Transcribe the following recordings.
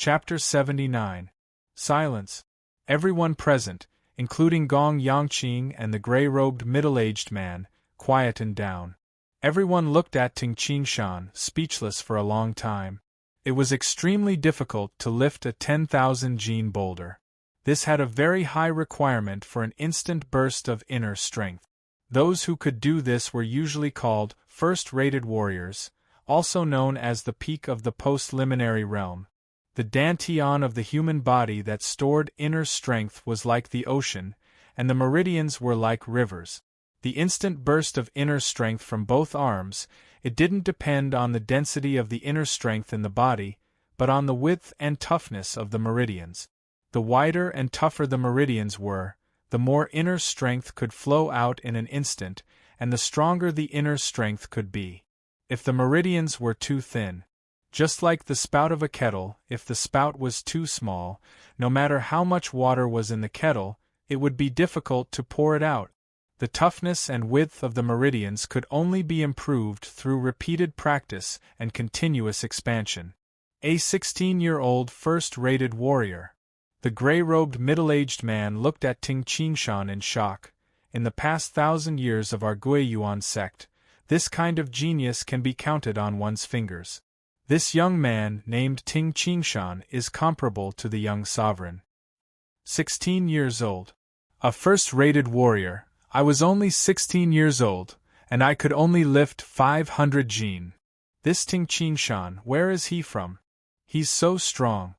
Chapter 79. Silence. Everyone present, including Gong Yangqing and the gray-robed middle-aged man, quietened down. Everyone looked at Ting Qingshan, speechless for a long time. It was extremely difficult to lift a 10,000 gene boulder. This had a very high requirement for an instant burst of inner strength. Those who could do this were usually called first-rated warriors, also known as the peak of the post-liminary realm. The dantian of the human body that stored inner strength was like the ocean, and the meridians were like rivers. The instant burst of inner strength from both arms, it didn't depend on the density of the inner strength in the body, but on the width and toughness of the meridians. The wider and tougher the meridians were, the more inner strength could flow out in an instant, and the stronger the inner strength could be. If the meridians were too thin, just like the spout of a kettle, if the spout was too small, no matter how much water was in the kettle, it would be difficult to pour it out. The toughness and width of the meridians could only be improved through repeated practice and continuous expansion. A 16-year-old first-rated warrior. The gray-robed middle-aged man looked at Ting Qingshan in shock. In the past 1,000 years of our Guiyuan sect, this kind of genius can be counted on one's fingers. This young man, named Ting Qingshan, is comparable to the young sovereign. 16 years old. A first-rated warrior. I was only 16 years old, and I could only lift 500 gene. This Ting Qingshan, where is he from? He's so strong.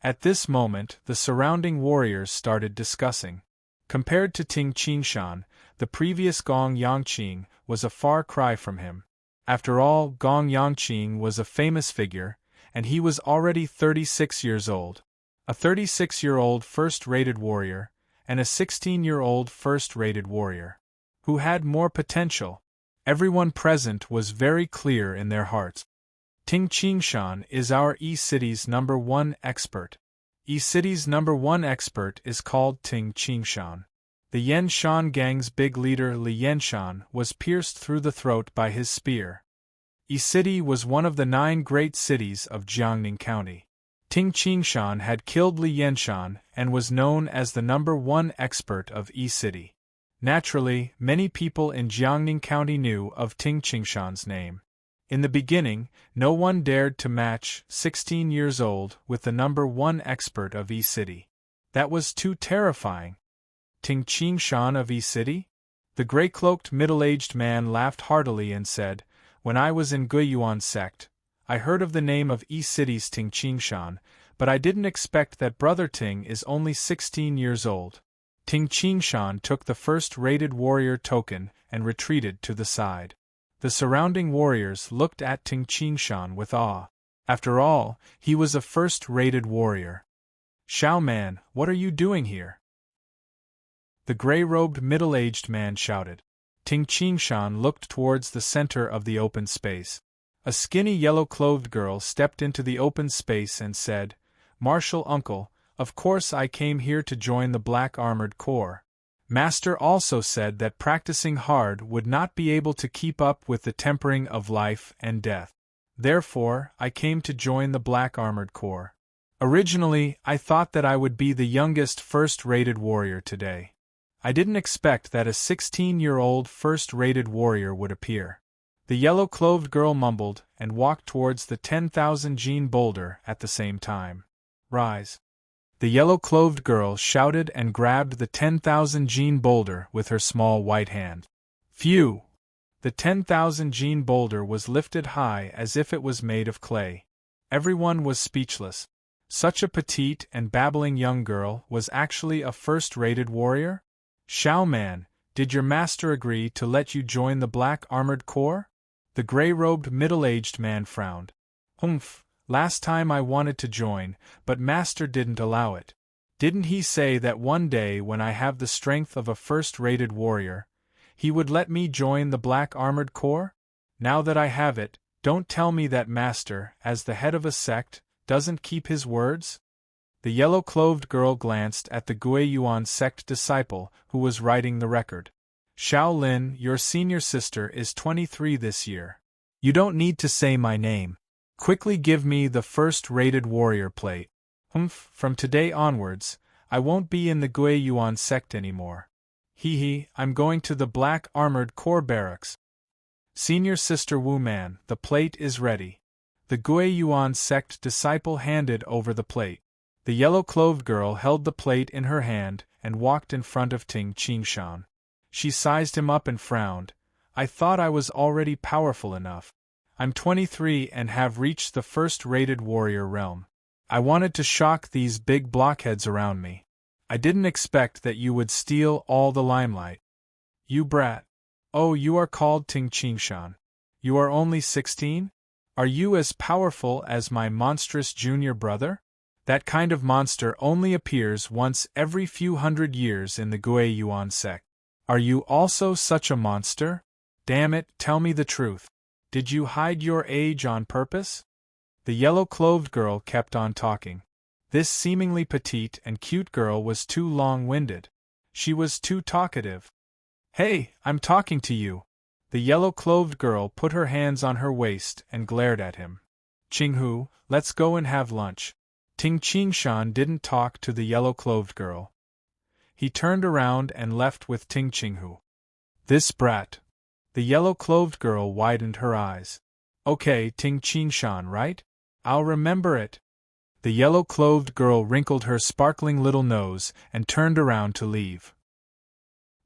At this moment, the surrounding warriors started discussing. Compared to Ting Qingshan, the previous Gong Yangqing was a far cry from him. After all, Gong Yangqing was a famous figure, and he was already 36 years old. A 36-year-old first-rated warrior, and a 16-year-old first-rated warrior. Who had more potential? Everyone present was very clear in their hearts. Ting Qingshan is our E-City's #1 expert. E-City's #1 expert is called Ting Qingshan. The Yenshan gang's big leader Li Yenshan was pierced through the throat by his spear. E-City was one of the 9 great cities of Jiangning County. Ting Qingshan had killed Li Yenshan and was known as the #1 expert of E-City. Naturally, many people in Jiangning County knew of Ting Qingshan's name. In the beginning, no one dared to match, 16 years old, with the #1 expert of E-City. That was too terrifying. Ting Qingshan of E-City? The gray-cloaked middle-aged man laughed heartily and said, "When I was in Guiyuan sect, I heard of the name of E-City's Ting Qingshan, but I didn't expect that Brother Ting is only 16 years old." Ting Qingshan took the first-rated warrior token and retreated to the side. The surrounding warriors looked at Ting Qingshan with awe. After all, he was a first-rated warrior. "Xiao man, what are you doing here?" The gray-robed middle-aged man shouted. Ting Qingshan looked towards the center of the open space. A skinny yellow-clothed girl stepped into the open space and said, "Martial uncle, of course I came here to join the Black Armored Corps. Master also said that practicing hard would not be able to keep up with the tempering of life and death. Therefore, I came to join the Black Armored Corps. Originally, I thought that I would be the youngest first-rated warrior today. I didn't expect that a 16-year-old first-rated warrior would appear." The yellow-clothed girl mumbled and walked towards the 10,000 gene boulder at the same time. "Rise." The yellow-clothed girl shouted and grabbed the 10,000 gene boulder with her small white hand. Phew! The 10,000 gene boulder was lifted high as if it was made of clay. Everyone was speechless. Such a petite and babbling young girl was actually a first-rated warrior? "Xiao man, did your master agree to let you join the Black Armored Corps?" The gray-robed middle-aged man frowned. "Humph, last time I wanted to join, but master didn't allow it. Didn't he say that one day when I have the strength of a first-rated warrior, he would let me join the Black Armored Corps? Now that I have it, don't tell me that master, as the head of a sect, doesn't keep his words?" The yellow-clothed girl glanced at the Guiyuan sect disciple who was writing the record. "Xiao Lin, your senior sister is 23 this year. You don't need to say my name. Quickly give me the first-rated warrior plate." From today onwards, I won't be in the Gui Yuan sect anymore. I'm going to the Black Armored Corps barracks. Senior Sister Wu Man, the plate is ready. The Gui Yuan sect disciple handed over the plate. The yellow-clothed girl held the plate in her hand and walked in front of Ting Qingshan. She sized him up and frowned. I thought I was already powerful enough. I'm 23 and have reached the first-rated warrior realm. I wanted to shock these big blockheads around me. I didn't expect that you would steal all the limelight. You brat. Oh, you are called Ting Qingshan. You are only 16? Are you as powerful as my monstrous junior brother? That kind of monster only appears once every few hundred years in the Gui Yuan sect. Are you also such a monster? Damn it, tell me the truth. Did you hide your age on purpose? The yellow-clothed girl kept on talking. This seemingly petite and cute girl was too long-winded. She was too talkative. Hey, I'm talking to you. The yellow-clothed girl put her hands on her waist and glared at him. Qinghu, let's go and have lunch. Ting Qingshan didn't talk to the yellow-clothed girl. He turned around and left with Ting Qinghu. This brat. The yellow-clothed girl widened her eyes. Okay, Ting Qingshan, right? I'll remember it. The yellow-clothed girl wrinkled her sparkling little nose and turned around to leave.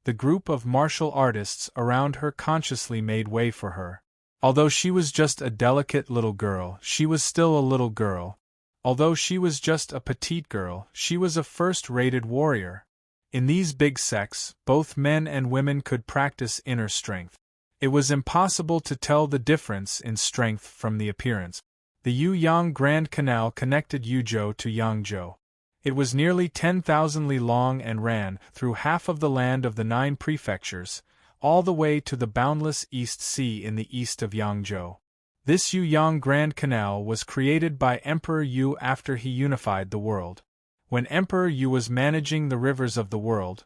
The group of martial artists around her consciously made way for her. Although she was just a delicate little girl, she was still a little girl. Although she was just a petite girl, she was a first-rated warrior. In these big sects, both men and women could practice inner strength. It was impossible to tell the difference in strength from the appearance. The Yuyang Grand Canal connected Yuzhou to Yangzhou. It was nearly 10,000 li long and ran through half of the land of the 9 prefectures, all the way to the boundless East Sea in the east of Yangzhou. This Yuyang Grand Canal was created by Emperor Yu after he unified the world. When Emperor Yu was managing the rivers of the world,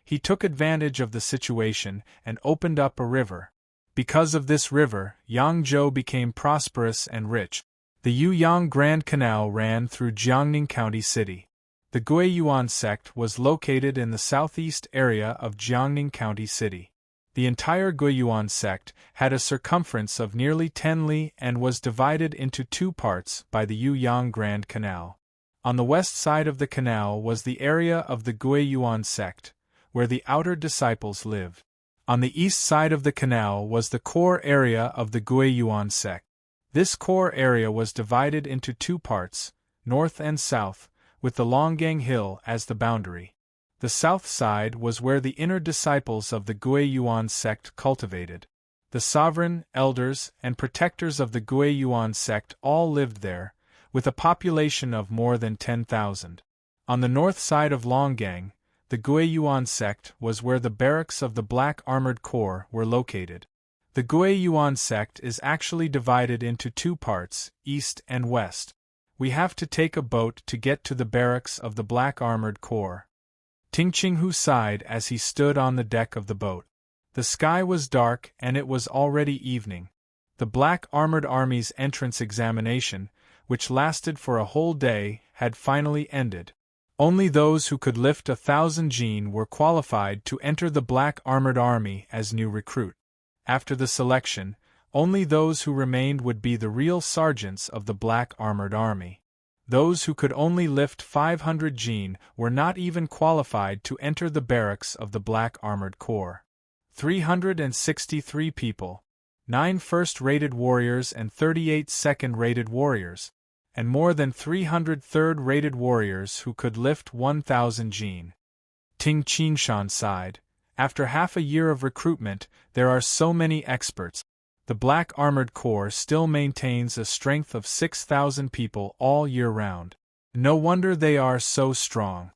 he took advantage of the situation and opened up a river. Because of this river, Yangzhou became prosperous and rich. The Yuyang Grand Canal ran through Jiangning County City. The Gui Yuan sect was located in the southeast area of Jiangning County City. The entire Gui Yuan sect had a circumference of nearly 10 li and was divided into 2 parts by the Yuyang Grand Canal. On the west side of the canal was the area of the Gui Yuan sect, where the outer disciples lived. On the east side of the canal was the core area of the Gui Yuan sect. This core area was divided into 2 parts, north and south, with the Longgang Hill as the boundary. The south side was where the inner disciples of the Gui Yuan sect cultivated. The sovereign, elders, and protectors of the Gui Yuan sect all lived there, with a population of more than 10,000. On the north side of Longgang, the Gui Yuan sect was where the barracks of the Black Armored Corps were located. The Gui Yuan sect is actually divided into 2 parts, east and west. We have to take a boat to get to the barracks of the Black Armored Corps. Ting Qinghu sighed as he stood on the deck of the boat. The sky was dark and it was already evening. The Black Armored Army's entrance examination, which lasted for a whole day, had finally ended. Only those who could lift 1,000 jin were qualified to enter the Black Armored Army as new recruit. After the selection, only those who remained would be the real sergeants of the Black Armored Army. Those who could only lift 500 jin were not even qualified to enter the barracks of the Black Armored Corps. 363 people, 9 first-rated warriors and 38 second-rated warriors, and more than 300 third-rated warriors who could lift 1,000 jin. Ting Qingshan sighed. After half a year of recruitment, there are so many experts. The Black Armored Corps still maintains a strength of 6,000 people all year round. No wonder they are so strong.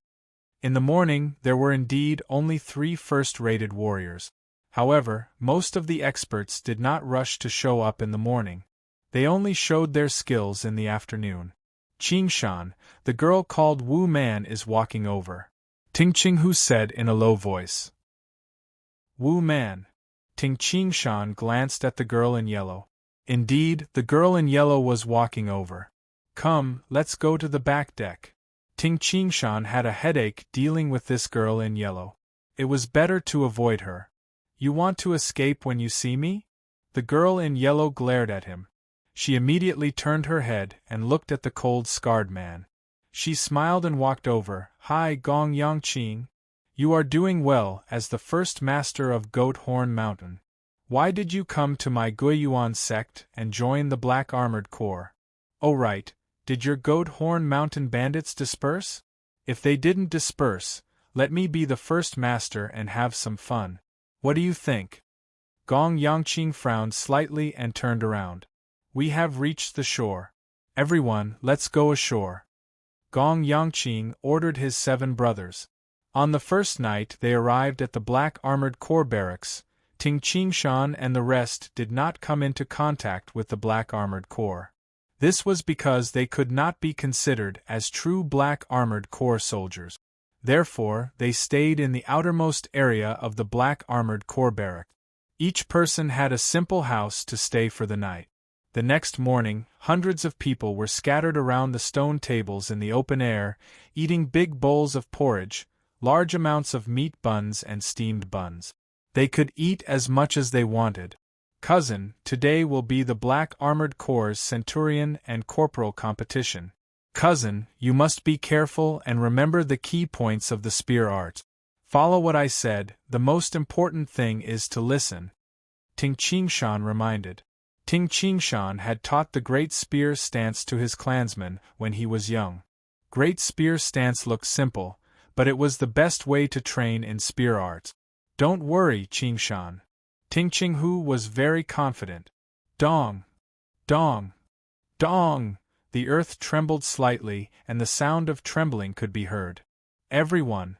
In the morning, there were indeed only 3 first-rated warriors. However, most of the experts did not rush to show up in the morning. They only showed their skills in the afternoon. Qingshan, the girl called Wu Man, is walking over. Ting Qinghu said in a low voice. Wu Man. Ting Qingshan glanced at the girl in yellow. Indeed, the girl in yellow was walking over. Come, let's go to the back deck. Ting Qingshan had a headache dealing with this girl in yellow. It was better to avoid her. You want to escape when you see me? The girl in yellow glared at him. She immediately turned her head and looked at the cold, scarred man. She smiled and walked over. Hi, Gong Yangqing. You are doing well as the first master of Goat Horn Mountain. Why did you come to my Guiyuan sect and join the Black Armored Corps? Oh right, did your Goat Horn Mountain bandits disperse? If they didn't disperse, let me be the first master and have some fun. What do you think? Gong Yangqing frowned slightly and turned around. We have reached the shore. Everyone, let's go ashore. Gong Yangqing ordered his 7 brothers. On the first night they arrived at the Black Armored Corps barracks. Ting Qingshan and the rest did not come into contact with the Black Armored Corps. This was because they could not be considered as true Black Armored Corps soldiers. Therefore, they stayed in the outermost area of the Black Armored Corps barrack. Each person had a simple house to stay for the night. The next morning, hundreds of people were scattered around the stone tables in the open air, eating big bowls of porridge, large amounts of meat buns and steamed buns. They could eat as much as they wanted. Cousin, today will be the Black Armored Corps' Centurion and Corporal competition. Cousin, you must be careful and remember the key points of the spear art. Follow what I said, the most important thing is to listen. Ting Qingshan reminded. Ting Qingshan had taught the Great Spear Stance to his clansmen when he was young. Great Spear Stance looked simple, but it was the best way to train in spear art. Don't worry, Qingshan. Ting Qinghu was very confident. Dong! Dong! Dong! The earth trembled slightly, and the sound of trembling could be heard. Everyone!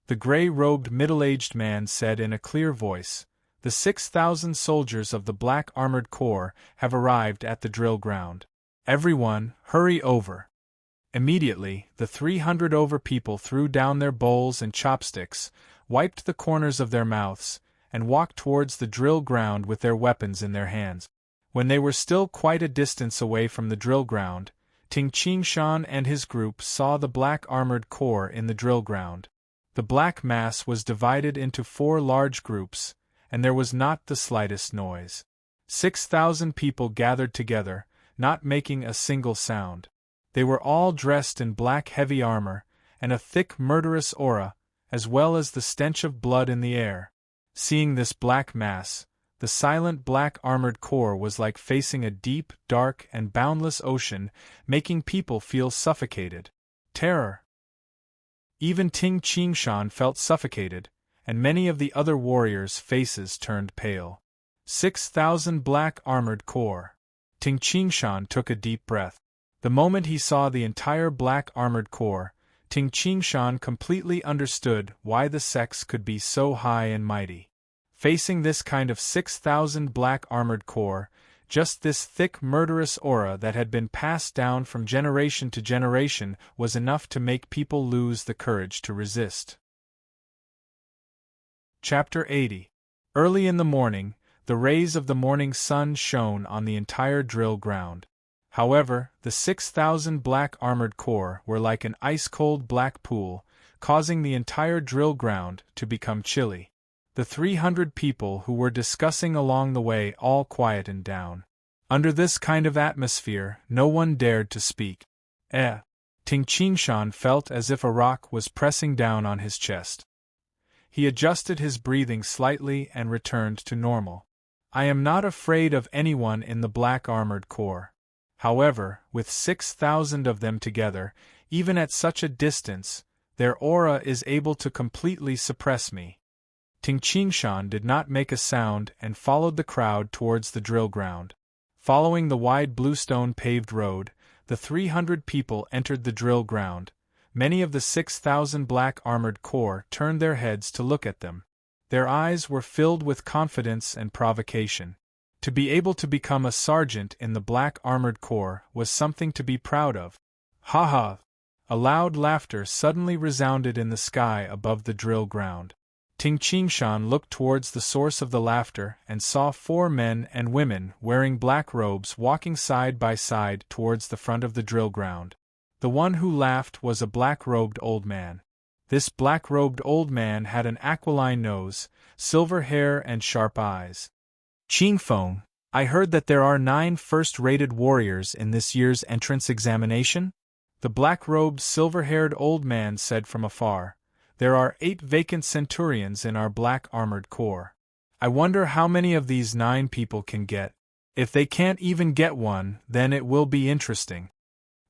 The gray-robed middle-aged man said in a clear voice, the 6,000 soldiers of the Black Armored Corps have arrived at the drill ground. Everyone, hurry over! Immediately, the 300 over people threw down their bowls and chopsticks, wiped the corners of their mouths, and walked towards the drill ground with their weapons in their hands. When they were still quite a distance away from the drill ground, Ting Qingshan and his group saw the Black Armored Corps in the drill ground. The black mass was divided into 4 large groups, and there was not the slightest noise. 6,000 people gathered together, not making a single sound. They were all dressed in black heavy armor, and a thick murderous aura, as well as the stench of blood in the air. Seeing this black mass, the silent Black Armored Corps was like facing a deep, dark, and boundless ocean, making people feel suffocated. Terror. Even Ting Qingshan felt suffocated, and many of the other warriors' faces turned pale. 6,000 Black Armored Corps. Ting Qingshan took a deep breath. The moment he saw the entire Black Armored Corps, Ting Qingshan completely understood why the sects could be so high and mighty. Facing this kind of 6,000 Black Armored Corps, just this thick murderous aura that had been passed down from generation to generation was enough to make people lose the courage to resist. Chapter 80. Early in the morning, the rays of the morning sun shone on the entire drill ground. However, the 6,000 Black Armored Corps were like an ice-cold black pool, causing the entire drill ground to become chilly. The 300 people who were discussing along the way all quietened down. Under this kind of atmosphere, no one dared to speak. Ting Qingshan felt as if a rock was pressing down on his chest. He adjusted his breathing slightly and returned to normal. I am not afraid of anyone in the Black Armored Corps. However, with 6,000 of them together, even at such a distance, their aura is able to completely suppress me. Ting Qingshan did not make a sound and followed the crowd towards the drill ground. Following the wide bluestone paved road, the 300 people entered the drill ground. Many of the 6,000 Black Armored Corps turned their heads to look at them. Their eyes were filled with confidence and provocation. To be able to become a sergeant in the Black Armored Corps was something to be proud of. Ha ha! A loud laughter suddenly resounded in the sky above the drill ground. Ting Qingshan looked towards the source of the laughter and saw 4 men and women wearing black robes walking side by side towards the front of the drill ground. The one who laughed was a black-robed old man. This black-robed old man had an aquiline nose, silver hair and sharp eyes. Qingfeng, I heard that there are 9 first-rated warriors in this year's entrance examination? The black-robed, silver-haired old man said from afar. There are 8 vacant centurions in our black-armored corps. I wonder how many of these 9 people can get. If they can't even get one, then it will be interesting.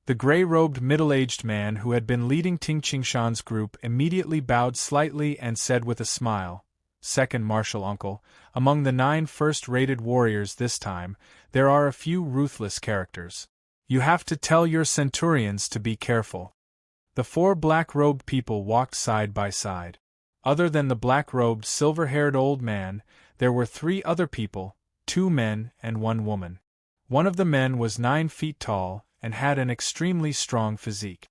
The gray-robed middle-aged man who had been leading Ting Qingshan's group immediately bowed slightly and said with a smile, "Second Marshal Uncle, among the 9 first-rated warriors this time, there are a few ruthless characters. You have to tell your centurions to be careful." The 4 black-robed people walked side by side. Other than the black-robed, silver-haired old man, there were 3 other people, 2 men and 1 woman. One of the men was 9 feet tall and had an extremely strong physique.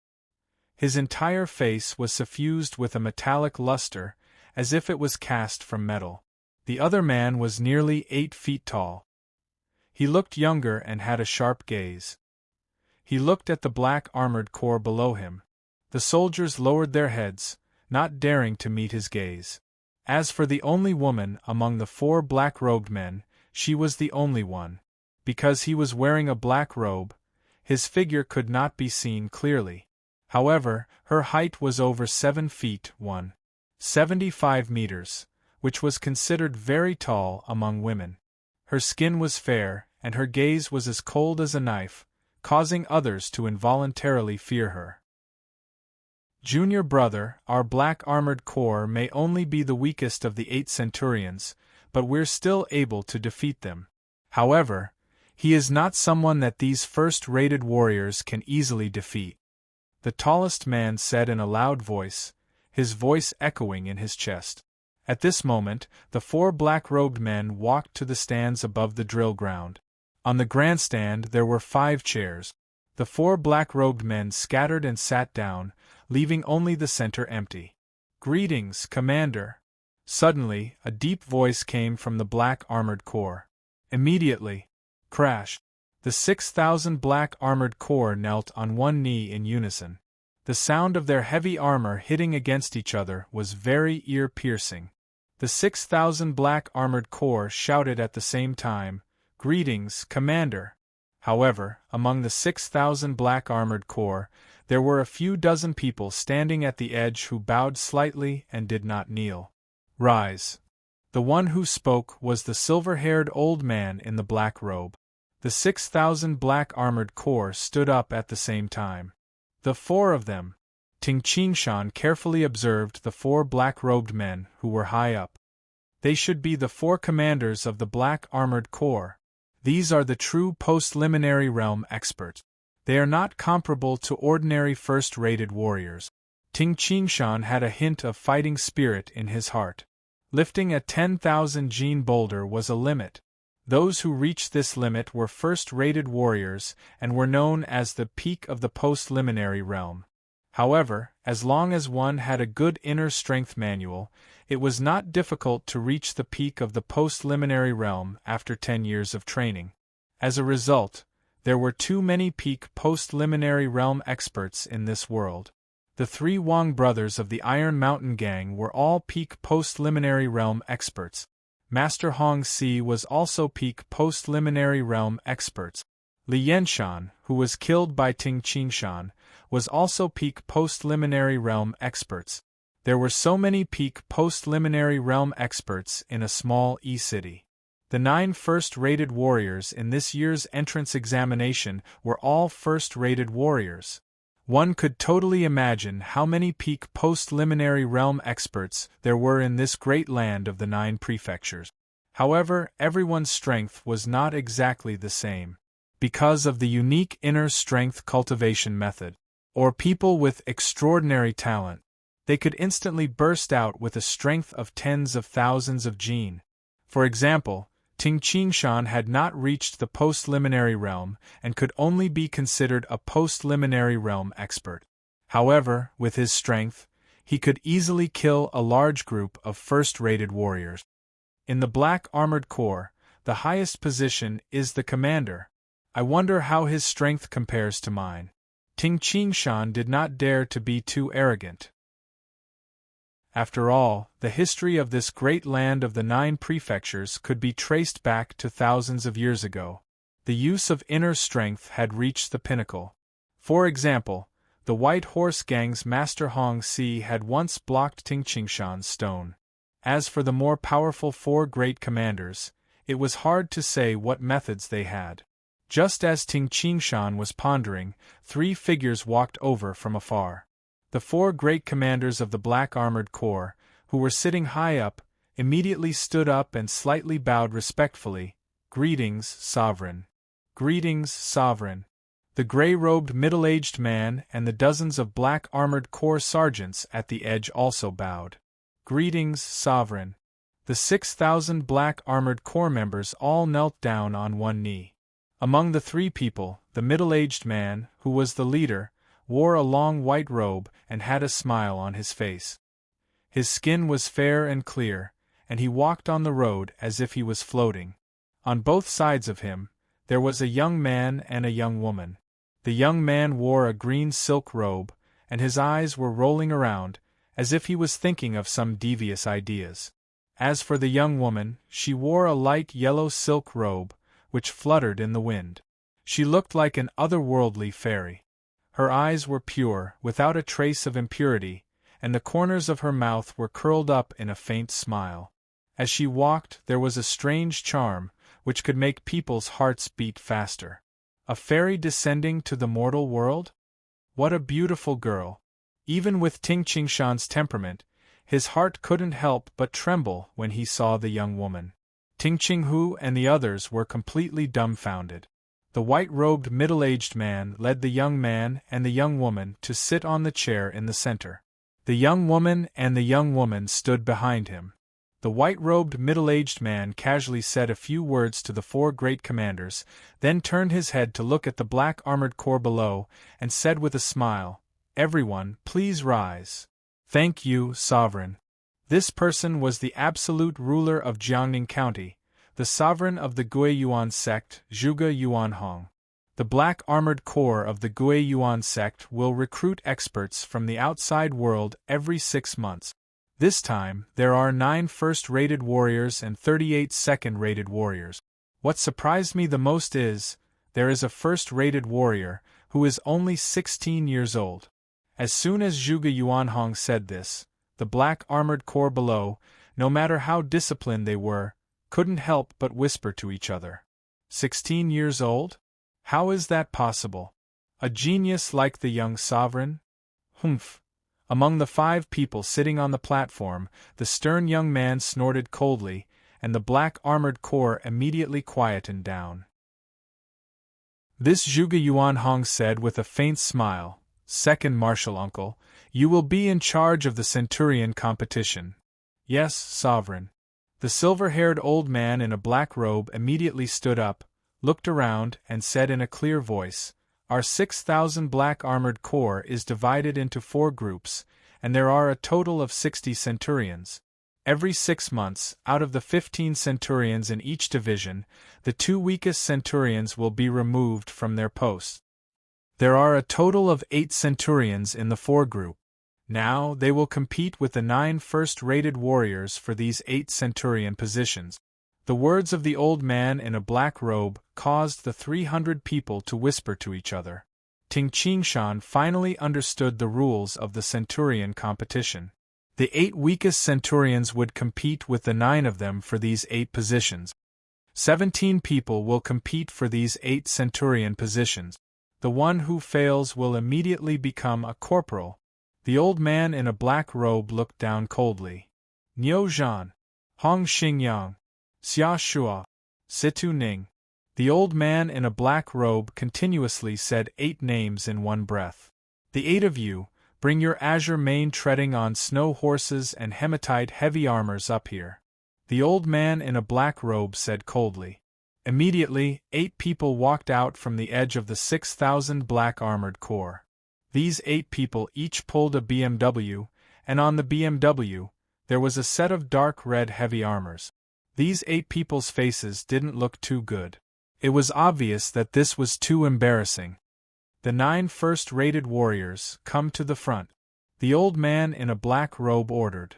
His entire face was suffused with a metallic luster, as if it was cast from metal. The other man was nearly 8 feet tall. He looked younger and had a sharp gaze. He looked at the black-armored corps below him. The soldiers lowered their heads, not daring to meet his gaze. As for the only woman among the 4 black-robed men, she was the only one. Because he was wearing a black robe, his figure could not be seen clearly. However, her height was over 7 feet 1.75 meters, which was considered very tall among women. Her skin was fair, and her gaze was as cold as a knife, causing others to involuntarily fear her. Junior brother, our black-armored corps may only be the weakest of the 8 centurions, but we're still able to defeat them. However, he is not someone that these first-rated warriors can easily defeat. The tallest man said in a loud voice, his voice echoing in his chest. At this moment, the 4 black-robed men walked to the stands above the drill ground. On the grandstand there were 5 chairs. The 4 black-robed men scattered and sat down, leaving only the center empty. "Greetings, Commander." Suddenly, a deep voice came from the black-armored corps. Immediately, crash! The 6,000 black-armored corps knelt on one knee in unison. The sound of their heavy armor hitting against each other was very ear-piercing. The 6,000 black-armored corps shouted at the same time, "Greetings, Commander." However, among the 6,000 black-armored corps, there were a few dozen people standing at the edge who bowed slightly and did not kneel. "Rise." The one who spoke was the silver-haired old man in the black robe. The 6,000 black-armored corps stood up at the same time. The 4 of them. Ting Qingshan carefully observed the 4 black-robed men who were high up. They should be the 4 commanders of the black-armored corps. These are the true post-liminary realm experts. They are not comparable to ordinary first-rated warriors. Ting Qingshan had a hint of fighting spirit in his heart. Lifting a 10,000 gene boulder was a limit. Those who reached this limit were first-rated warriors and were known as the peak of the post-liminary realm. However, as long as one had a good inner strength manual, it was not difficult to reach the peak of the post-liminary realm after 10 years of training. As a result, there were too many peak post-liminary realm experts in this world. The 3 Wang brothers of the Iron Mountain Gang were all peak post-liminary realm experts. Master Hong Si was also peak post-liminary realm experts. Li Yenshan, who was killed by Ting Qingshan, was also peak post-liminary realm experts. There were so many peak post-liminary realm experts in a small E-city. The 9 first-rated warriors in this year's entrance examination were all first-rated warriors. One could totally imagine how many peak post-liminary realm experts there were in this great land of the 9 prefectures. However, everyone's strength was not exactly the same. Because of the unique inner strength cultivation method, or people with extraordinary talent, they could instantly burst out with a strength of tens of thousands of gene. For example, Ting Qingshan had not reached the post-liminary realm and could only be considered a post-liminary realm expert. However, with his strength, he could easily kill a large group of first-rated warriors. In the Black Armored Corps, the highest position is the commander. I wonder how his strength compares to mine. Ting Qingshan did not dare to be too arrogant. After all, the history of this great land of the 9 prefectures could be traced back to thousands of years ago. The use of inner strength had reached the pinnacle. For example, the White Horse Gang's master Hong Si had once blocked Ting Qingshan's stone. As for the more powerful 4 great commanders, it was hard to say what methods they had. Just as Ting Qingshan was pondering, 3 figures walked over from afar. The 4 great commanders of the Black Armored Corps, who were sitting high up, immediately stood up and slightly bowed respectfully. "Greetings, Sovereign." "Greetings, Sovereign." The gray-robed middle-aged man and the dozens of Black Armored Corps sergeants at the edge also bowed. "Greetings, Sovereign." The 6,000 Black Armored Corps members all knelt down on one knee. Among the 3 people, the middle-aged man, who was the leader, wore a long white robe and had a smile on his face. His skin was fair and clear, and he walked on the road as if he was floating. On both sides of him, there was a young man and a young woman. The young man wore a green silk robe, and his eyes were rolling around, as if he was thinking of some devious ideas. As for the young woman, she wore a light yellow silk robe, which fluttered in the wind. She looked like an otherworldly fairy. Her eyes were pure, without a trace of impurity, and the corners of her mouth were curled up in a faint smile. As she walked, there was a strange charm, which could make people's hearts beat faster. A fairy descending to the mortal world? What a beautiful girl! Even with Ting Qingshan's temperament, his heart couldn't help but tremble when he saw the young woman. Ting Qinghu and the others were completely dumbfounded. The white-robed middle-aged man led the young man and the young woman to sit on the chair in the center. The young woman and the young woman stood behind him. The white-robed middle-aged man casually said a few words to the 4 great commanders, then turned his head to look at the Black Armored Corps below, and said with a smile, "Everyone, please rise." "Thank you, Sovereign." This person was the absolute ruler of Jiangning County, the sovereign of the Guiyuan sect, Zhuge Yuanhong. The Black Armored Corps of the Guiyuan sect will recruit experts from the outside world every 6 months. This time, there are 9 first-rated warriors and 38 second-rated warriors. What surprised me the most is, there is a first-rated warrior, who is only 16 years old. As soon as Zhuge Yuanhong said this, the Black Armored Corps below, no matter how disciplined they were, couldn't help but whisper to each other. 16 years old? How is that possible? A genius like the young sovereign? Humph! Among the 5 people sitting on the platform, the stern young man snorted coldly, and the Black Armored Corps immediately quietened down. This Zhuge Yuanhong said with a faint smile, "Second Marshal Uncle, you will be in charge of the Centurion competition." "Yes, Sovereign." The silver-haired old man in a black robe immediately stood up, looked around, and said in a clear voice, "Our 6,000 Black Armored Corps is divided into 4 groups, and there are a total of 60 centurions. Every 6 months, out of the 15 centurions in each division, the 2 weakest centurions will be removed from their posts. There are a total of 8 centurions in the 4 group. Now, they will compete with the 9 first-rated warriors for these 8 centurion positions." The words of the old man in a black robe caused the 300 people to whisper to each other. Ting Qingshan finally understood the rules of the centurion competition. The 8 weakest centurions would compete with the 9 of them for these 8 positions. 17 people will compete for these 8 centurion positions. The one who fails will immediately become a corporal. The old man in a black robe looked down coldly. "Niu Zhan, Hong Xingyang, Xia Shua, Situ Ning." The old man in a black robe continuously said 8 names in one breath. "The 8 of you, bring your azure mane treading on snow horses and hematite heavy armors up here." The old man in a black robe said coldly. Immediately, 8 people walked out from the edge of the 6,000 Black Armored Corps. These 8 people each pulled a BMW, and on the BMW, there was a set of dark red heavy armors. These 8 people's faces didn't look too good. It was obvious that this was too embarrassing. The 9 first-rated warriors, come to the front. The old man in a black robe ordered.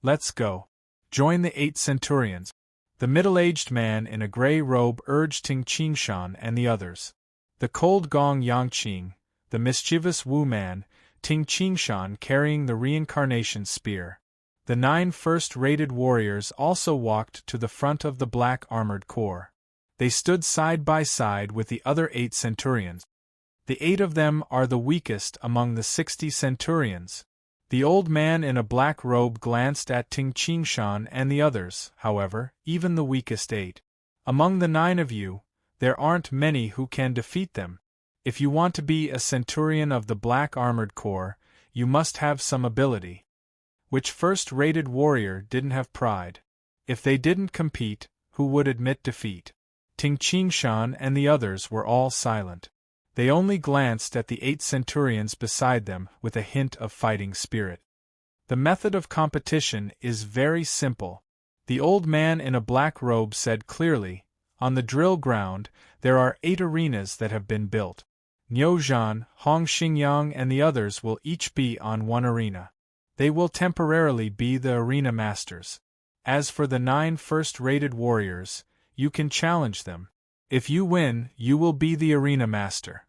Let's go. Join the 8 centurions. The middle-aged man in a gray robe urged Ting Qingshan and the others. The cold Gong Yangqing, the mischievous Wu man, Ting Qingshan carrying the reincarnation spear. The 9 first-rated warriors also walked to the front of the black armored corps. They stood side by side with the other 8 centurions. The 8 of them are the weakest among the 60 centurions. The old man in a black robe glanced at Ting Qingshan and the others, however, even the weakest 8. Among the 9 of you, there aren't many who can defeat them. If you want to be a centurion of the black armored corps, you must have some ability. Which first-rated warrior didn't have pride? If they didn't compete, who would admit defeat? Ting Qingshan and the others were all silent. They only glanced at the 8 centurions beside them with a hint of fighting spirit. The method of competition is very simple. The old man in a black robe said clearly, on the drill ground, there are 8 arenas that have been built. Niu Zhan, Hong Xingyang and the others will each be on one arena. They will temporarily be the arena masters. As for the 9 first-rated warriors, you can challenge them. If you win, you will be the arena master.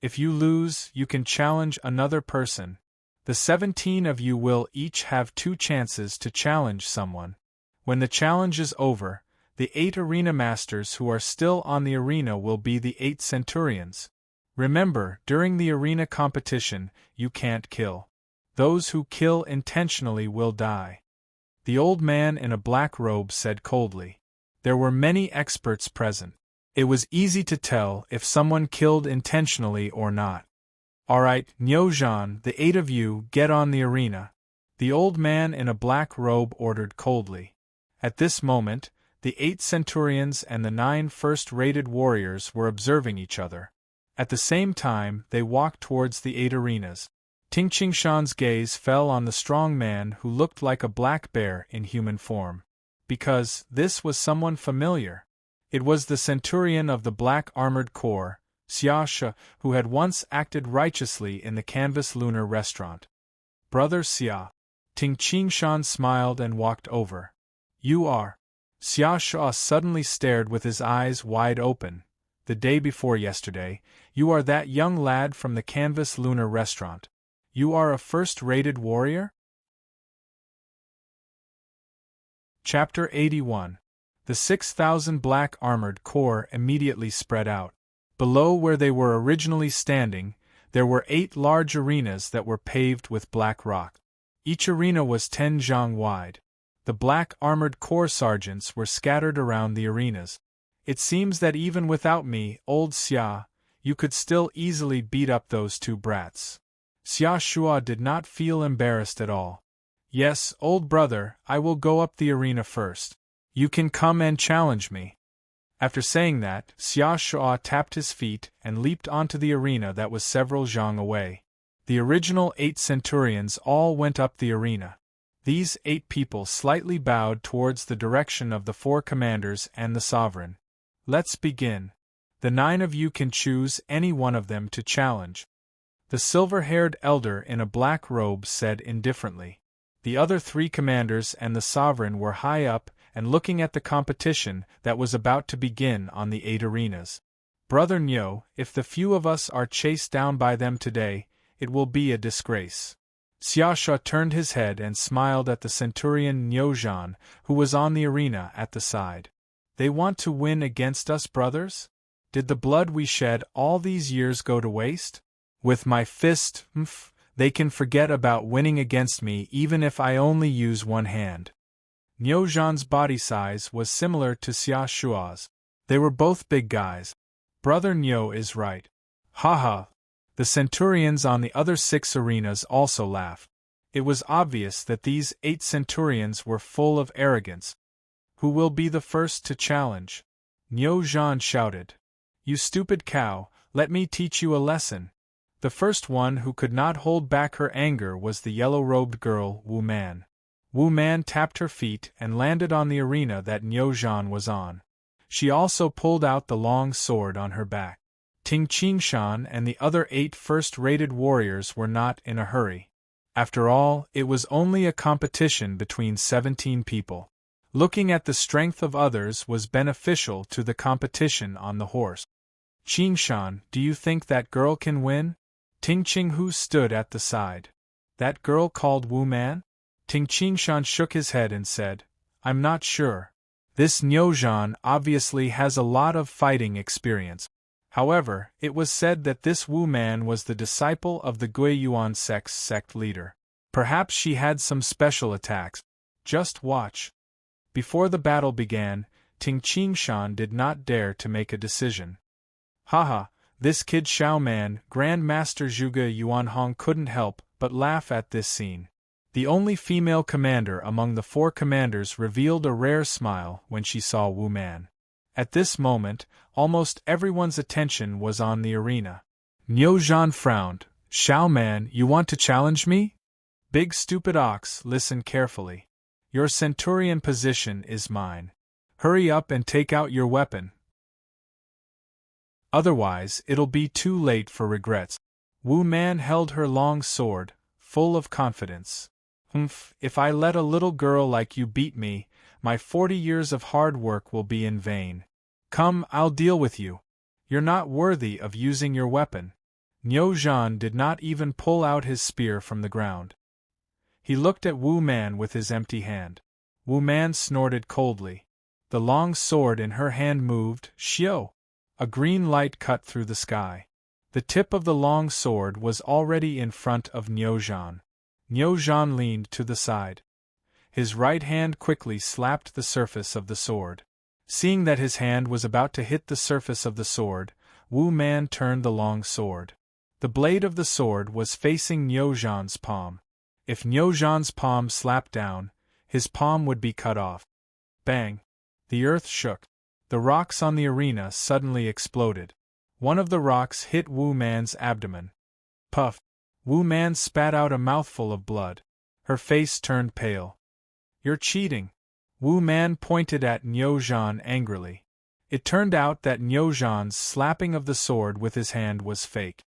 If you lose, you can challenge another person. The 17 of you will each have 2 chances to challenge someone. When the challenge is over, the 8 arena masters who are still on the arena will be the 8 centurions. Remember, during the arena competition, you can't kill. Those who kill intentionally will die. The old man in a black robe said coldly. There were many experts present. It was easy to tell if someone killed intentionally or not. All right, Niu Zhan, the 8 of you, get on the arena. The old man in a black robe ordered coldly. At this moment, the 8 centurions and the 9 first-rated warriors were observing each other. At the same time, they walked towards the 8 arenas. Ting Qingshan's gaze fell on the strong man who looked like a black bear in human form. Because this was someone familiar. It was the centurion of the black armored corps, Xia Shi, who had once acted righteously in the canvas lunar restaurant. Brother Xia. Ting Qingshan smiled and walked over. You are. Xia Shi suddenly stared with his eyes wide open. The day before yesterday, you are that young lad from the canvas lunar restaurant. You are a first-rated warrior? Chapter 81. The 6,000 black armored corps immediately spread out. Below where they were originally standing, there were 8 large arenas that were paved with black rock. Each arena was 10 zhang wide. The black armored corps sergeants were scattered around the arenas. It seems that even without me, old Xia, you could still easily beat up those 2 brats. Xia Shua did not feel embarrassed at all. Yes, old brother, I will go up the arena first. You can come and challenge me. After saying that, Xia Shua tapped his feet and leaped onto the arena that was several zhang away. The original 8 centurions all went up the arena. These 8 people slightly bowed towards the direction of the 4 commanders and the sovereign. Let's begin. The 9 of you can choose any one of them to challenge. The silver-haired elder in a black robe said indifferently. The other 3 commanders and the sovereign were high up and looking at the competition that was about to begin on the 8 arenas. Brother Niu, if the few of us are chased down by them today, it will be a disgrace. Xia Shi turned his head and smiled at the centurion Niu Zhan, who was on the arena at the side. They want to win against us, brothers? Did the blood we shed all these years go to waste? With my fist, they can forget about winning against me even if I only use one hand. Niu Zhan's body size was similar to Xia Shua's. They were both big guys. Brother Niu is right. Haha. The centurions on the other 6 arenas also laughed. It was obvious that these 8 centurions were full of arrogance. Who will be the first to challenge? Niu Zhan shouted. You stupid cow, let me teach you a lesson. The first one who could not hold back her anger was the yellow-robed girl, Wu Man. Wu Man tapped her feet and landed on the arena that Niu Zhan was on. She also pulled out the long sword on her back. Ting Qingshan and the other 8 first-rated warriors were not in a hurry. After all, it was only a competition between 17 people. Looking at the strength of others was beneficial to the competition on the horse. Qingshan, do you think that girl can win? Ting Qinghu stood at the side. That girl called Wu Man? Ting Qingshan shook his head and said, I'm not sure. This Niuzhan obviously has a lot of fighting experience. However, it was said that this Wu Man was the disciple of the Guiyuan sect leader. Perhaps she had some special attacks. Just watch. Before the battle began, Ting Qingshan did not dare to make a decision. Haha, this kid Xiao Man, Grand Master Zhuge Yuanhong couldn't help but laugh at this scene. The only female commander among the 4 commanders revealed a rare smile when she saw Wu Man. At this moment, almost everyone's attention was on the arena. Niuzhan frowned. Xiao Man, you want to challenge me? Big stupid ox, listen carefully. Your centurion position is mine. Hurry up and take out your weapon. Otherwise, it'll be too late for regrets. Wu Man held her long sword, full of confidence. If I let a little girl like you beat me, my 40 years of hard work will be in vain. Come, I'll deal with you. You're not worthy of using your weapon. Niuzhan did not even pull out his spear from the ground. He looked at Wu Man with his empty hand. Wu Man snorted coldly. The long sword in her hand moved, xiao. A green light cut through the sky. The tip of the long sword was already in front of Niuzhan. Niuzhan leaned to the side. His right hand quickly slapped the surface of the sword. Seeing that his hand was about to hit the surface of the sword, Wu Man turned the long sword. The blade of the sword was facing Niuzhan's palm. If Niuzhan's palm slapped down, his palm would be cut off. Bang! The earth shook. The rocks on the arena suddenly exploded. One of the rocks hit Wu Man's abdomen. Puff! Wu Man spat out a mouthful of blood. Her face turned pale. You're cheating. Wu Man pointed at Niuzhan angrily. It turned out that Niuzhan's slapping of the sword with his hand was fake.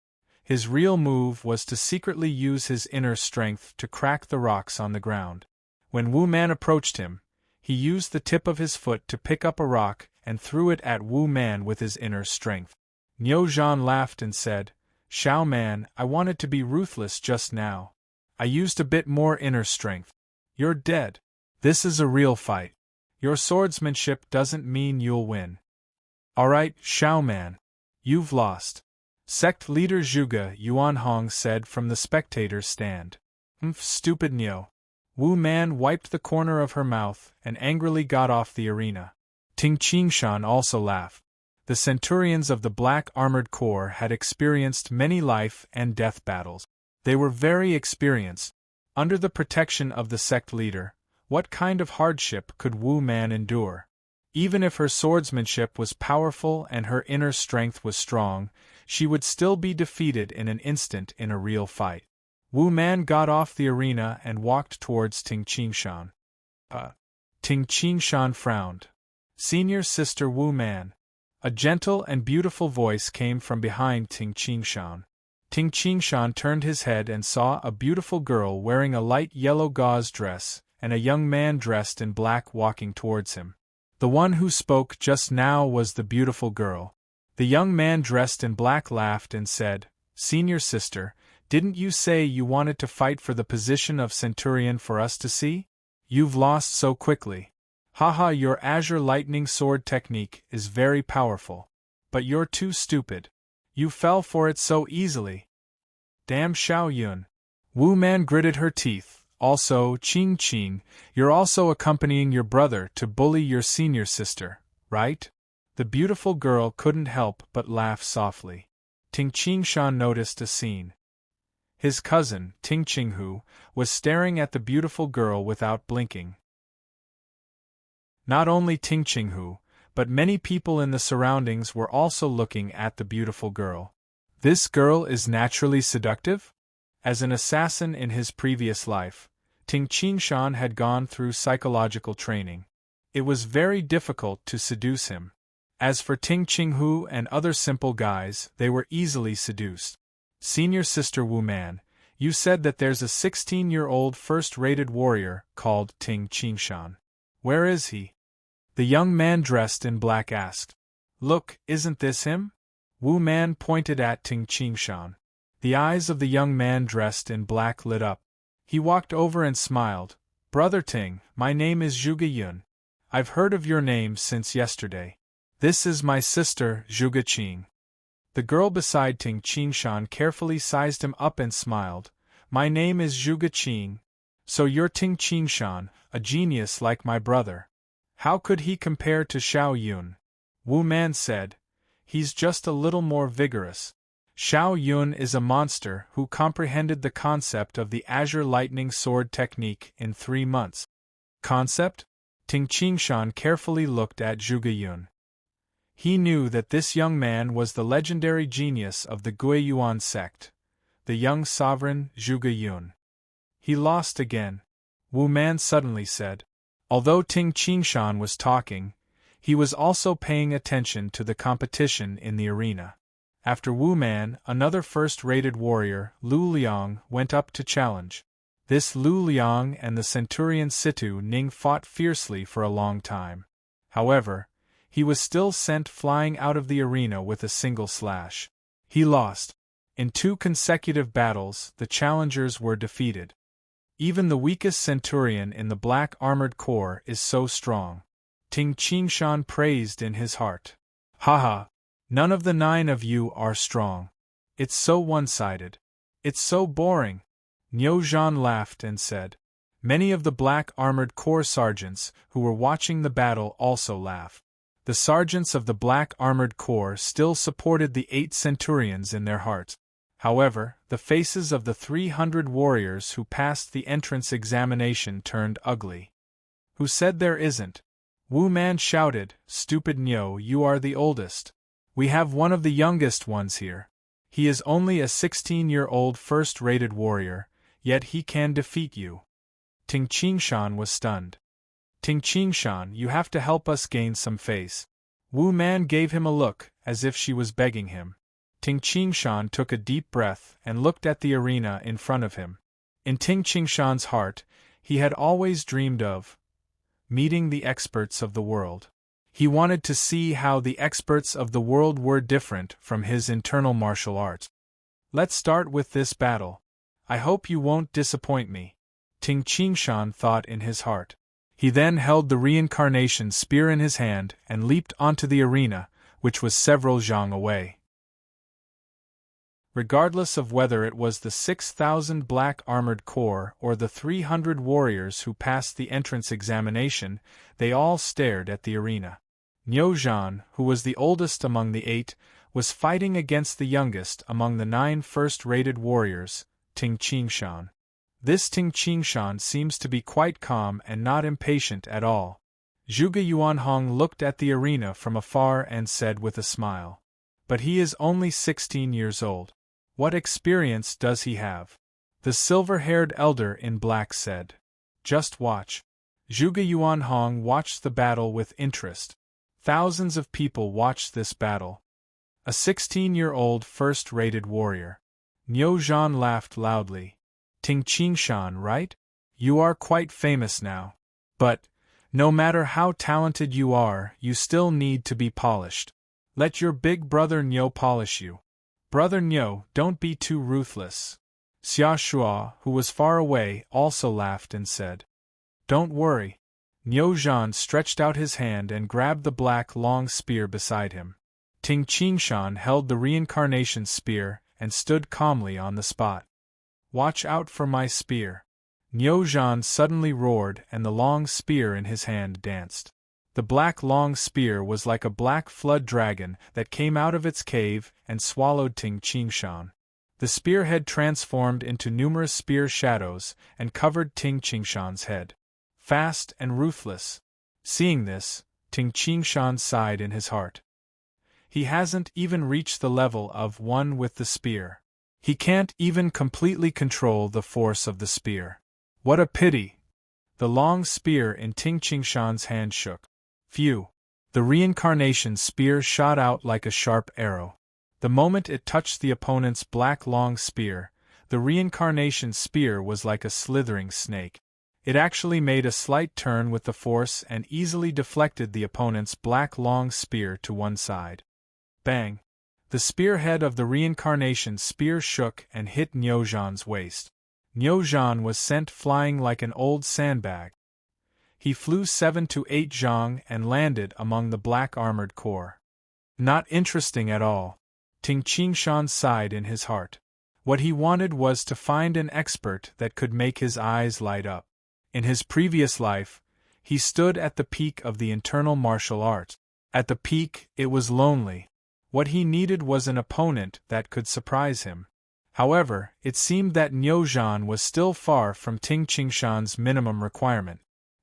His real move was to secretly use his inner strength to crack the rocks on the ground. When Wu Man approached him, he used the tip of his foot to pick up a rock and threw it at Wu Man with his inner strength. Niuzhan laughed and said, Xiao Man, I wanted to be ruthless just now. I used a bit more inner strength. You're dead. This is a real fight. Your swordsmanship doesn't mean you'll win. Alright, Xiao Man. You've lost. Sect leader Zhuge Yuanhong said from the spectator's stand. Stupid Niu. Wu Man wiped the corner of her mouth and angrily got off the arena. Ting Qingshan also laughed. The centurions of the Black Armored Corps had experienced many life and death battles. They were very experienced. Under the protection of the sect leader, what kind of hardship could Wu Man endure? Even if her swordsmanship was powerful and her inner strength was strong, she would still be defeated in an instant in a real fight. Wu Man got off the arena and walked towards Ting Qingshan. Ting Qingshan frowned. Senior Sister Wu Man. A gentle and beautiful voice came from behind Ting Qingshan. Ting Qingshan turned his head and saw a beautiful girl wearing a light yellow gauze dress, and a young man dressed in black walking towards him. The one who spoke just now was the beautiful girl. The young man dressed in black laughed and said, Senior Sister, didn't you say you wanted to fight for the position of Centurion for us to see? You've lost so quickly. Haha, your Azure Lightning Sword technique is very powerful. But you're too stupid. You fell for it so easily. Damn Xiao Yun. Wu Man gritted her teeth. Also, Qing, you're also accompanying your brother to bully your senior sister, right? The beautiful girl couldn't help but laugh softly. Ting Qingshan noticed a scene. His cousin, Ting Qinghu, was staring at the beautiful girl without blinking. Not only Ting Qinghu, but many people in the surroundings were also looking at the beautiful girl. This girl is naturally seductive? As an assassin in his previous life, Ting Qingshan had gone through psychological training. It was very difficult to seduce him. As for Ting Qinghu and other simple guys, they were easily seduced. Senior Sister Wu Man, you said that there's a 16-year-old first-rated warrior called Ting Qingshan. Where is he? The young man dressed in black asked. Look, isn't this him? Wu Man pointed at Ting Qingshan. The eyes of the young man dressed in black lit up. He walked over and smiled. Brother Ting, my name is Zhuge Yun. I've heard of your name since yesterday. This is my sister, Zhuge Qing. The girl beside Ting Qingshan carefully sized him up and smiled. My name is Zhuge Qing. So you're Ting Qingshan, a genius like my brother. How could he compare to Xiao Yun? Wu Man said. He's just a little more vigorous. Xiao Yun is a monster who comprehended the concept of the Azure Lightning Sword technique in 3 months. Concept? Ting Qingshan carefully looked at Zhuge Yun. He knew that this young man was the legendary genius of the Guiyuan sect, the young sovereign Zhuge Yun. He lost again, Wu Man suddenly said. Although Ting Qingshan was talking, he was also paying attention to the competition in the arena. After Wu Man, another first-rated warrior, Lu Liang, went up to challenge. This Lu Liang and the centurion Situ Ning fought fiercely for a long time. However, he was still sent flying out of the arena with a single slash. He lost. In 2 consecutive battles, the challengers were defeated. Even the weakest centurion in the black armored corps is so strong. Ting Qingshan praised in his heart. Haha! None of the 9 of you are strong. It's so one-sided. It's so boring. Niu Zhan laughed and said. Many of the black armored corps sergeants who were watching the battle also laughed. The sergeants of the black armored corps still supported the 8 centurions in their hearts. However, the faces of the 300 warriors who passed the entrance examination turned ugly. Who said there isn't? Wu Man shouted, Stupid Niu, you are the oldest. We have one of the youngest ones here. He is only a 16-year-old first-rated warrior, yet he can defeat you. Ting Qingshan was stunned. Ting Qingshan, you have to help us gain some face. Wu Man gave him a look, as if she was begging him. Ting Qingshan took a deep breath and looked at the arena in front of him. In Ting Qingshan's heart, he had always dreamed of meeting the experts of the world. He wanted to see how the experts of the world were different from his internal martial arts. Let's start with this battle. I hope you won't disappoint me, Ting Qingshan thought in his heart. He then held the reincarnation spear in his hand and leaped onto the arena, which was several zhang away. Regardless of whether it was the 6,000 black armored corps or the 300 warriors who passed the entrance examination, they all stared at the arena. Niu Zhan, who was the oldest among the 8, was fighting against the youngest among the 9 first-rated warriors, Ting Qingshan. This Ting Qingshan seems to be quite calm and not impatient at all. Zhuge Yuanhong looked at the arena from afar and said with a smile. But he is only 16 years old. What experience does he have? The silver-haired elder in black said. Just watch. Zhuge Yuanhong watched the battle with interest. Thousands of people watched this battle. A 16-year-old first-rated warrior. Niu Zhan laughed loudly. Ting Qingshan, right? You are quite famous now. But, no matter how talented you are, you still need to be polished. Let your big brother Niu polish you. Brother Niu, don't be too ruthless. Xia Shuo, who was far away, also laughed and said. Don't worry. Niu Zhan stretched out his hand and grabbed the black long spear beside him. Ting Qingshan held the reincarnation spear and stood calmly on the spot. Watch out for my spear. Niu Zhan suddenly roared and the long spear in his hand danced. The black long spear was like a black flood dragon that came out of its cave and swallowed Ting Qingshan. The spearhead transformed into numerous spear shadows and covered Ting Qingshan's head. Fast and ruthless. Seeing this, Ting Qingshan sighed in his heart. He hasn't even reached the level of one with the spear. He can't even completely control the force of the spear. What a pity! The long spear in Ting Qingshan's hand shook. Phew! The reincarnation spear shot out like a sharp arrow. The moment it touched the opponent's black long spear, the reincarnation spear was like a slithering snake. It actually made a slight turn with the force and easily deflected the opponent's black long spear to one side. Bang! The spearhead of the reincarnation spear shook and hit Niuzhan's waist. Niuzhan was sent flying like an old sandbag. He flew 7 to 8 zhang and landed among the black armored core. Not interesting at all. Ting Qingshan sighed in his heart. What he wanted was to find an expert that could make his eyes light up. In his previous life, he stood at the peak of the internal martial art. At the peak, it was lonely. What he needed was an opponent that could surprise him. However, it seemed that Niuzhan was still far from Ting Qingshan's minimum requirement.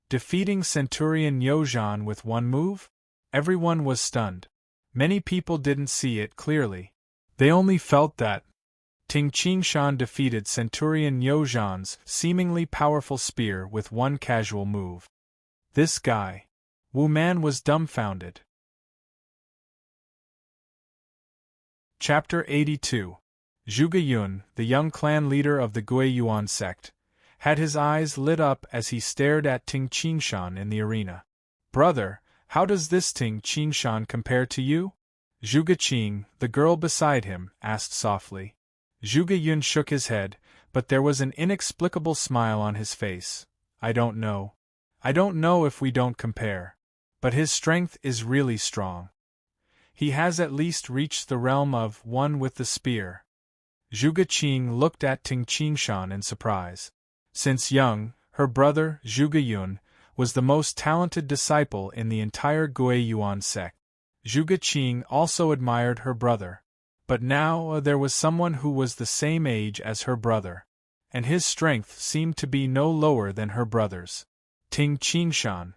Defeating Centurion Niuzhan with one move? Everyone was stunned. Many people didn't see it clearly. They only felt that Ting Qingshan defeated Centurion Niuzhan's seemingly powerful spear with one casual move. This guy. Wu Man was dumbfounded. Chapter 82. Zhuge Yun, the young clan leader of the Guiyuan sect, had his eyes lit up as he stared at Ting Qingshan in the arena. Brother, how does this Ting Qingshan compare to you? Zhuge Qing, the girl beside him, asked softly. Zhuge Yun shook his head, but there was an inexplicable smile on his face. I don't know. I don't know if we don't compare. But his strength is really strong. He has at least reached the realm of one with the spear. Zhuge Qing looked at Ting Qingshan in surprise. Since young, her brother, Zhuge Yun, was the most talented disciple in the entire Guiyuan sect. Zhuge Qing also admired her brother. But now there was someone who was the same age as her brother. And his strength seemed to be no lower than her brother's. Ting Qingshan.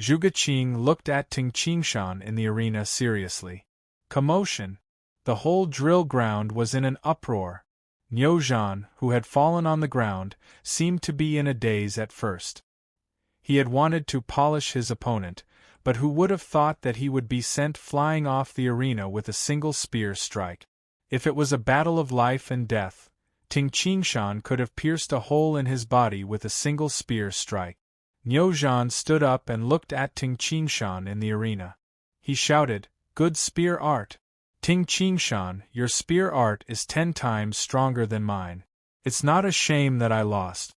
Zhuge Qing looked at Ting Qingshan in the arena seriously. Commotion. The whole drill ground was in an uproar. Niuzhan, who had fallen on the ground, seemed to be in a daze at first. He had wanted to polish his opponent, but who would have thought that he would be sent flying off the arena with a single spear strike? If it was a battle of life and death, Ting Qingshan could have pierced a hole in his body with a single spear strike. Niuzhan stood up and looked at Ting Qingshan in the arena. He shouted, "Good spear art! Ting Qingshan, your spear art is 10 times stronger than mine. It's not a shame that I lost."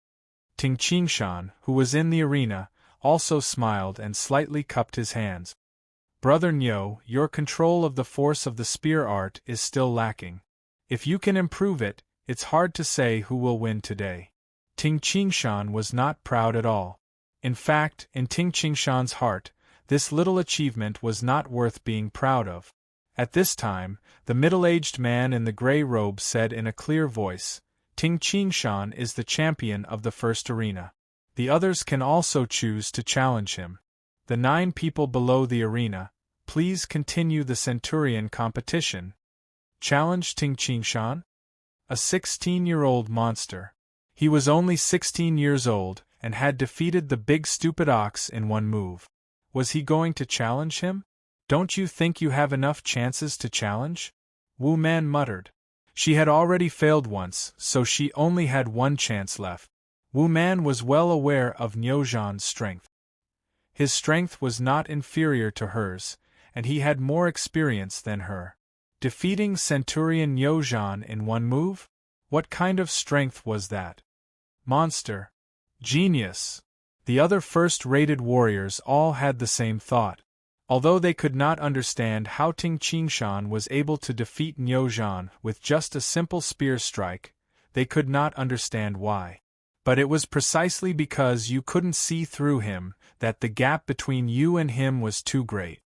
Ting Qingshan, who was in the arena, also smiled and slightly cupped his hands. Brother Niu, your control of the force of the spear art is still lacking. If you can improve it, it's hard to say who will win today. Ting Qingshan was not proud at all. In fact, in Ting Qingshan's heart, this little achievement was not worth being proud of. At this time, the middle-aged man in the gray robe said in a clear voice, Ting Qingshan is the champion of the first arena. The others can also choose to challenge him. The 9 people below the arena, please continue the Centurion competition. Challenge Ting Qingshan? A 16-year-old monster. He was only 16 years old, and had defeated the big stupid ox in one move. Was he going to challenge him? Don't you think you have enough chances to challenge? Wu Man muttered. She had already failed once, so she only had one chance left. Wu Man was well aware of Niuzhan's strength. His strength was not inferior to hers, and he had more experience than her. Defeating Centurion Niuzhan in one move? What kind of strength was that? Monster. Genius. The other first-rated warriors all had the same thought. Although they could not understand how Ting Qingshan was able to defeat Niuzhan with just a simple spear strike, they could not understand why. But it was precisely because you couldn't see through him that the gap between you and him was too great.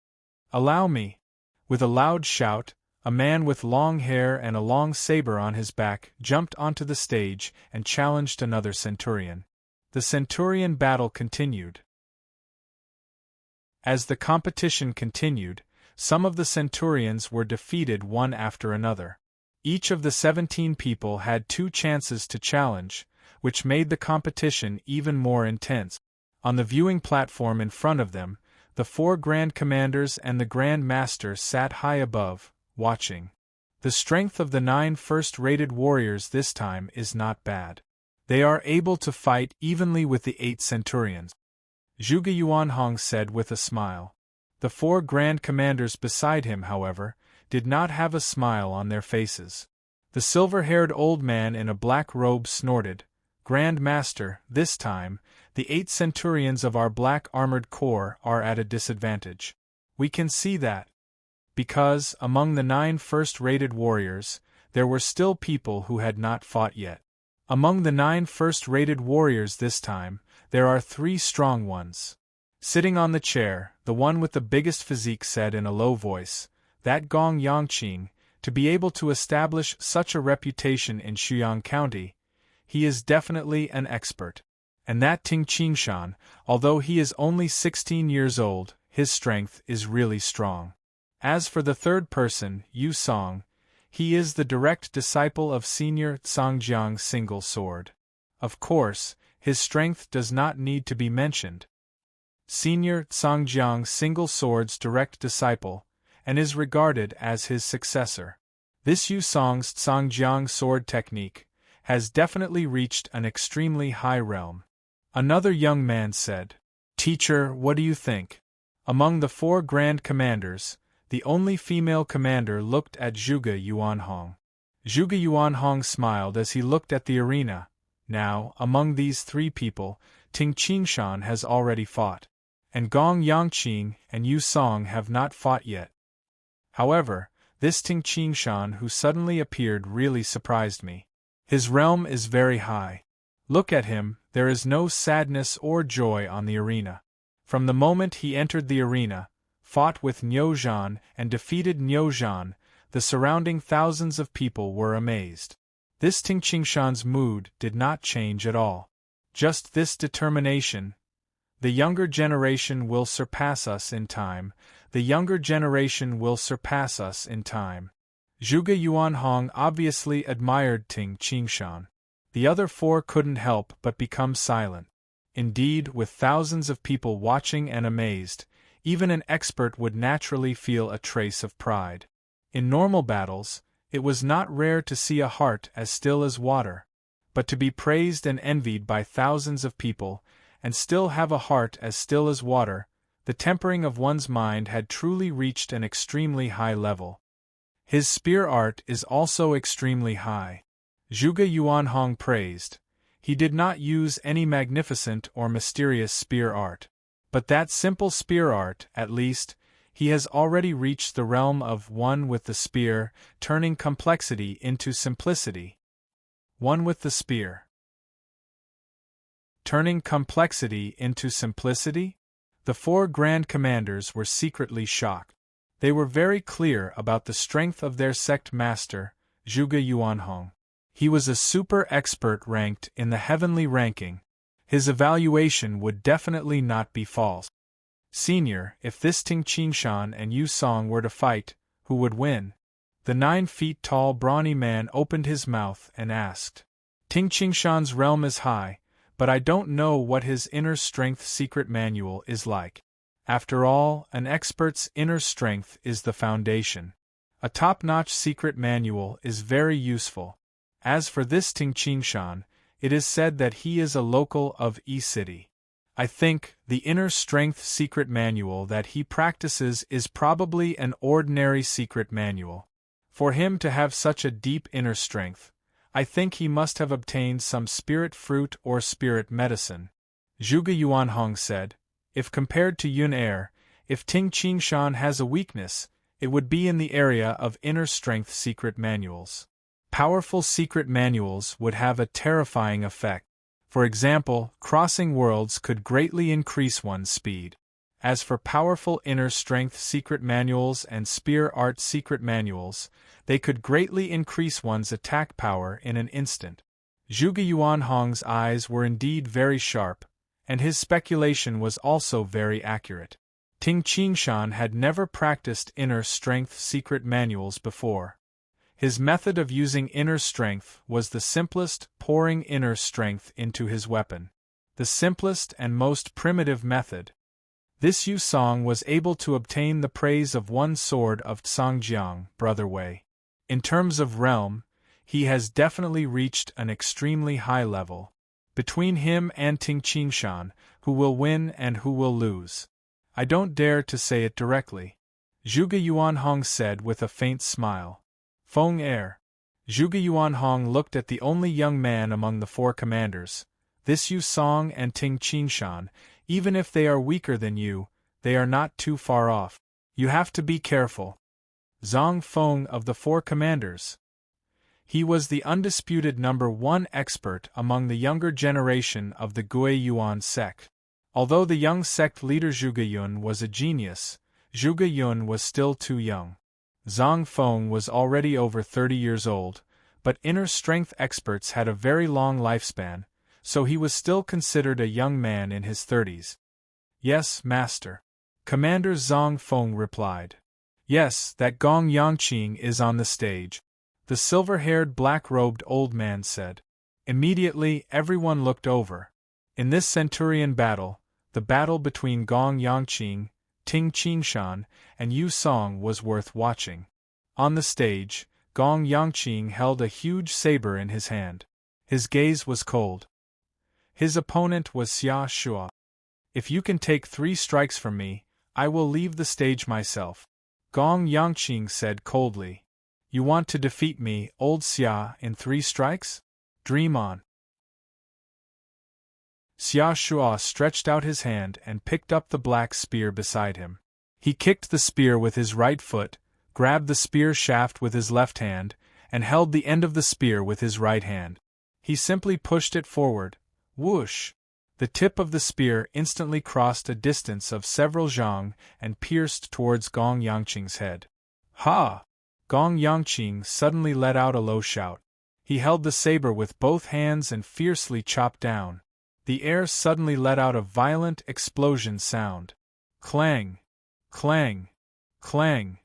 Allow me. With a loud shout, a man with long hair and a long saber on his back jumped onto the stage and challenged another centurion. The centurion battle continued. As the competition continued, some of the centurions were defeated one after another. Each of the 17 people had 2 chances to challenge, which made the competition even more intense. On the viewing platform in front of them, The 4 Grand Commanders and the Grand Master sat high above, watching. The strength of the 9 first-rated warriors this time is not bad. They are able to fight evenly with the 8 centurions, Zhuge Yuanhong said with a smile. The 4 Grand Commanders beside him, however, did not have a smile on their faces. The silver-haired old man in a black robe snorted, "Grand Master, this time, the 8 centurions of our black armored corps are at a disadvantage. We can see that. Because, among the 9 first-rated warriors, there were still people who had not fought yet. Among the 9 first-rated warriors this time, there are 3 strong ones." Sitting on the chair, the one with the biggest physique said in a low voice, "That Gong Yangqing, to be able to establish such a reputation in Shuyang County, he is definitely an expert. And that Ting Qingshan, although he is only 16 years old, his strength is really strong. As for the third person, Yu Song, he is the direct disciple of Senior Tsangjiang's single sword. Of course, his strength does not need to be mentioned. Senior Tsangjiang's single sword's direct disciple, and is regarded as his successor. This Yu Song's Tsangjiang sword technique has definitely reached an extremely high realm." Another young man said, "Teacher, what do you think?" Among the 4 Grand Commanders, the only female commander looked at Zhuge Yuanhong. Zhuge Yuanhong smiled as he looked at the arena. Now, among these 3 people, Ting Qingshan has already fought, and Gong Yangqing and Yu Song have not fought yet. However, this Ting Qingshan who suddenly appeared really surprised me. His realm is very high. Look at him, there is no sadness or joy on the arena. From the moment he entered the arena, fought with Niu Zhan and defeated Niu Zhan, the surrounding thousands of people were amazed. This Ting Qingshan's mood did not change at all. Just this determination. The younger generation will surpass us in time. The younger generation will surpass us in time. Zhuge Yuanhong obviously admired Ting Qingshan. The other 4 couldn't help but become silent. Indeed, with thousands of people watching and amazed, even an expert would naturally feel a trace of pride. In normal battles, it was not rare to see a heart as still as water. But to be praised and envied by thousands of people, and still have a heart as still as water, the tempering of one's mind had truly reached an extremely high level. His spear art is also extremely high. Zhuge Yuanhong praised. He did not use any magnificent or mysterious spear art. But that simple spear art, at least, he has already reached the realm of one with the spear, turning complexity into simplicity. One with the spear. Turning complexity into simplicity? The 4 Grand Commanders were secretly shocked. They were very clear about the strength of their sect master, Zhuge Yuanhong. He was a super expert ranked in the heavenly ranking. His evaluation would definitely not be false. Senior, if this Ting Qingshan and Yu Song were to fight, who would win? The 9 feet tall brawny man opened his mouth and asked. Ting Qingshan's realm is high, but I don't know what his inner strength secret manual is like. After all, an expert's inner strength is the foundation. A top-notch secret manual is very useful. As for this Ting Qingshan, it is said that he is a local of E-City. I think the inner strength secret manual that he practices is probably an ordinary secret manual. For him to have such a deep inner strength, I think he must have obtained some spirit fruit or spirit medicine. Zhuge Yuanhong said, if compared to Yun Er, if Ting Qingshan has a weakness, it would be in the area of inner strength secret manuals. Powerful secret manuals would have a terrifying effect. For example, crossing worlds could greatly increase one's speed. As for powerful inner strength secret manuals and spear art secret manuals, they could greatly increase one's attack power in an instant. Zhuge Yuanhong's eyes were indeed very sharp, and his speculation was also very accurate. Ting Qingshan had never practiced inner strength secret manuals before. His method of using inner strength was the simplest, pouring inner strength into his weapon. The simplest and most primitive method. This Yu Song was able to obtain the praise of one sword of Tsangjiang, Brother Wei. In terms of realm, he has definitely reached an extremely high level. Between him and Ting Qingshan, who will win and who will lose? I don't dare to say it directly. Zhuge Yuanhong said with a faint smile. Feng Er. Zhuge Yuanhong looked at the only young man among the four commanders. This Yu Song and Ting Qingshan, even if they are weaker than you, they are not too far off. You have to be careful. Zhang Feng of the four commanders. He was the undisputed #1 expert among the younger generation of the Gui Yuan sect. Although the young sect leader Zhuge Yun was a genius, Zhuge Yun was still too young. Zhang Feng was already over 30 years old, but inner strength experts had a very long lifespan, so he was still considered a young man in his 30s. Yes, master. Commander Zhang Feng replied. Yes, that Gong Yangqing is on the stage. The silver-haired black-robed old man said. Immediately everyone looked over. In this centurion battle, the battle between Gong Yangqing, Ting Qingshan, and Yu Song was worth watching. On the stage, Gong Yangqing held a huge saber in his hand. His gaze was cold. His opponent was Xia Shua. If you can take 3 strikes from me, I will leave the stage myself. Gong Yangqing said coldly. You want to defeat me, old Xia, in 3 strikes? Dream on. Xia Shua stretched out his hand and picked up the black spear beside him. He kicked the spear with his right foot, grabbed the spear shaft with his left hand, and held the end of the spear with his right hand. He simply pushed it forward. Whoosh! The tip of the spear instantly crossed a distance of several zhang and pierced towards Gong Yangqing's head. Ha! Gong Yangqing suddenly let out a low shout. He held the saber with both hands and fiercely chopped down. The air suddenly let out a violent explosion sound. Clang! Clang! Clang!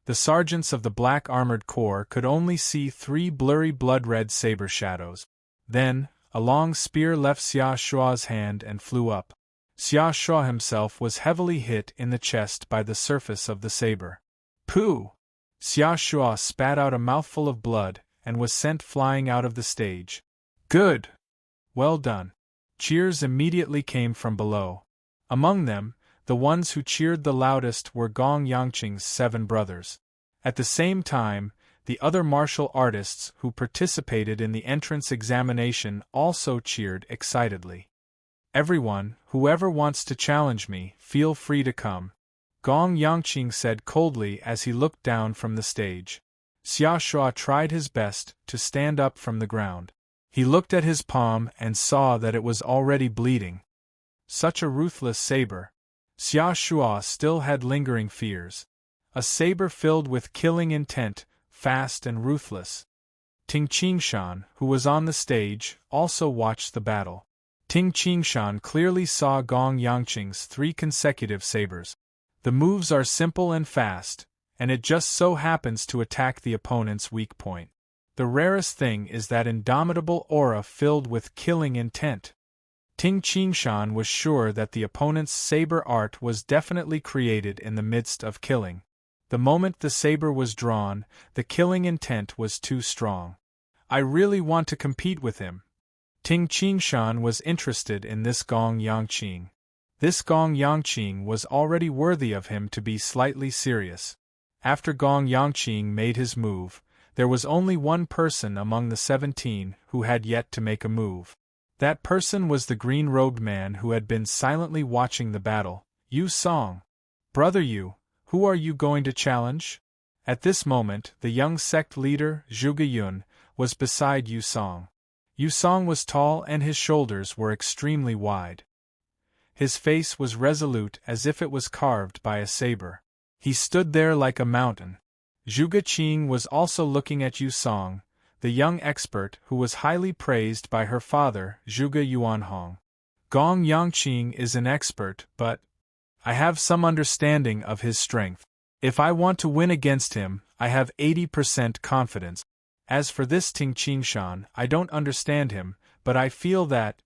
The sergeants of the black armored corps could only see 3 blurry blood-red saber shadows. Then, a long spear left Xia Shua's hand and flew up. Xia Shua himself was heavily hit in the chest by the surface of the saber. Pooh! Xia Shua spat out a mouthful of blood and was sent flying out of the stage. Good! Well done! Cheers immediately came from below. Among them, the ones who cheered the loudest were Gong Yangqing's 7 brothers. At the same time, the other martial artists who participated in the entrance examination also cheered excitedly. Everyone, whoever wants to challenge me, feel free to come. Gong Yangqing said coldly as he looked down from the stage. Xia Shua tried his best to stand up from the ground. He looked at his palm and saw that it was already bleeding. Such a ruthless saber. Xia Shua still had lingering fears. A saber filled with killing intent, fast and ruthless. Ting Qingshan, who was on the stage, also watched the battle. Ting Qingshan clearly saw Gong Yangqing's 3 consecutive sabers. The moves are simple and fast, and it just so happens to attack the opponent's weak point. The rarest thing is that indomitable aura filled with killing intent. Ting Qingshan was sure that the opponent's saber art was definitely created in the midst of killing. The moment the saber was drawn, the killing intent was too strong. I really want to compete with him. Ting Qingshan was interested in this Gong Yangqing. This Gong Yangqing was already worthy of him to be slightly serious. After Gong Yangqing made his move, there was only one person among the 17 who had yet to make a move. That person was the green-robed man who had been silently watching the battle, Yu Song. Brother Yu, who are you going to challenge? At this moment, the young sect leader, Zhuge Yun, was beside Yu Song. Yu Song was tall and his shoulders were extremely wide. His face was resolute as if it was carved by a saber. He stood there like a mountain. Zhuge Qing was also looking at Yu Song, the young expert who was highly praised by her father, Zhuge Yuanhong. Gong Yangqing is an expert, but I have some understanding of his strength. If I want to win against him, I have 80% confidence. As for this Ting Qingshan, I don't understand him, but I feel that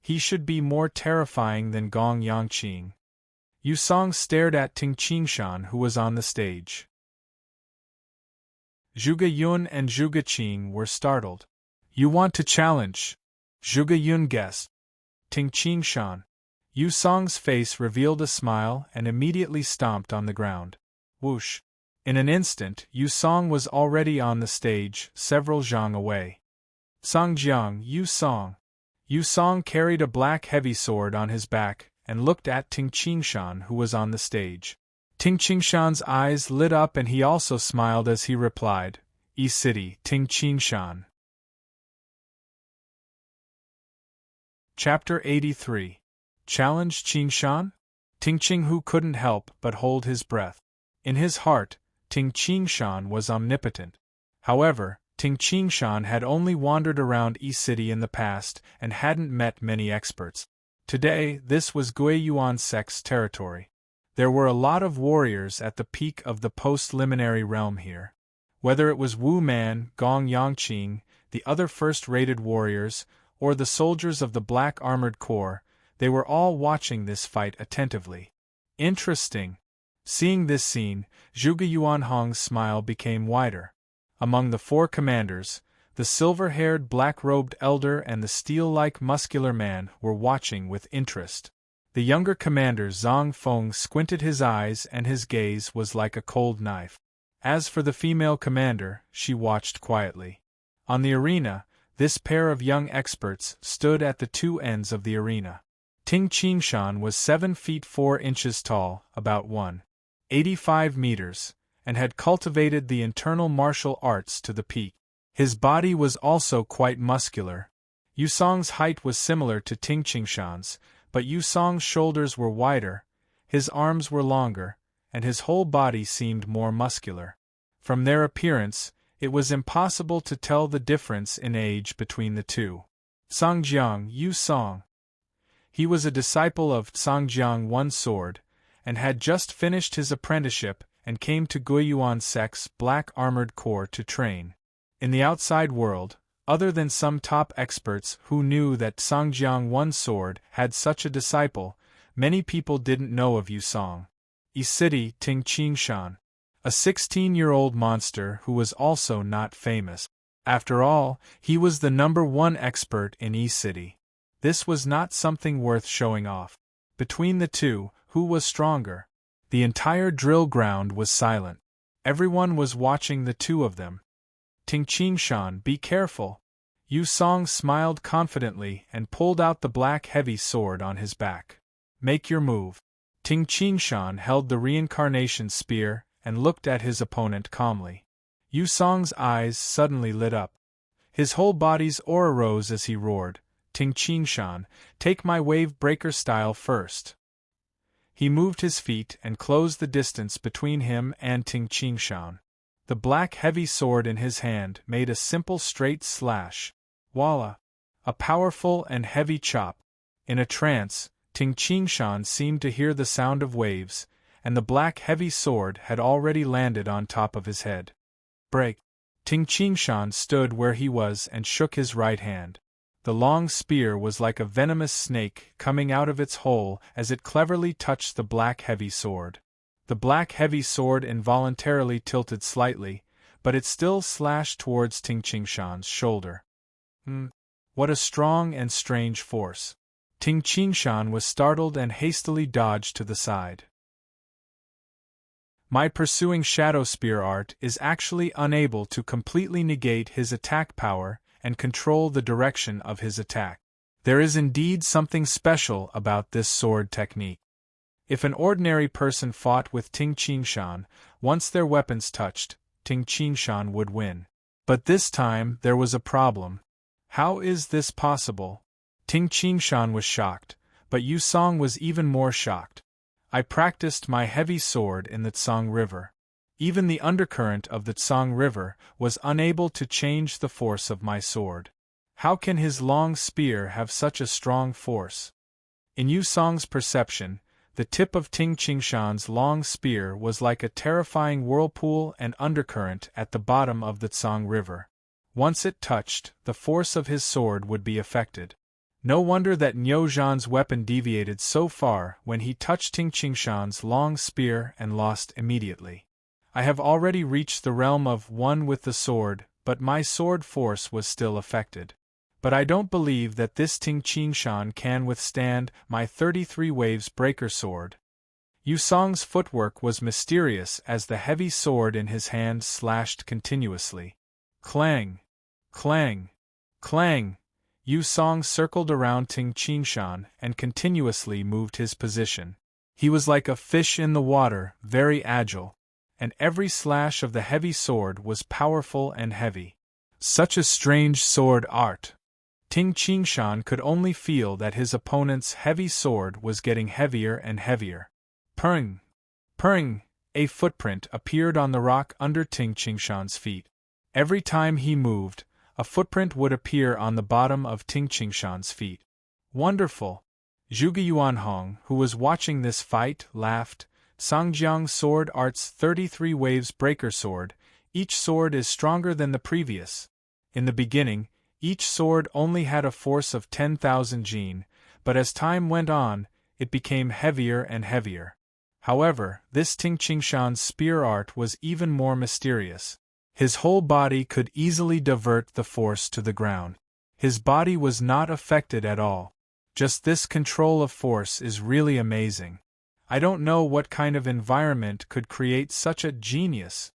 he should be more terrifying than Gong Yangqing. Yu Song stared at Ting Qingshan, who was on the stage. Zhuge Yun and Zhuge Qing were startled. You want to challenge? Zhuge Yun guessed. Ting Qingshan. Yu Song's face revealed a smile and immediately stomped on the ground. Whoosh! In an instant, Yu Song was already on the stage, several zhang away. Songjiang, Yu Song. Yu Song carried a black heavy sword on his back and looked at Ting Qingshan, who was on the stage. Ting Qingshan's eyes lit up and he also smiled as he replied, "E-City, Ting Qingshan." Chapter 83. Challenge Qingshan? Ting Qinghu couldn't help but hold his breath. In his heart, Ting Qingshan was omnipotent. However, Ting Qingshan had only wandered around E-City in the past and hadn't met many experts. Today, this was Guiyuan sect's territory. There were a lot of warriors at the peak of the post-liminary realm here. Whether it was Wu Man, Gong Yangqing, the other first-rated warriors, or the soldiers of the Black Armored Corps, they were all watching this fight attentively. Interesting. Seeing this scene, Zhuge Yuanhong's smile became wider. Among the four commanders, the silver-haired black-robed elder and the steel-like muscular man were watching with interest. The younger commander Zhang Feng squinted his eyes and his gaze was like a cold knife. As for the female commander, she watched quietly. On the arena, this pair of young experts stood at the two ends of the arena. Ting Qingshan was 7 feet 4 inches tall, about 1.85 meters, and had cultivated the internal martial arts to the peak. His body was also quite muscular. Yu Song's height was similar to Ting Qingshan's, but Yu Song's shoulders were wider, his arms were longer, and his whole body seemed more muscular. From their appearance, it was impossible to tell the difference in age between the two. Songjiang, Yu Song. He was a disciple of Songjiang One Sword, and had just finished his apprenticeship and came to Guiyuan sect's Black Armored Corps to train. In the outside world, other than some top experts who knew that Songjiang One Sword had such a disciple, many people didn't know of Yu Song. E-City, Ting Qingshan. A 16-year-old monster who was also not famous. After all, he was the #1 expert in E-City. This was not something worth showing off. Between the two, who was stronger? The entire drill ground was silent. Everyone was watching the two of them. Ting Qingshan, be careful. Yu Song smiled confidently and pulled out the black heavy sword on his back. Make your move. Ting Qingshan held the reincarnation spear and looked at his opponent calmly. Yu Song's eyes suddenly lit up. His whole body's aura rose as he roared, Ting Qingshan, take my wave breaker style first. He moved his feet and closed the distance between him and Ting Qingshan. The black heavy sword in his hand made a simple straight slash. Voila! A powerful and heavy chop. In a trance, Ting Qingshan seemed to hear the sound of waves, and the black heavy sword had already landed on top of his head. Break! Ting Qingshan stood where he was and shook his right hand. The long spear was like a venomous snake coming out of its hole as it cleverly touched the black heavy sword. The black heavy sword involuntarily tilted slightly, but it still slashed towards Ting Qingshan's shoulder. What a strong and strange force. Ting Qingshan was startled and hastily dodged to the side. My pursuing shadow spear art is actually unable to completely negate his attack power and control the direction of his attack. There is indeed something special about this sword technique. If an ordinary person fought with Ting Qingshan, once their weapons touched, Ting Qingshan would win. But this time there was a problem. How is this possible? Ting Qingshan was shocked, but Yu Song was even more shocked. I practiced my heavy sword in the Tsang River. Even the undercurrent of the Tsang River was unable to change the force of my sword. How can his long spear have such a strong force? In Yu Song's perception, the tip of Ting Qingshan's long spear was like a terrifying whirlpool and undercurrent at the bottom of the Tsang River. Once it touched, the force of his sword would be affected. No wonder that Niu Zhan's weapon deviated so far when he touched Ting Qingshan's long spear and lost immediately. I have already reached the realm of one with the sword, but my sword force was still affected. But I don't believe that this Ting Qingshan can withstand my 33 waves breaker sword. Yu Song's footwork was mysterious as the heavy sword in his hand slashed continuously. Clang! Clang! Clang! Yu Song circled around Ting Qingshan and continuously moved his position. He was like a fish in the water, very agile, and every slash of the heavy sword was powerful and heavy. Such a strange sword art! Ting Qingshan could only feel that his opponent's heavy sword was getting heavier and heavier. Purring! Purring! A footprint appeared on the rock under Ting Qingshan's feet. Every time he moved, a footprint would appear on the bottom of Ting Qingshan's feet. Wonderful! Zhuge Yuanhong, who was watching this fight, laughed. Sangjiang Sword Art's 33 Waves Breaker Sword, each sword is stronger than the previous. In the beginning, each sword only had a force of 10,000 jin, but as time went on, it became heavier and heavier. However, this Ting Qingshan's spear art was even more mysterious. His whole body could easily divert the force to the ground. His body was not affected at all. Just this control of force is really amazing. I don't know what kind of environment could create such a genius.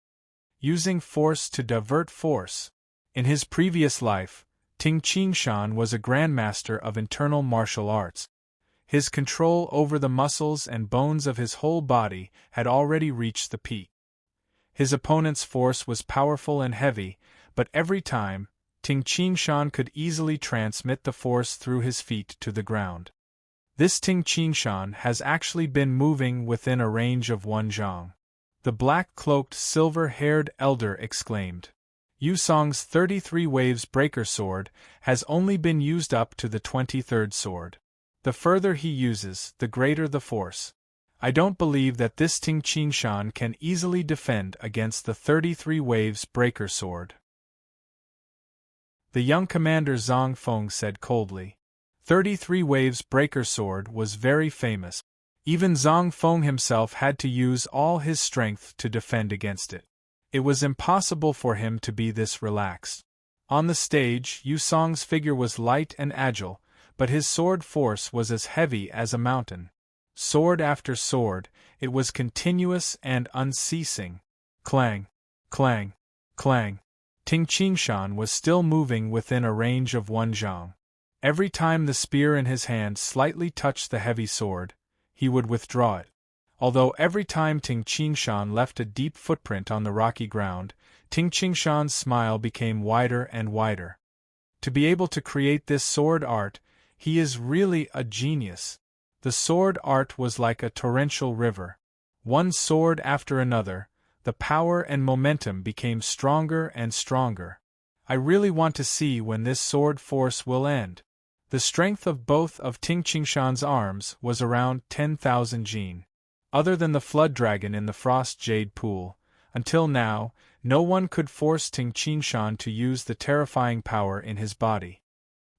Using force to divert force. In his previous life, Ting Qingshan was a grandmaster of internal martial arts. His control over the muscles and bones of his whole body had already reached the peak. His opponent's force was powerful and heavy, but every time, Ting Qingshan could easily transmit the force through his feet to the ground. This Ting Qingshan has actually been moving within a range of 1 zhang. The black-cloaked, silver-haired elder exclaimed. Yu Song's 33 Waves Breaker Sword has only been used up to the 23rd sword. The further he uses, the greater the force. I don't believe that this Ting Qingshan can easily defend against the 33 Waves Breaker Sword. The young commander Zhang Feng said coldly. 33 Waves Breaker Sword was very famous. Even Zhang Feng himself had to use all his strength to defend against it. It was impossible for him to be this relaxed. On the stage, Yu Song's figure was light and agile, but his sword force was as heavy as a mountain. Sword after sword, it was continuous and unceasing. Clang! Clang! Clang! Ting Qingshan was still moving within a range of 1 zhang. Every time the spear in his hand slightly touched the heavy sword, he would withdraw it. Although every time Ting Qingshan left a deep footprint on the rocky ground, Ting Qingshan's smile became wider and wider. To be able to create this sword art, he is really a genius. The sword art was like a torrential river. One sword after another, the power and momentum became stronger and stronger. I really want to see when this sword force will end. The strength of both of Ting Qingshan's arms was around 10,000 jin. Other than the flood dragon in the frost jade pool, until now, no one could force Ting Qingshan to use the terrifying power in his body.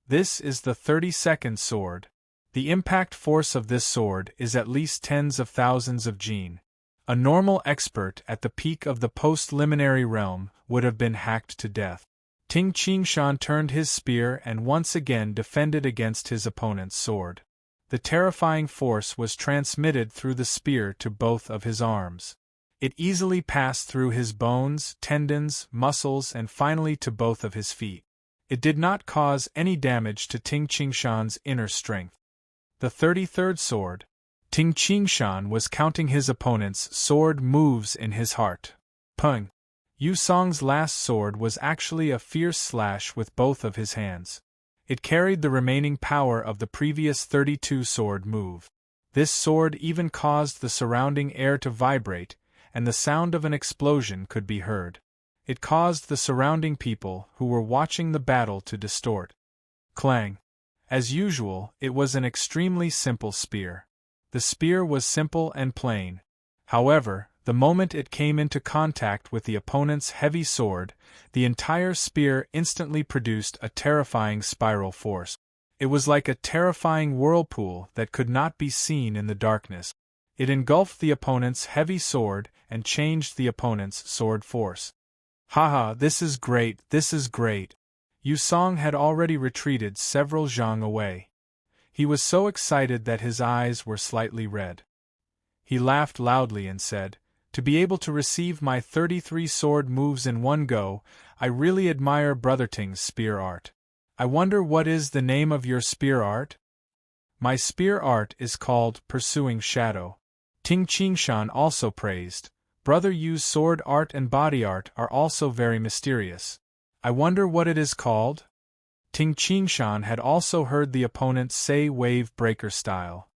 This is the 32nd sword. The impact force of this sword is at least tens of thousands of jin. A normal expert at the peak of the post-liminary realm would have been hacked to death. Ting Qingshan turned his spear and once again defended against his opponent's sword. The terrifying force was transmitted through the spear to both of his arms. It easily passed through his bones, tendons, muscles, and finally to both of his feet. It did not cause any damage to Ting Qingshan's inner strength. The 33rd sword. Ting Qingshan was counting his opponent's sword moves in his heart. Pung! Yu Song's last sword was actually a fierce slash with both of his hands. It carried the remaining power of the previous 32 sword move. This sword even caused the surrounding air to vibrate, and the sound of an explosion could be heard. It caused the surrounding people who were watching the battle to distort. Clang! As usual, it was an extremely simple spear. The spear was simple and plain. However, the moment it came into contact with the opponent's heavy sword, the entire spear instantly produced a terrifying spiral force. It was like a terrifying whirlpool that could not be seen in the darkness. It engulfed the opponent's heavy sword and changed the opponent's sword force. Haha, this is great, this is great. Yu Song had already retreated several zhang away. He was so excited that his eyes were slightly red. He laughed loudly and said, "To be able to receive my 33 sword moves in one go, I really admire Brother Ting's spear art. I wonder what is the name of your spear art?" "My spear art is called Pursuing Shadow." Ting Qingshan also praised, "Brother Yu's sword art and body art are also very mysterious. I wonder what it is called?" Ting Qingshan had also heard the opponent say wave breaker style.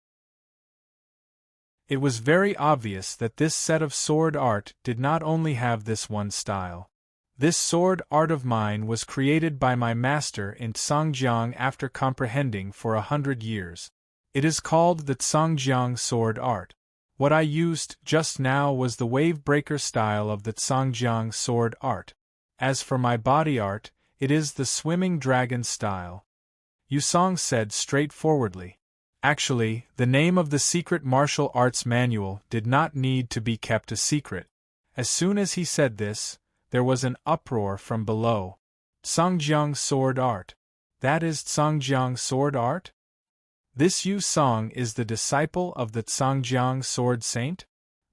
It was very obvious that this set of sword art did not only have this one style. This sword art of mine was created by my master in Tsangjiang after comprehending for 100 years. It is called the Tsangjiang sword art. What I used just now was the wave breaker style of the Tsangjiang sword art. As for my body art, it is the swimming dragon style. Yu Song said straightforwardly. Actually, the name of the secret martial arts manual did not need to be kept a secret. As soon as he said this, there was an uproar from below. Tsangjiang sword art. That is Tsangjiang sword art? This Yu Song is the disciple of the Tsangjiang sword saint?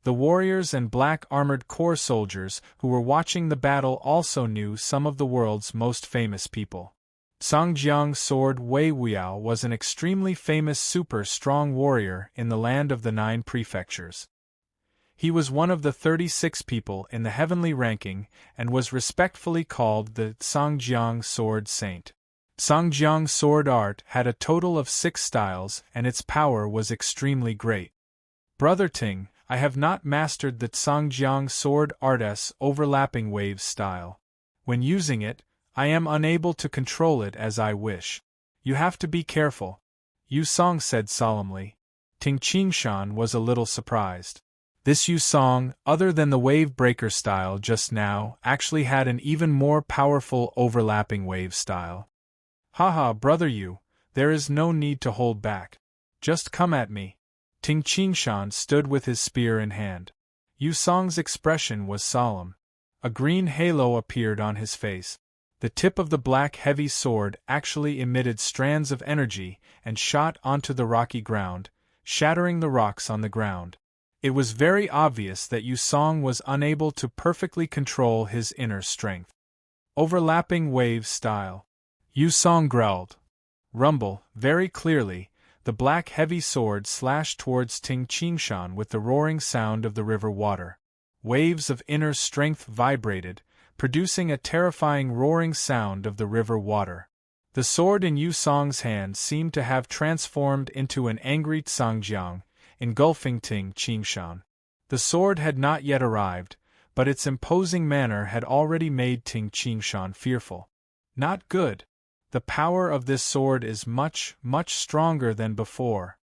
The warriors and black armored corps soldiers who were watching the battle also knew some of the world's most famous people. Tsangjiang sword Wei Wuiao was an extremely famous super strong warrior in the land of the 9 prefectures. He was one of the 36 people in the heavenly ranking and was respectfully called the Tsangjiang sword saint. Tsangjiang sword art had a total of 6 styles and its power was extremely great. Brother Ting, I have not mastered the Tsangjiang sword art's overlapping wave style. When using it, I am unable to control it as I wish. You have to be careful, Yu Song said solemnly. Ting Qingshan was a little surprised. This Yu Song, other than the wave breaker style just now, actually had an even more powerful overlapping wave style. Haha, Brother Yu, there is no need to hold back. Just come at me. Ting Qingshan stood with his spear in hand. Yu Song's expression was solemn. A green halo appeared on his face. The tip of the black heavy sword actually emitted strands of energy and shot onto the rocky ground, shattering the rocks on the ground. It was very obvious that Yu Song was unable to perfectly control his inner strength. Overlapping wave style. Yu Song growled. Rumble, very clearly, the black heavy sword slashed towards Ting Qingshan with the roaring sound of the river water. Waves of inner strength vibrated, producing a terrifying roaring sound of the river water. The sword in Yu Song's hand seemed to have transformed into an angry Tsangjiang, engulfing Ting Qingshan. The sword had not yet arrived, but its imposing manner had already made Ting Qingshan fearful. Not good. The power of this sword is much, much stronger than before.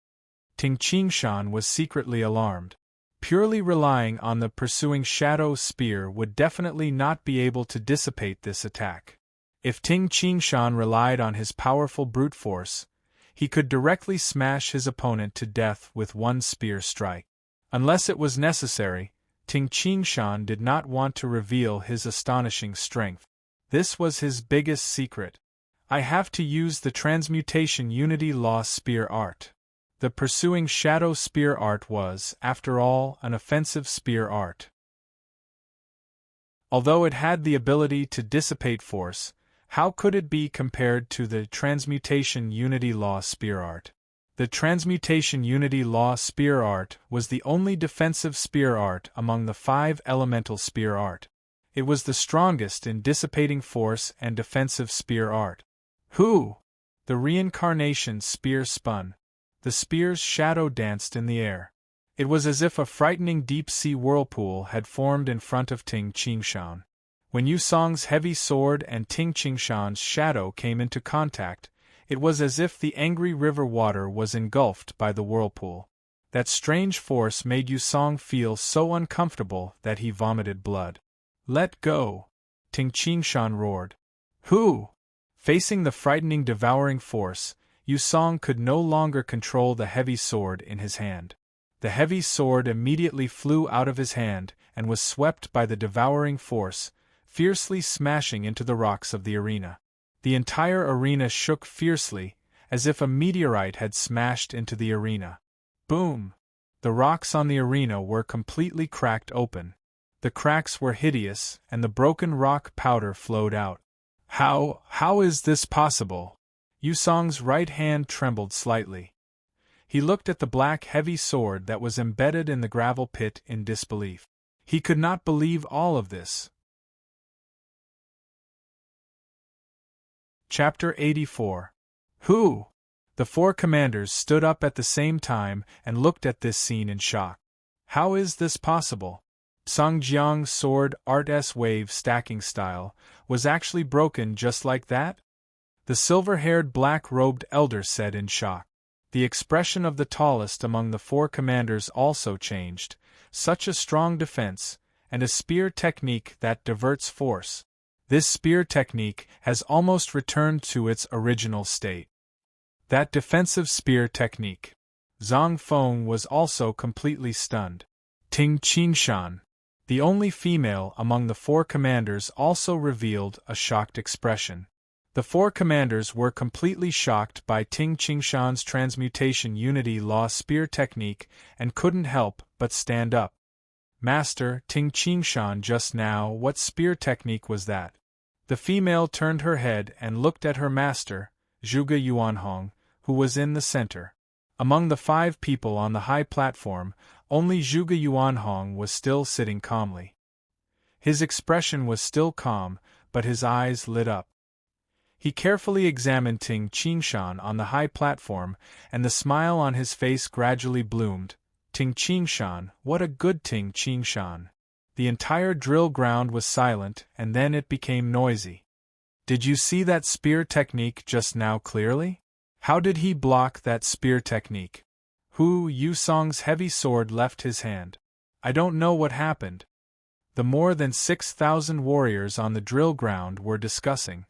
Ting Qingshan was secretly alarmed. Purely relying on the pursuing shadow spear would definitely not be able to dissipate this attack. If Ting Qingshan relied on his powerful brute force, he could directly smash his opponent to death with one spear strike. Unless it was necessary, Ting Qingshan did not want to reveal his astonishing strength. This was his biggest secret. I have to use the transmutation unity law spear art. The pursuing shadow spear art was, after all, an offensive spear art. Although it had the ability to dissipate force, how could it be compared to the transmutation unity law spear art? The transmutation unity law spear art was the only defensive spear art among the 5 elemental spear art. It was the strongest in dissipating force and defensive spear art. Who? The reincarnation spear spun. The spear's shadow danced in the air. It was as if a frightening deep-sea whirlpool had formed in front of Ting Qingshan. When Yu Song's heavy sword and Ting Qingshan's shadow came into contact, it was as if the angry river water was engulfed by the whirlpool. That strange force made Yu Song feel so uncomfortable that he vomited blood. Let go! Ting Qingshan roared. Who? Facing the frightening devouring force, Yu Song could no longer control the heavy sword in his hand. The heavy sword immediately flew out of his hand and was swept by the devouring force, fiercely smashing into the rocks of the arena. The entire arena shook fiercely, as if a meteorite had smashed into the arena. Boom! The rocks on the arena were completely cracked open. The cracks were hideous, and the broken rock powder flowed out. How is this possible? Yu Song's right hand trembled slightly. He looked at the black heavy sword that was embedded in the gravel pit in disbelief. He could not believe all of this. Chapter 84. Who? The four commanders stood up at the same time and looked at this scene in shock. How is this possible? Song Jiang's sword, Art S wave stacking style, was actually broken just like that? The silver-haired black-robed elder said in shock. The expression of the tallest among the four commanders also changed. Such a strong defense, and a spear technique that diverts force. This spear technique has almost returned to its original state. That defensive spear technique. Zhang Feng was also completely stunned. Ting Qingshan, the only female among the four commanders, also revealed a shocked expression. The four commanders were completely shocked by Ting Qingshan's transmutation unity law spear technique and couldn't help but stand up. Master, Ting Qingshan, just now, what spear technique was that? The female turned her head and looked at her master, Zhuge Yuanhong, who was in the center. Among the 5 people on the high platform, only Zhuge Yuanhong was still sitting calmly. His expression was still calm, but his eyes lit up. He carefully examined Ting Qingshan on the high platform, and the smile on his face gradually bloomed. Ting Qingshan, what a good Ting Qingshan! The entire drill ground was silent, and then it became noisy. Did you see that spear technique just now clearly? How did he block that spear technique? Yu Song's heavy sword left his hand. I don't know what happened. The more than 6,000 warriors on the drill ground were discussing.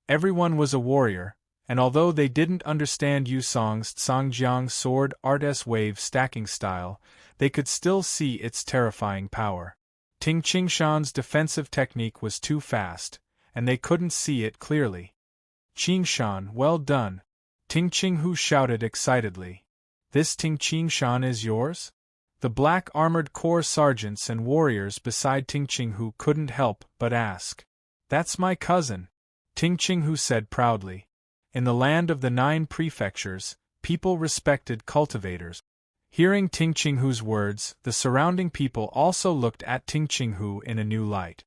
Everyone was a warrior, and although they didn't understand Yu Song's Tsangjiang sword Art S wave stacking style, they could still see its terrifying power. Ting Qingshan's defensive technique was too fast, and they couldn't see it clearly. Qingshan, well done! Ting Qinghu shouted excitedly. This Ting Qingshan is yours? The black armored corps sergeants and warriors beside Ting Qinghu couldn't help but ask. That's my cousin, Ting Qinghu said proudly. In the land of the 9 prefectures, people respected cultivators. Hearing Ting Qinghu's words, the surrounding people also looked at Ting Qinghu in a new light.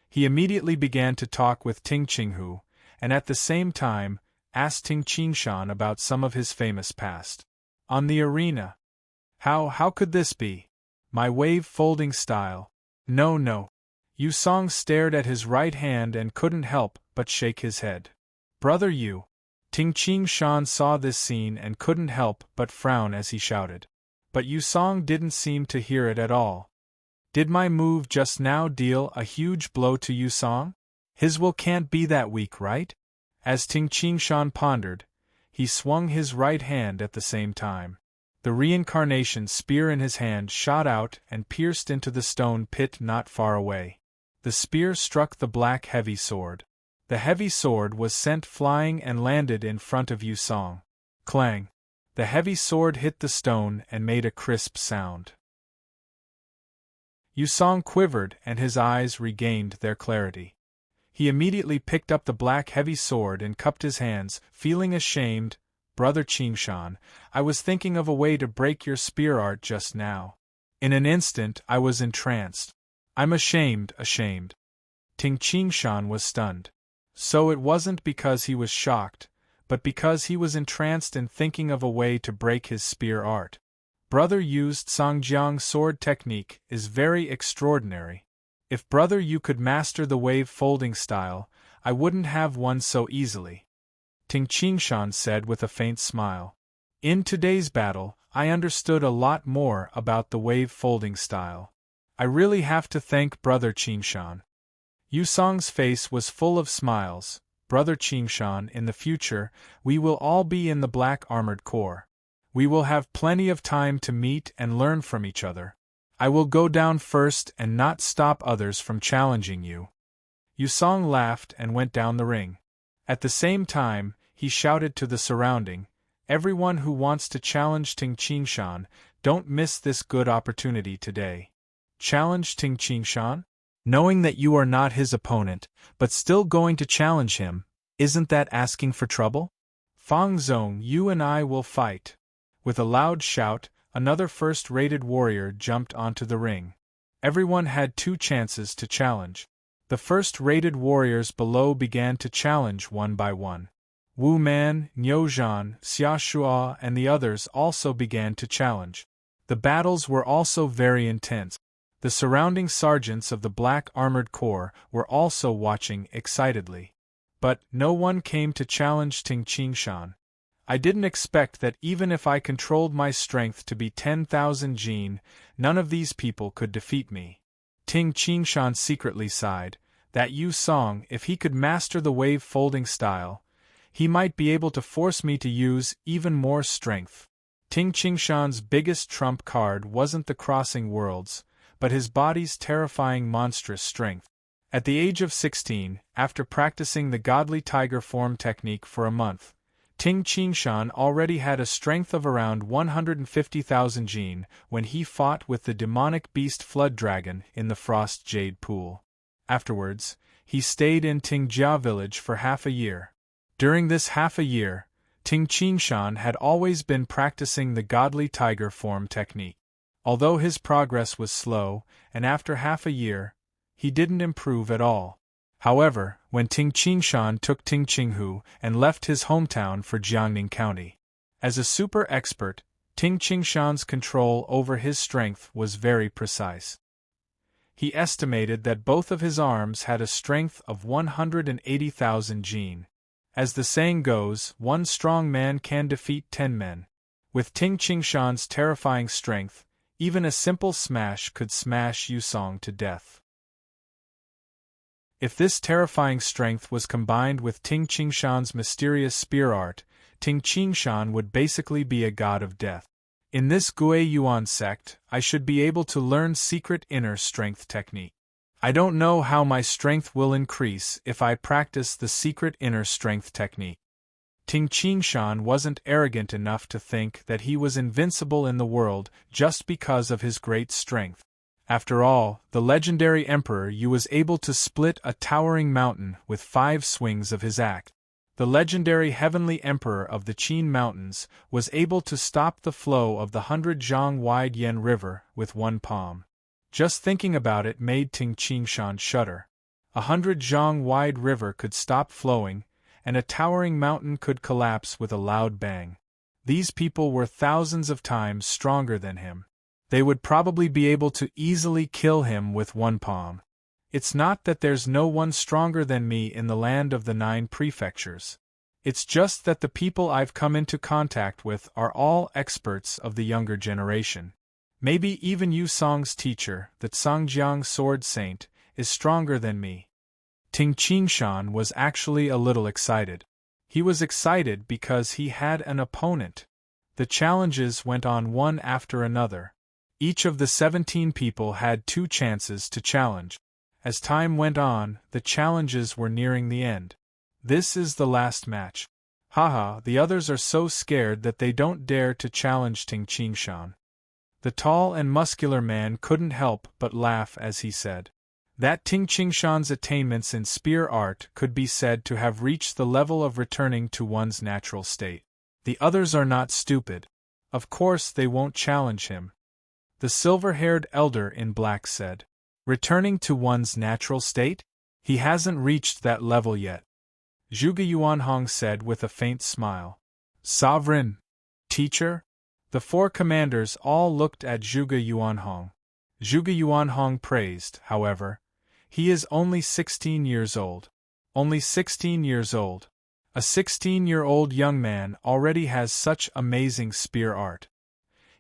He immediately began to talk with Ting Qinghu, and at the same time, asked Ting Qingshan about some of his famous past. On the arena. How could this be? My wave folding style. No. Yu Song stared at his right hand and couldn't help but shake his head. Brother Yu. Ting Qingshan saw this scene and couldn't help but frown as he shouted. But Yu Song didn't seem to hear it at all. Did my move just now deal a huge blow to Yu Song? His will can't be that weak, right? As Ting Qingshan pondered, he swung his right hand at the same time. The reincarnation spear in his hand shot out and pierced into the stone pit not far away. The spear struck the black heavy sword. The heavy sword was sent flying and landed in front of Yu Song. Clang! The heavy sword hit the stone and made a crisp sound. Yu Song quivered and his eyes regained their clarity. He immediately picked up the black heavy sword and cupped his hands, feeling ashamed. Brother Qingshan, I was thinking of a way to break your spear art just now. In an instant I was entranced. I'm ashamed. Ting Qingshan was stunned. So it wasn't because he was shocked, but because he was entranced in thinking of a way to break his spear art. Brother Yu's Tsangjiang sword technique is very extraordinary. If Brother Yu could master the wave folding style, I wouldn't have won so easily. Ting Qingshan said with a faint smile. In today's battle, I understood a lot more about the wave folding style. I really have to thank Brother Qingshan. Yu Song's face was full of smiles. Brother Qingshan, in the future, we will all be in the Black Armored Corps. We will have plenty of time to meet and learn from each other. I will go down first and not stop others from challenging you." Yusong laughed and went down the ring. At the same time, he shouted to the surrounding, "Everyone who wants to challenge Ting Qingshan, don't miss this good opportunity today." Challenge Ting Qingshan? Knowing that you are not his opponent, but still going to challenge him, isn't that asking for trouble? "Fang Zong, you and I will fight." With a loud shout, another first-rated warrior jumped onto the ring. Everyone had 2 chances to challenge. The first-rated warriors below began to challenge one by one. Wu Man, Niu Zhan, Xia Shua, and the others also began to challenge. The battles were also very intense. The surrounding sergeants of the Black Armored Corps were also watching excitedly. But no one came to challenge Ting Qingshan. I didn't expect that even if I controlled my strength to be 10,000 jin, none of these people could defeat me. Ting Qingshan secretly sighed. That Yu Song, if he could master the wave-folding style, he might be able to force me to use even more strength. Ting Qingshan's biggest trump card wasn't the crossing worlds, but his body's terrifying monstrous strength. At the age of 16, after practicing the godly tiger form technique for a month, Ting Qingshan already had a strength of around 150,000 jin when he fought with the demonic beast Flood Dragon in the Frost Jade Pool. Afterwards, he stayed in Tingjia village for half a year. During this half a year, Ting Qingshan had always been practicing the godly tiger form technique. Although his progress was slow, and after half a year, he didn't improve at all. However, when Ting Qingshan took Ting Qinghu and left his hometown for Jiangning County, as a super expert, Ting Qingshan's control over his strength was very precise. He estimated that both of his arms had a strength of 180,000 jin. As the saying goes, one strong man can defeat 10 men. With Ting Qingshan's terrifying strength, even a simple smash could smash Yusong to death. If this terrifying strength was combined with Ting Qingshan's mysterious spear art, Ting Qingshan would basically be a god of death. In this Gui Yuan sect, I should be able to learn secret inner strength technique. I don't know how my strength will increase if I practice the secret inner strength technique. Ting Qingshan wasn't arrogant enough to think that he was invincible in the world just because of his great strength. After all, the legendary Emperor Yu was able to split a towering mountain with 5 swings of his axe. The legendary Heavenly Emperor of the Qin Mountains was able to stop the flow of the 100-zhang-wide Yan River with one palm. Just thinking about it made Ting Qingshan shudder. 100-zhang-wide river could stop flowing, and a towering mountain could collapse with a loud bang. These people were thousands of times stronger than him. They would probably be able to easily kill him with one palm. It's not that there's no one stronger than me in the land of the 9 prefectures. It's just that the people I've come into contact with are all experts of the younger generation. Maybe even Yu Song's teacher, the Sangjiang Sword Saint, is stronger than me. Ting Qingshan was actually a little excited. He was excited because he had an opponent. The challenges went on one after another. Each of the 17 people had 2 chances to challenge. As time went on, the challenges were nearing the end. This is the last match. Haha, the others are so scared that they don't dare to challenge Ting Qingshan. The tall and muscular man couldn't help but laugh as he said that Ting Qingshan's attainments in spear art could be said to have reached the level of returning to one's natural state. The others are not stupid. Of course they won't challenge him. The silver-haired elder in black said. Returning to one's natural state? He hasn't reached that level yet. Zhuge Yuanhong said with a faint smile. Sovereign? Teacher? The 4 commanders all looked at Zhuge Yuanhong. Zhuge Yuanhong praised, however. He is only 16 years old. Only 16 years old. A 16-year-old young man already has such amazing spear art.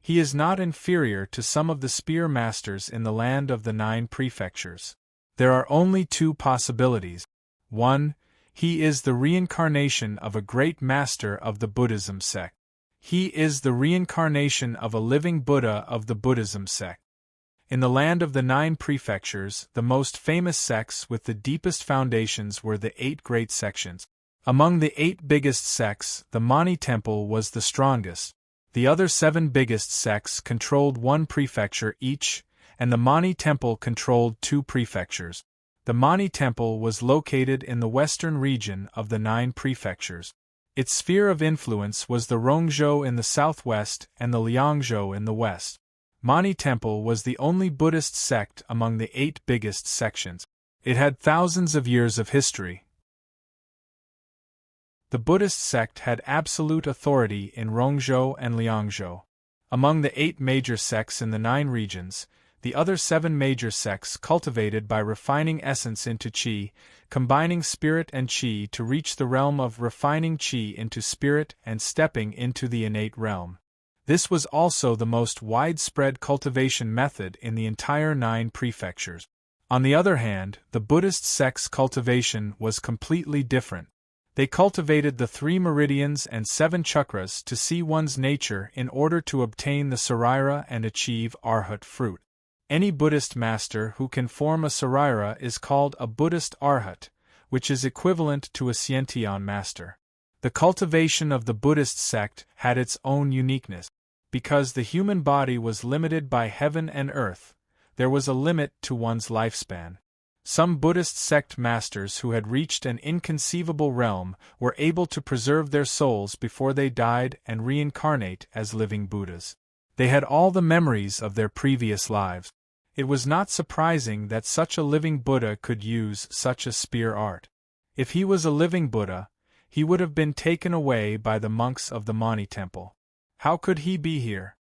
He is not inferior to some of the spear masters in the land of the 9 prefectures. There are only 2 possibilities. 1. He is the reincarnation of a great master of the Buddhism sect. He is the reincarnation of a living Buddha of the Buddhism sect. In the land of the 9 prefectures, the most famous sects with the deepest foundations were the 8 great sections. Among the 8 biggest sects, the Mani Temple was the strongest. The other 7 biggest sects controlled 1 prefecture each, and the Mani Temple controlled 2 prefectures. The Mani Temple was located in the western region of the 9 prefectures. Its sphere of influence was the Rongzhou in the southwest and the Liangzhou in the west. Mani Temple was the only Buddhist sect among the 8 biggest sections. It had thousands of years of history. The Buddhist sect had absolute authority in Rongzhou and Liangzhou. Among the 8 major sects in the 9 regions, the other 7 major sects cultivated by refining essence into qi, combining spirit and qi to reach the realm of refining qi into spirit and stepping into the innate realm. This was also the most widespread cultivation method in the entire 9 prefectures. On the other hand, the Buddhist sect's cultivation was completely different. They cultivated the 3 meridians and 7 chakras to see one's nature in order to obtain the sarira and achieve arhat fruit. Any Buddhist master who can form a sarira is called a Buddhist arhat, which is equivalent to a Xiantian master. The cultivation of the Buddhist sect had its own uniqueness. Because the human body was limited by heaven and earth, there was a limit to one's lifespan. Some Buddhist sect masters who had reached an inconceivable realm were able to preserve their souls before they died and reincarnate as living Buddhas. They had all the memories of their previous lives. It was not surprising that such a living Buddha could use such a spear art. If he was a living Buddha, he would have been taken away by the monks of the Mani Temple. How could he be here?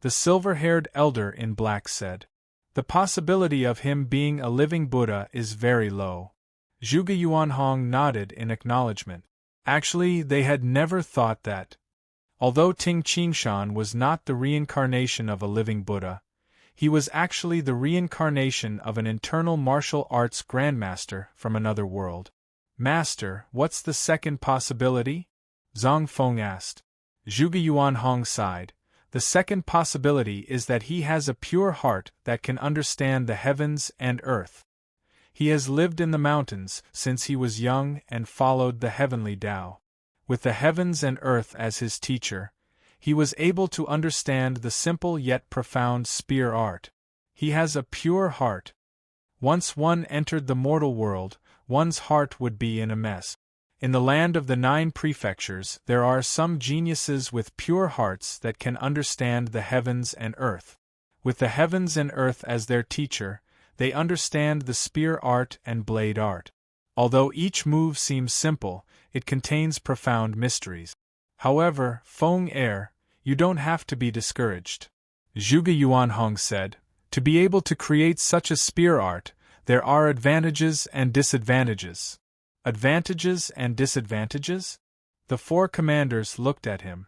The silver-haired elder in black said. The possibility of him being a living Buddha is very low. Zhuge Yuanhong nodded in acknowledgement. Actually, they had never thought that. Although Ting Qingshan was not the reincarnation of a living Buddha, he was actually the reincarnation of an internal martial arts grandmaster from another world. Master, what's the second possibility? Zhang Feng asked. Zhuge Yuanhong sighed. The second possibility is that he has a pure heart that can understand the heavens and earth. He has lived in the mountains since he was young and followed the heavenly Tao. With the heavens and earth as his teacher, he was able to understand the simple yet profound spear art. He has a pure heart. Once one entered the mortal world, one's heart would be in a mess. In the land of the 9 prefectures, there are some geniuses with pure hearts that can understand the heavens and earth. With the heavens and earth as their teacher, they understand the spear art and blade art. Although each move seems simple, it contains profound mysteries. However, Feng Er, you don't have to be discouraged. Zhuge Yuanhong said, to be able to create such a spear art, there are advantages and disadvantages. Advantages and disadvantages? The 4 commanders looked at him.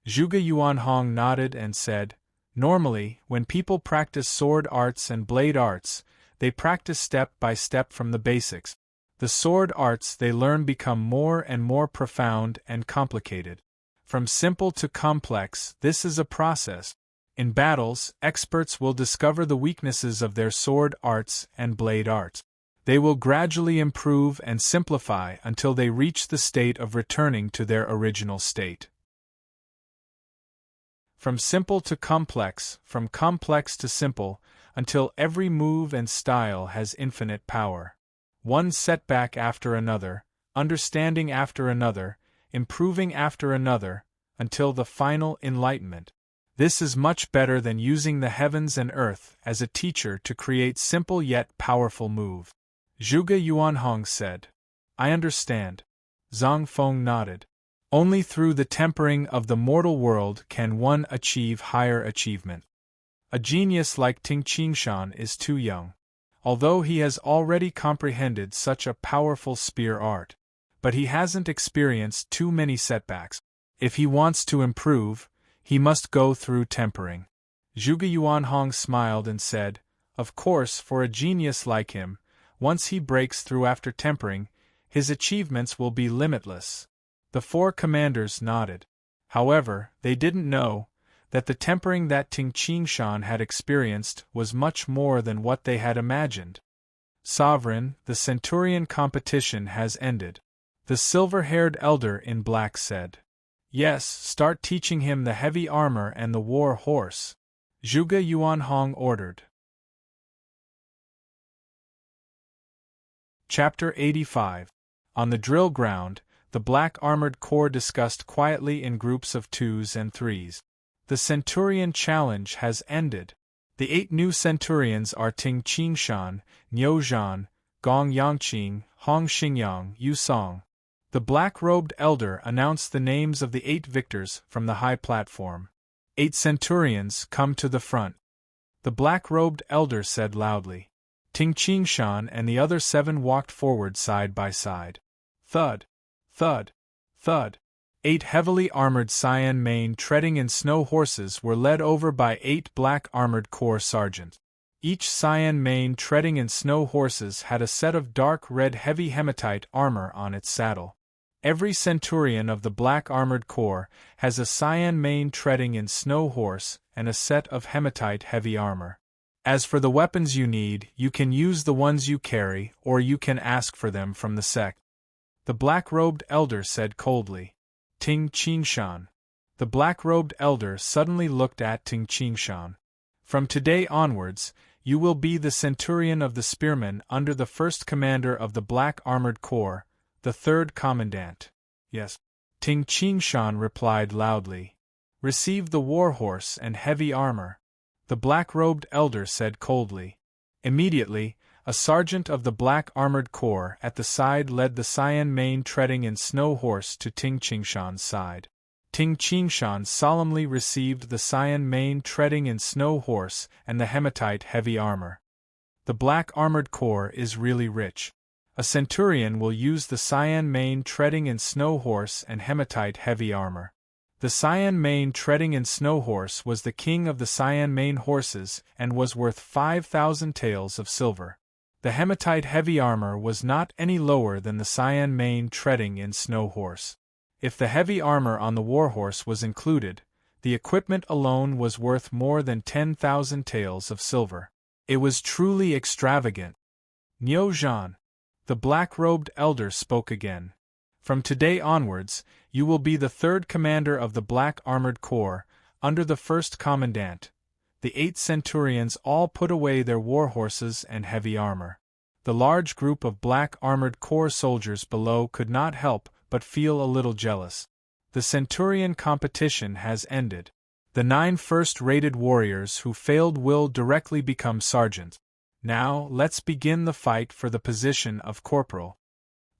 Zhuge Yuanhong nodded and said, normally, when people practice sword arts and blade arts, they practice step by step from the basics. The sword arts they learn become more and more profound and complicated. From simple to complex, this is a process. In battles, experts will discover the weaknesses of their sword arts and blade arts. They will gradually improve and simplify until they reach the state of returning to their original state. From simple to complex, from complex to simple, until every move and style has infinite power. One setback after another, understanding after another, improving after another, until the final enlightenment. This is much better than using the heavens and earth as a teacher to create simple yet powerful moves. Zhuge Yuanhong said. I understand. Zhang Feng nodded. Only through the tempering of the mortal world can one achieve higher achievement. A genius like Ting Qingshan is too young. Although he has already comprehended such a powerful spear art. But he hasn't experienced too many setbacks. If he wants to improve, he must go through tempering. Zhuge Yuanhong smiled and said, of course, for a genius like him, once he breaks through after tempering, his achievements will be limitless. The 4 commanders nodded. However, they didn't know that the tempering that Ting Qingshan had experienced was much more than what they had imagined. Sovereign, the centurion competition has ended. The silver-haired elder in black said. Yes, start teaching him the heavy armor and the war horse. Zhuge Yuanhong ordered. Chapter 85. On the drill ground, the black armored corps discussed quietly in groups of 2s and 3s. The centurion challenge has ended. The 8 new centurions are Ting Qingshan, Niu Zhan, Gong Yangqing, Hong Xingyang, Yu Song. The black-robed elder announced the names of the 8 victors from the high platform. 8 centurions, come to the front. The black-robed elder said loudly. Ting Qingshan and the other 7 walked forward side by side. Thud, thud, thud. 8 heavily armored cyan mane treading in snow horses were led over by 8 black armored corps sergeants. Each cyan mane treading in snow horses had a set of dark red heavy hematite armor on its saddle. Every centurion of the black armored corps has a cyan mane treading in snow horse and a set of hematite heavy armor. As for the weapons you need, you can use the ones you carry, or you can ask for them from the sect. The black-robed elder said coldly. Ting Qingshan. The black-robed elder suddenly looked at Ting Qingshan. From today onwards, you will be the centurion of the spearmen under the 1st commander of the black armored corps, the 3rd commandant. Yes. Ting Qingshan replied loudly. Receive the war horse and heavy armor. The black-robed elder said coldly. Immediately, a sergeant of the black armored corps at the side led the cyan mane treading in snow horse to Ting Qingshan's side. Ting Qingshan solemnly received the cyan mane treading in snow horse and the hematite heavy armor. The black armored corps is really rich. A centurion will use the cyan mane treading in snow horse and hematite heavy armor. The cyan mane treading in snow horse was the king of the cyan mane horses and was worth 5,000 taels of silver. The hematite heavy armor was not any lower than the cyan mane treading in snow horse. If the heavy armor on the warhorse was included, the equipment alone was worth more than 10,000 taels of silver. It was truly extravagant. Niu Zhan. The black-robed elder spoke again. From today onwards, you will be the 3rd commander of the black armored corps, under the 1st commandant. The 8 centurions all put away their war horses and heavy armor. The large group of black armored corps soldiers below could not help but feel a little jealous. The centurion competition has ended. The 9 first-rated warriors who failed will directly become sergeants. Now, let's begin the fight for the position of corporal.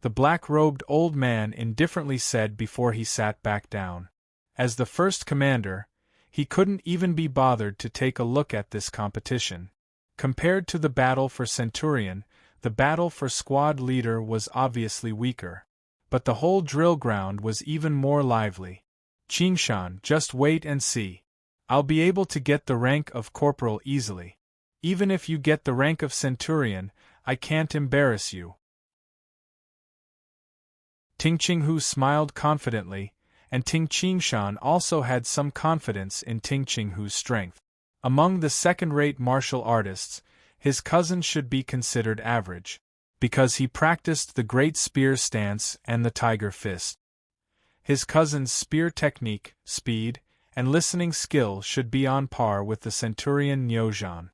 The black-robed old man indifferently said before he sat back down. As the 1st commander, he couldn't even be bothered to take a look at this competition. Compared to the battle for centurion, the battle for squad leader was obviously weaker. But the whole drill ground was even more lively. Qingshan, just wait and see. I'll be able to get the rank of corporal easily. Even if you get the rank of centurion, I can't embarrass you. Ting Qinghu smiled confidently, and Ting Qingshan also had some confidence in Ting Qinghu's strength. Among the second-rate martial artists, his cousin should be considered average, because he practiced the great spear stance and the tiger fist. His cousin's spear technique, speed, and listening skill should be on par with the centurion Niu Zhan.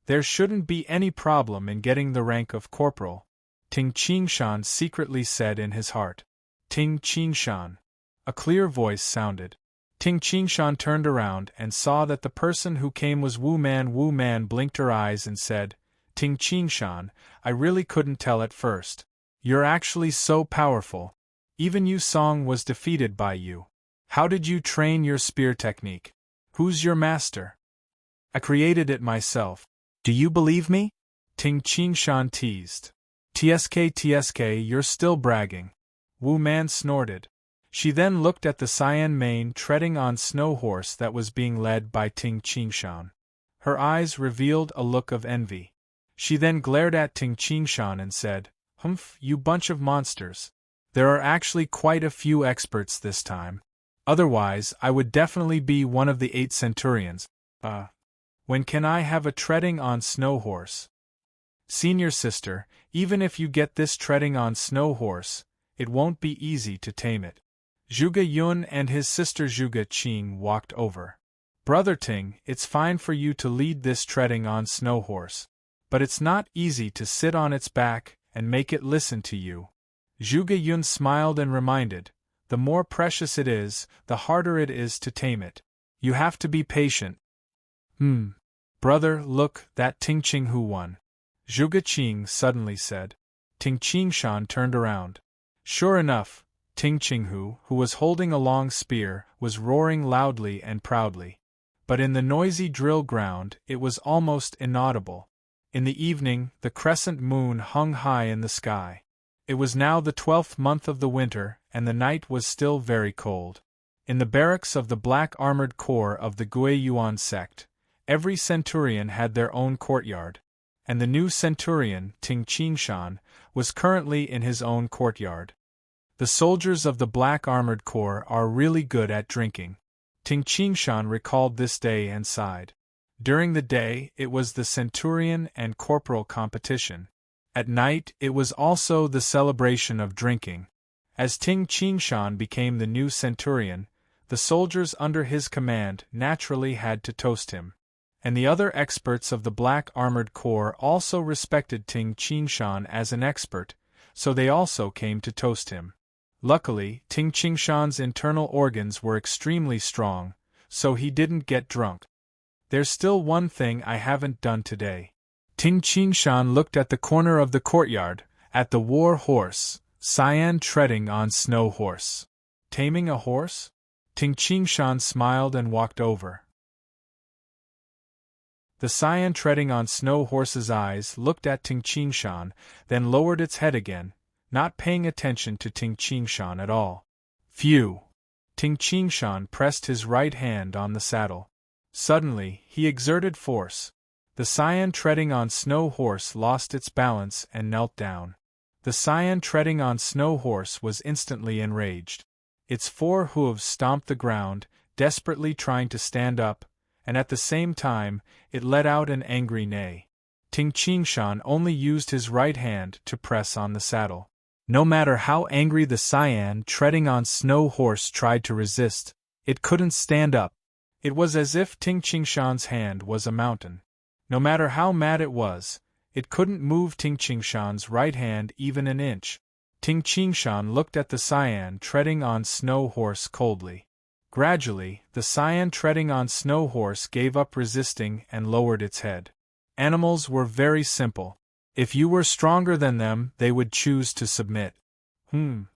There shouldn't be any problem in getting the rank of corporal, Ting Qingshan secretly said in his heart. Ting Qingshan. A clear voice sounded. Ting Qingshan turned around and saw that the person who came was Wu Man. Wu Man blinked her eyes and said, Ting Qingshan, I really couldn't tell at first. You're actually so powerful. Even Yu Song was defeated by you. How did you train your spear technique? Who's your master? I created it myself. Do you believe me? Ting Qingshan teased. TSK, you're still bragging. Wu Man snorted. She then looked at the cyan mane treading on snow horse that was being led by Ting Qingshan. Her eyes revealed a look of envy. She then glared at Ting Qingshan and said, Humph, you bunch of monsters. There are actually quite a few experts this time. Otherwise, I would definitely be one of the 8 centurions. When can I have a treading on snow horse? Senior sister, even if you get this treading on snow horse, it won't be easy to tame it. Zhuge Yun and his sister Zhuge Qing walked over. Brother Ting, it's fine for you to lead this treading on snow horse. But it's not easy to sit on its back and make it listen to you. Zhuge Yun smiled and reminded, the more precious it is, the harder it is to tame it. You have to be patient. Brother, look, that Ting Qinghu won. Zhuge Qing suddenly said. Ting Qingshan turned around. Sure enough, Ting Qinghu, who was holding a long spear, was roaring loudly and proudly. But in the noisy drill ground, it was almost inaudible. In the evening, the crescent moon hung high in the sky. It was now the 12th month of the winter, and the night was still very cold. In the barracks of the Black Armored Corps of the Gui Yuan sect, every centurion had their own courtyard, and the new centurion, Ting Qingshan, was currently in his own courtyard. The soldiers of the Black Armored Corps are really good at drinking. Ting Qingshan recalled this day and sighed. During the day, it was the centurion and corporal competition. At night, it was also the celebration of drinking. As Ting Qingshan became the new centurion, the soldiers under his command naturally had to toast him. And the other experts of the Black Armored Corps also respected Ting Qingshan as an expert, so they also came to toast him. Luckily, Ting Qingshan's internal organs were extremely strong, so he didn't get drunk. There's still one thing I haven't done today. Ting Qingshan looked at the corner of the courtyard, at the war horse, Cyan treading on snow horse. Taming a horse? Ting Qingshan smiled and walked over. The Cyan treading on snow horse's eyes looked at Ting Qingshan, then lowered its head again, not paying attention to Ting Qingshan at all. Phew! Ting Qingshan pressed his right hand on the saddle. Suddenly, he exerted force. The Cyan treading on snow horse lost its balance and knelt down. The Cyan treading on snow horse was instantly enraged. Its 4 hooves stomped the ground, desperately trying to stand up, and at the same time, it let out an angry neigh. Ting Qingshan only used his right hand to press on the saddle. No matter how angry the Cyan treading on snow horse tried to resist, it couldn't stand up. It was as if Ting Qingshan's hand was a mountain. No matter how mad it was, it couldn't move Ting Qingshan's right hand even an inch. Ting Qingshan looked at the Cyan treading on snow horse coldly. Gradually, the Cyan treading on snow horse gave up resisting and lowered its head. Animals were very simple. If you were stronger than them, they would choose to submit. Ting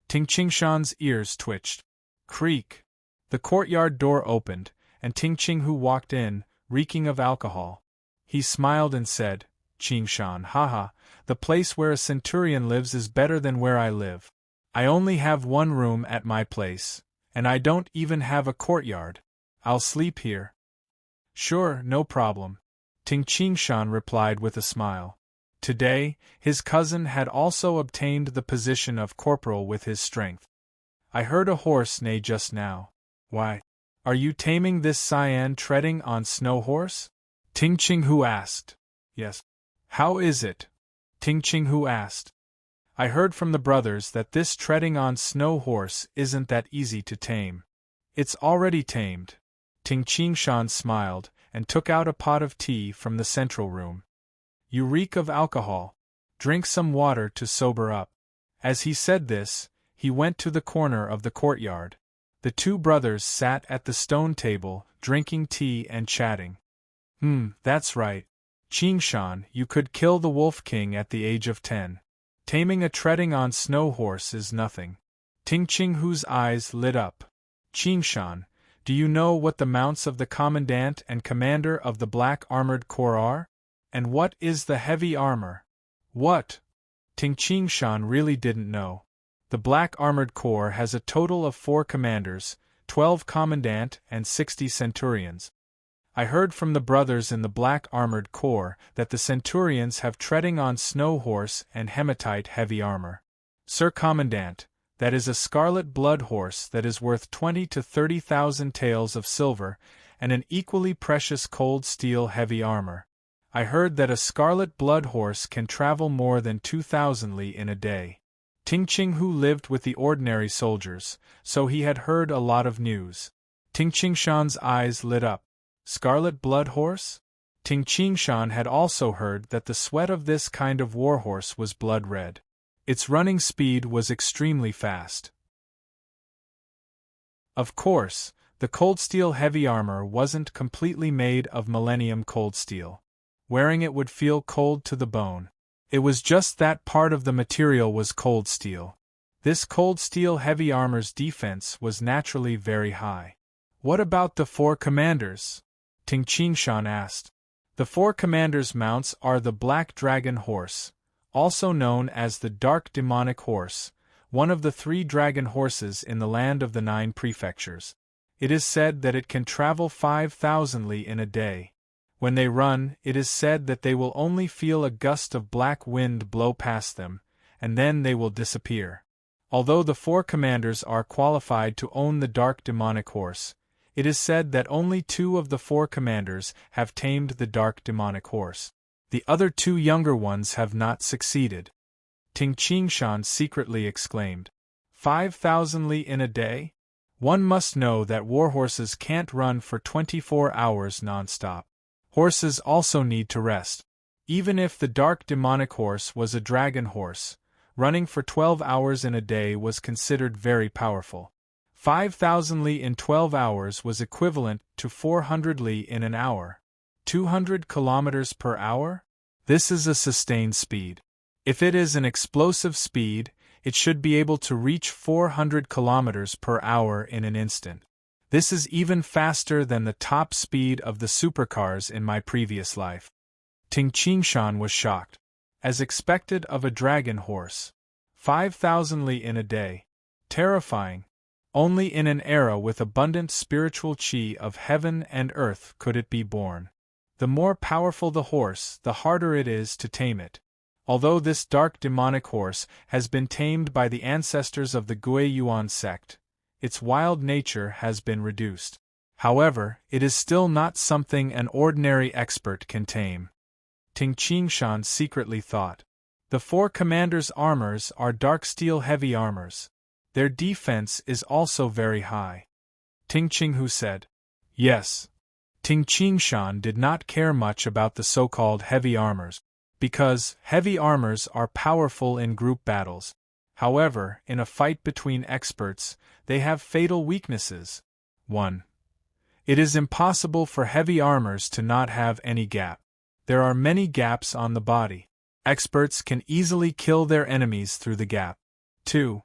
Qingshan's ears twitched. Creak! The courtyard door opened, and Ting Qinghu walked in, reeking of alcohol. He smiled and said, Qingshan, haha, the place where a centurion lives is better than where I live. I only have 1 room at my place, and I don't even have a courtyard. I'll sleep here. Sure, no problem, Ting Qingshan replied with a smile. Today, his cousin had also obtained the position of corporal with his strength. I heard a horse neigh just now. Why? Are you taming this Cyan treading on snow horse? Ting Qinghu asked. Yes. How is it? Ting Qinghu asked. I heard from the brothers that this treading on snow horse isn't that easy to tame. It's already tamed. Ting Qingshan smiled, and took out a pot of tea from the central room. You reek of alcohol. Drink some water to sober up. As he said this, he went to the corner of the courtyard. The 2 brothers sat at the stone table, drinking tea and chatting. That's right. Qingshan, you could kill the Wolf King at the age of 10. Taming a treading on snow horse is nothing. Ting Qinghu's eyes lit up. Qingshan, do you know what the mounts of the commandant and commander of the Black Armored Corps are? And what is the heavy armor? What? Ting Qingshan really didn't know. The Black Armored Corps has a total of 4 commanders, 12 commandant and 60 centurions. I heard from the brothers in the black armored corps that the centurions have treading on snow horse and hematite heavy armor. Sir Commandant, that is a scarlet blood horse that is worth 20 to 30,000 taels of silver, and an equally precious cold steel heavy armor. I heard that a scarlet blood horse can travel more than 2,000 li in a day. Ting Qinghu lived with the ordinary soldiers, so he had heard a lot of news. Ting Qingshan's eyes lit up. Scarlet blood horse? Ting Qingshan had also heard that the sweat of this kind of warhorse was blood red. Its running speed was extremely fast. Of course, the cold steel heavy armor wasn't completely made of millennium cold steel. Wearing it would feel cold to the bone. It was just that part of the material was cold steel. This cold steel heavy armor's defense was naturally very high. What about the 4 commanders? Ting Qingshan asked. The 4 commanders' mounts are the Black Dragon Horse, also known as the Dark Demonic Horse, one of the 3 dragon horses in the land of the 9 prefectures. It is said that it can travel 5,000 li in a day. When they run, it is said that they will only feel a gust of black wind blow past them, and then they will disappear. Although the 4 commanders are qualified to own the Dark Demonic Horse, it is said that only 2 of the 4 commanders have tamed the Dark Demonic Horse. The other 2 younger ones have not succeeded. Ting Qingshan secretly exclaimed. 5,000 li in a day? One must know that warhorses can't run for 24 hours non-stop. Horses also need to rest. Even if the Dark Demonic Horse was a dragon horse, running for 12 hours in a day was considered very powerful. 5,000 li in 12 hours was equivalent to 400 li in an hour. 200 kilometers per hour? This is a sustained speed. If it is an explosive speed, it should be able to reach 400 kilometers per hour in an instant. This is even faster than the top speed of the supercars in my previous life. Ting Qingshan was shocked. As expected of a dragon horse. 5,000 li in a day. Terrifying. Only in an era with abundant spiritual qi of heaven and earth could it be born. The more powerful the horse, the harder it is to tame it. Although this dark demonic horse has been tamed by the ancestors of the Gui Yuan sect, its wild nature has been reduced. However, it is still not something an ordinary expert can tame. Ting Qingshan secretly thought. The 4 commanders' armors are dark steel heavy armors. Their defense is also very high. Ting Qinghu said. Yes. Ting Qingshan did not care much about the so-called heavy armors, because heavy armors are powerful in group battles. However, in a fight between experts, they have fatal weaknesses. 1. It is impossible for heavy armors to not have any gap. There are many gaps on the body. Experts can easily kill their enemies through the gap. 2.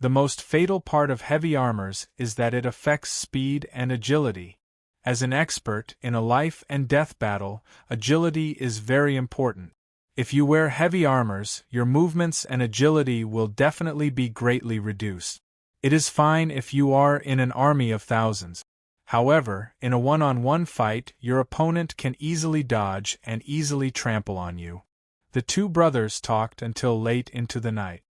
The most fatal part of heavy armors is that it affects speed and agility. As an expert in a life and death battle, agility is very important. If you wear heavy armors, your movements and agility will definitely be greatly reduced. It is fine if you are in an army of thousands. However, in a one-on-one fight, your opponent can easily dodge and easily trample on you. The 2 brothers talked until late into the night.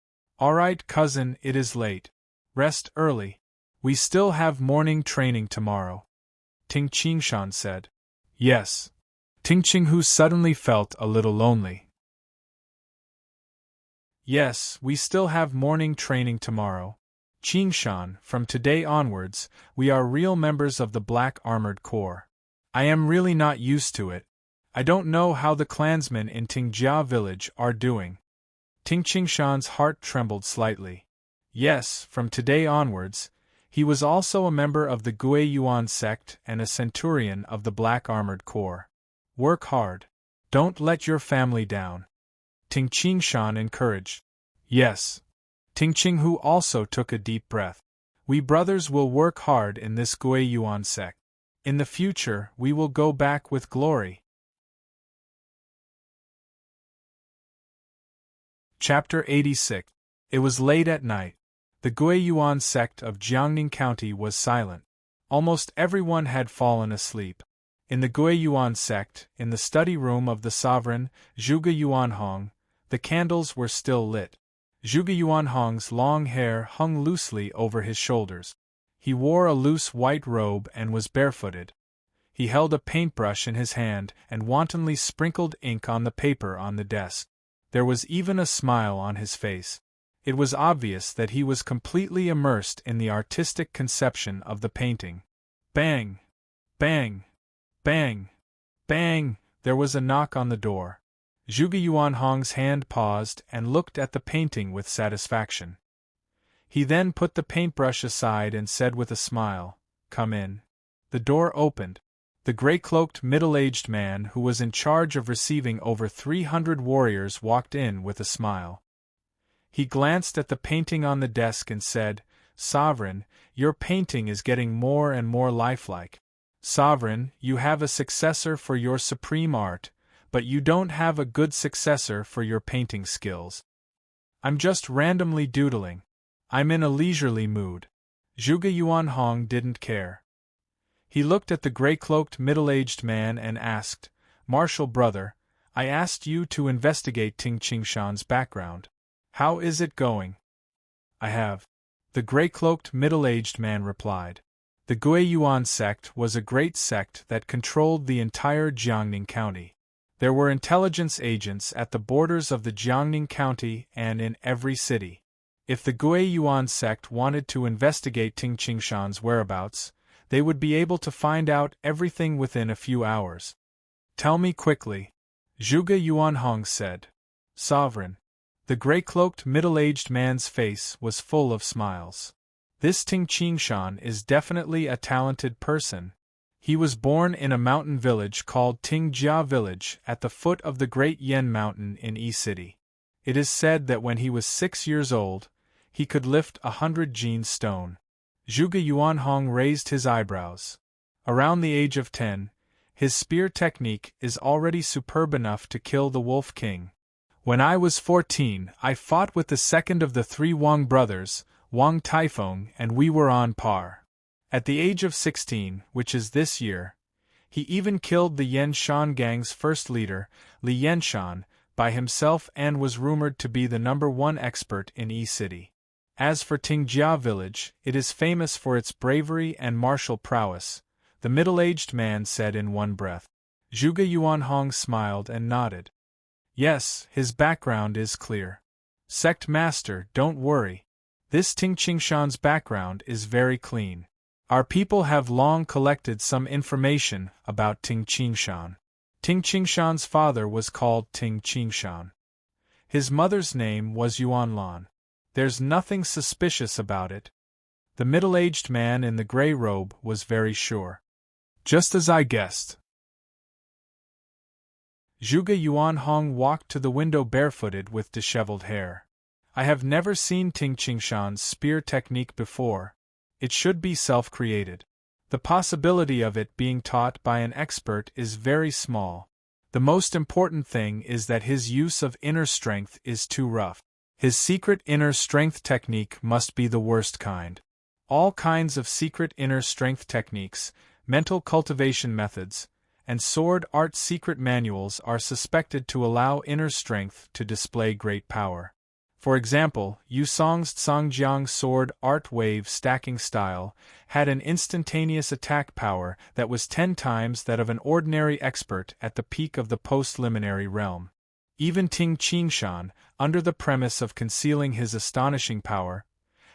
Alright, cousin, it is late. Rest early. We still have morning training tomorrow. Ting Qingshan said. Yes. Ting Qinghu suddenly felt a little lonely. Yes, we still have morning training tomorrow. Qingshan, from today onwards, we are real members of the Black Armored Corps. I am really not used to it. I don't know how the clansmen in Tingjia village are doing. Ting Qingshan's heart trembled slightly. Yes, from today onwards, he was also a member of the Gui Yuan sect and a centurion of the Black Armored Corps. Work hard. Don't let your family down. Ting Qingshan encouraged. Yes. Ting Qinghu also took a deep breath. We brothers will work hard in this Gui Yuan sect. In the future, we will go back with glory. Chapter 86. It was late at night. The Gui Yuan sect of Jiangning County was silent. Almost everyone had fallen asleep. In the Guiyuan sect, in the study room of the sovereign, Zhuge Yuanhong, the candles were still lit. Zhuge Yuanhong's long hair hung loosely over his shoulders. He wore a loose white robe and was barefooted. He held a paintbrush in his hand and wantonly sprinkled ink on the paper on the desk. There was even a smile on his face. It was obvious that he was completely immersed in the artistic conception of the painting. Bang! Bang! Bang! Bang! There was a knock on the door. Zhuge Yuanhong's hand paused and looked at the painting with satisfaction. He then put the paintbrush aside and said with a smile, "Come in." The door opened. The gray-cloaked middle-aged man who was in charge of receiving over 300 warriors walked in with a smile. He glanced at the painting on the desk and said, "Sovereign, your painting is getting more and more lifelike. Sovereign, you have a successor for your supreme art, but you don't have a good successor for your painting skills." "I'm just randomly doodling. I'm in a leisurely mood." Zhuge Yuanhong didn't care. He looked at the gray-cloaked middle-aged man and asked, "Martial brother, I asked you to investigate Ting Qingshan's background. How is it going?" "I have," the gray-cloaked middle-aged man replied. The Guiyuan sect was a great sect that controlled the entire Jiangning County. There were intelligence agents at the borders of the Jiangning County and in every city. If the Guiyuan sect wanted to investigate Ting Qingshan's whereabouts, they would be able to find out everything within a few hours. "Tell me quickly," Zhuge Yuanhong said. "Sovereign." The gray-cloaked middle-aged man's face was full of smiles. "This Ting Qingshan is definitely a talented person. He was born in a mountain village called Tingjia Village at the foot of the Great Yen Mountain in Yi City. It is said that when he was 6 years old, he could lift 100 jin stone." Zhuge Yuanhong raised his eyebrows. Around the age of 10, his spear technique is already superb enough to kill the Wolf King. "When I was 14, I fought with the second of the 3 Wang brothers, Wang Taifeng, and we were on par. At the age of 16, which is this year, he even killed the Yen Shan gang's first leader, Li Yenshan, by himself and was rumored to be the #1 expert in Yi City. As for Tingjia Village, it is famous for its bravery and martial prowess," the middle-aged man said in one breath. Zhuge Yuanhong smiled and nodded. "Yes, his background is clear. Sect Master, don't worry. This Ting Qingshan's background is very clean. Our people have long collected some information about Ting Qingshan. Ting Qingshan's father was called Ting Qingshan. His mother's name was Yuanlan. There's nothing suspicious about it." The middle-aged man in the gray robe was very sure. "Just as I guessed." Zhuge Yuanhong walked to the window barefooted with disheveled hair. "I have never seen Ting Qingshan's spear technique before. It should be self-created. The possibility of it being taught by an expert is very small. The most important thing is that his use of inner strength is too rough. His secret inner strength technique must be the worst kind. All kinds of secret inner strength techniques, mental cultivation methods, and sword art secret manuals are suspected to allow inner strength to display great power. For example, Yu Song's Tsangjiang sword art wave stacking style had an instantaneous attack power that was 10 times that of an ordinary expert at the peak of the post-liminary realm. Even Ting Qingshan, under the premise of concealing his astonishing power,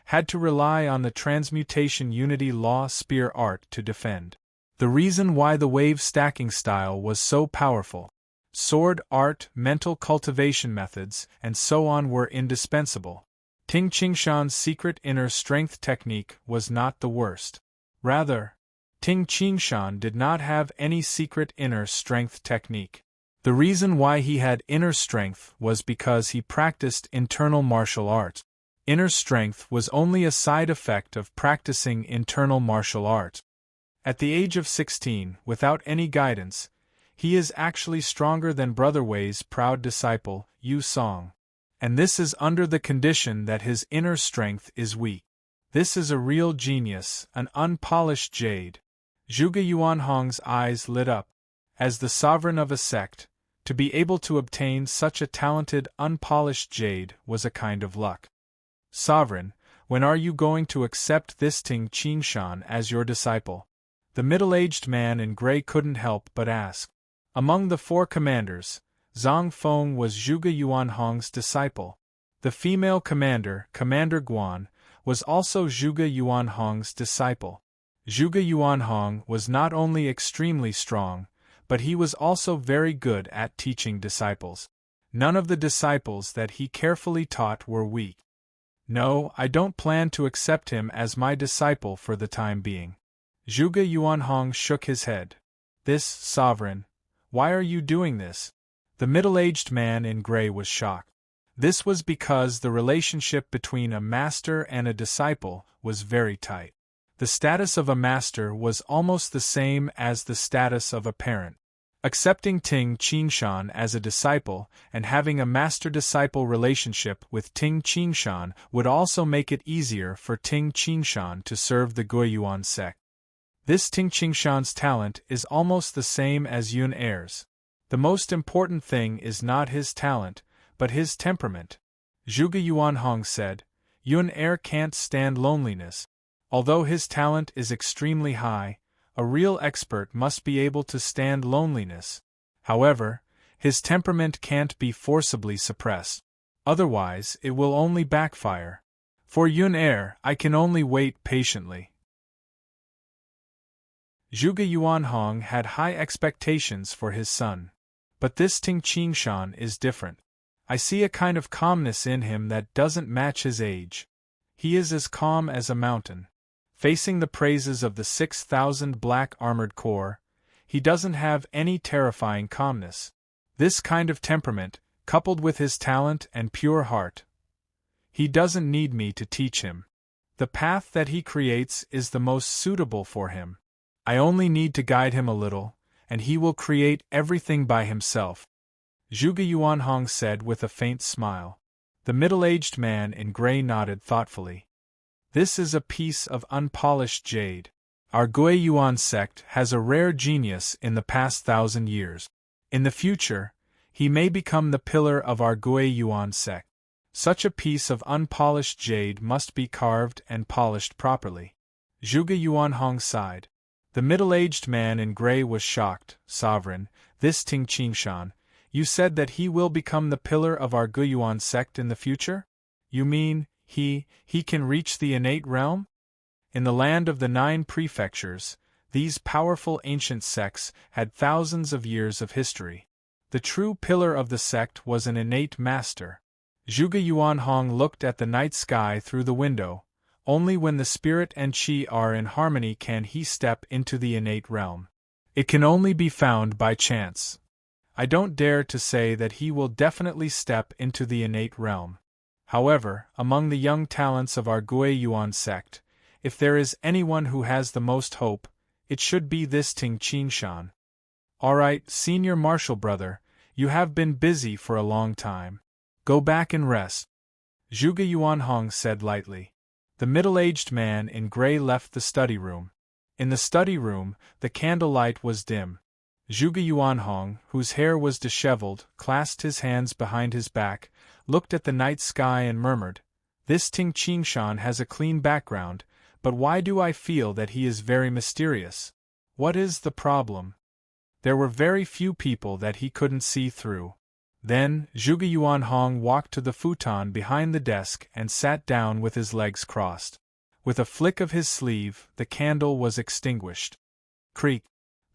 had to rely on the transmutation unity law spear art to defend. The reason why the wave stacking style was so powerful, sword art, mental cultivation methods, and so on were indispensable. Ting Qingshan's secret inner strength technique was not the worst. Rather, Ting Qingshan did not have any secret inner strength technique. The reason why he had inner strength was because he practiced internal martial arts. Inner strength was only a side effect of practicing internal martial arts. At the age of 16, without any guidance, he is actually stronger than Brother Wei's proud disciple, Yu Song. And this is under the condition that his inner strength is weak. This is a real genius, an unpolished jade. Zhuge Yuanhong's eyes lit up. As the sovereign of a sect, to be able to obtain such a talented, unpolished jade was a kind of luck. Sovereign, when are you going to accept this Ting Qingshan as your disciple? The middle-aged man in gray couldn't help but ask. Among the 4 commanders, Zhang Feng was Zhuge Yuanhong's disciple. The female commander, Commander Guan, was also Zhuge Yuanhong's disciple. Zhuge Yuanhong was not only extremely strong, but he was also very good at teaching disciples. None of the disciples that he carefully taught were weak. No, I don't plan to accept him as my disciple for the time being. Zhuge Yuanhong shook his head. This, sovereign, why are you doing this? The middle-aged man in gray was shocked. This was because the relationship between a master and a disciple was very tight. The status of a master was almost the same as the status of a parent. Accepting Ting Qingshan as a disciple and having a master-disciple relationship with Ting Qingshan would also make it easier for Ting Qingshan to serve the Guiyuan sect. This Ting Qingshan's talent is almost the same as Yun Er's. The most important thing is not his talent, but his temperament. Zhuge Yuanhong said, Yun Er can't stand loneliness. Although his talent is extremely high, a real expert must be able to stand loneliness. However, his temperament can't be forcibly suppressed. Otherwise, it will only backfire. For Yun Er, I can only wait patiently. Zhuge Yuanhong had high expectations for his son. But this Ting Qingshan is different. I see a kind of calmness in him that doesn't match his age. He is as calm as a mountain. Facing the praises of the 6,000 black armored corps, he doesn't have any terrifying calmness. This kind of temperament, coupled with his talent and pure heart, he doesn't need me to teach him. The path that he creates is the most suitable for him. I only need to guide him a little, and he will create everything by himself. Zhuge Yuanhong said with a faint smile. The middle-aged man in gray nodded thoughtfully. This is a piece of unpolished jade. Our Guiyuan sect has a rare genius in the past 1,000 years. In the future, he may become the pillar of our Guiyuan sect. Such a piece of unpolished jade must be carved and polished properly. Zhuge Yuanhong sighed. The middle-aged man in gray was shocked. Sovereign, this Ting Qingshan, you said that he will become the pillar of our Guiyuan sect in the future? You mean, he can reach the innate realm? In the land of the 9 prefectures, these powerful ancient sects had thousands of years of history. The true pillar of the sect was an innate master. Zhuge Yuanhong looked at the night sky through the window. Only when the spirit and qi are in harmony can he step into the innate realm. It can only be found by chance. I don't dare to say that he will definitely step into the innate realm. However, among the young talents of our Guiyuan sect, if there is anyone who has the most hope, it should be this Ting Qingshan. All right, senior marshal brother, you have been busy for a long time. Go back and rest. Zhuge Yuanhong said lightly. The middle-aged man in gray left the study room. In the study room, the candlelight was dim. Zhuge Yuanhong, whose hair was disheveled, clasped his hands behind his back, looked at the night sky and murmured, This Ting Qingshan has a clean background, but why do I feel that he is very mysterious? What is the problem? There were very few people that he couldn't see through. Then, Zhuge Yuanhong walked to the futon behind the desk and sat down with his legs crossed. With a flick of his sleeve, the candle was extinguished. Creak!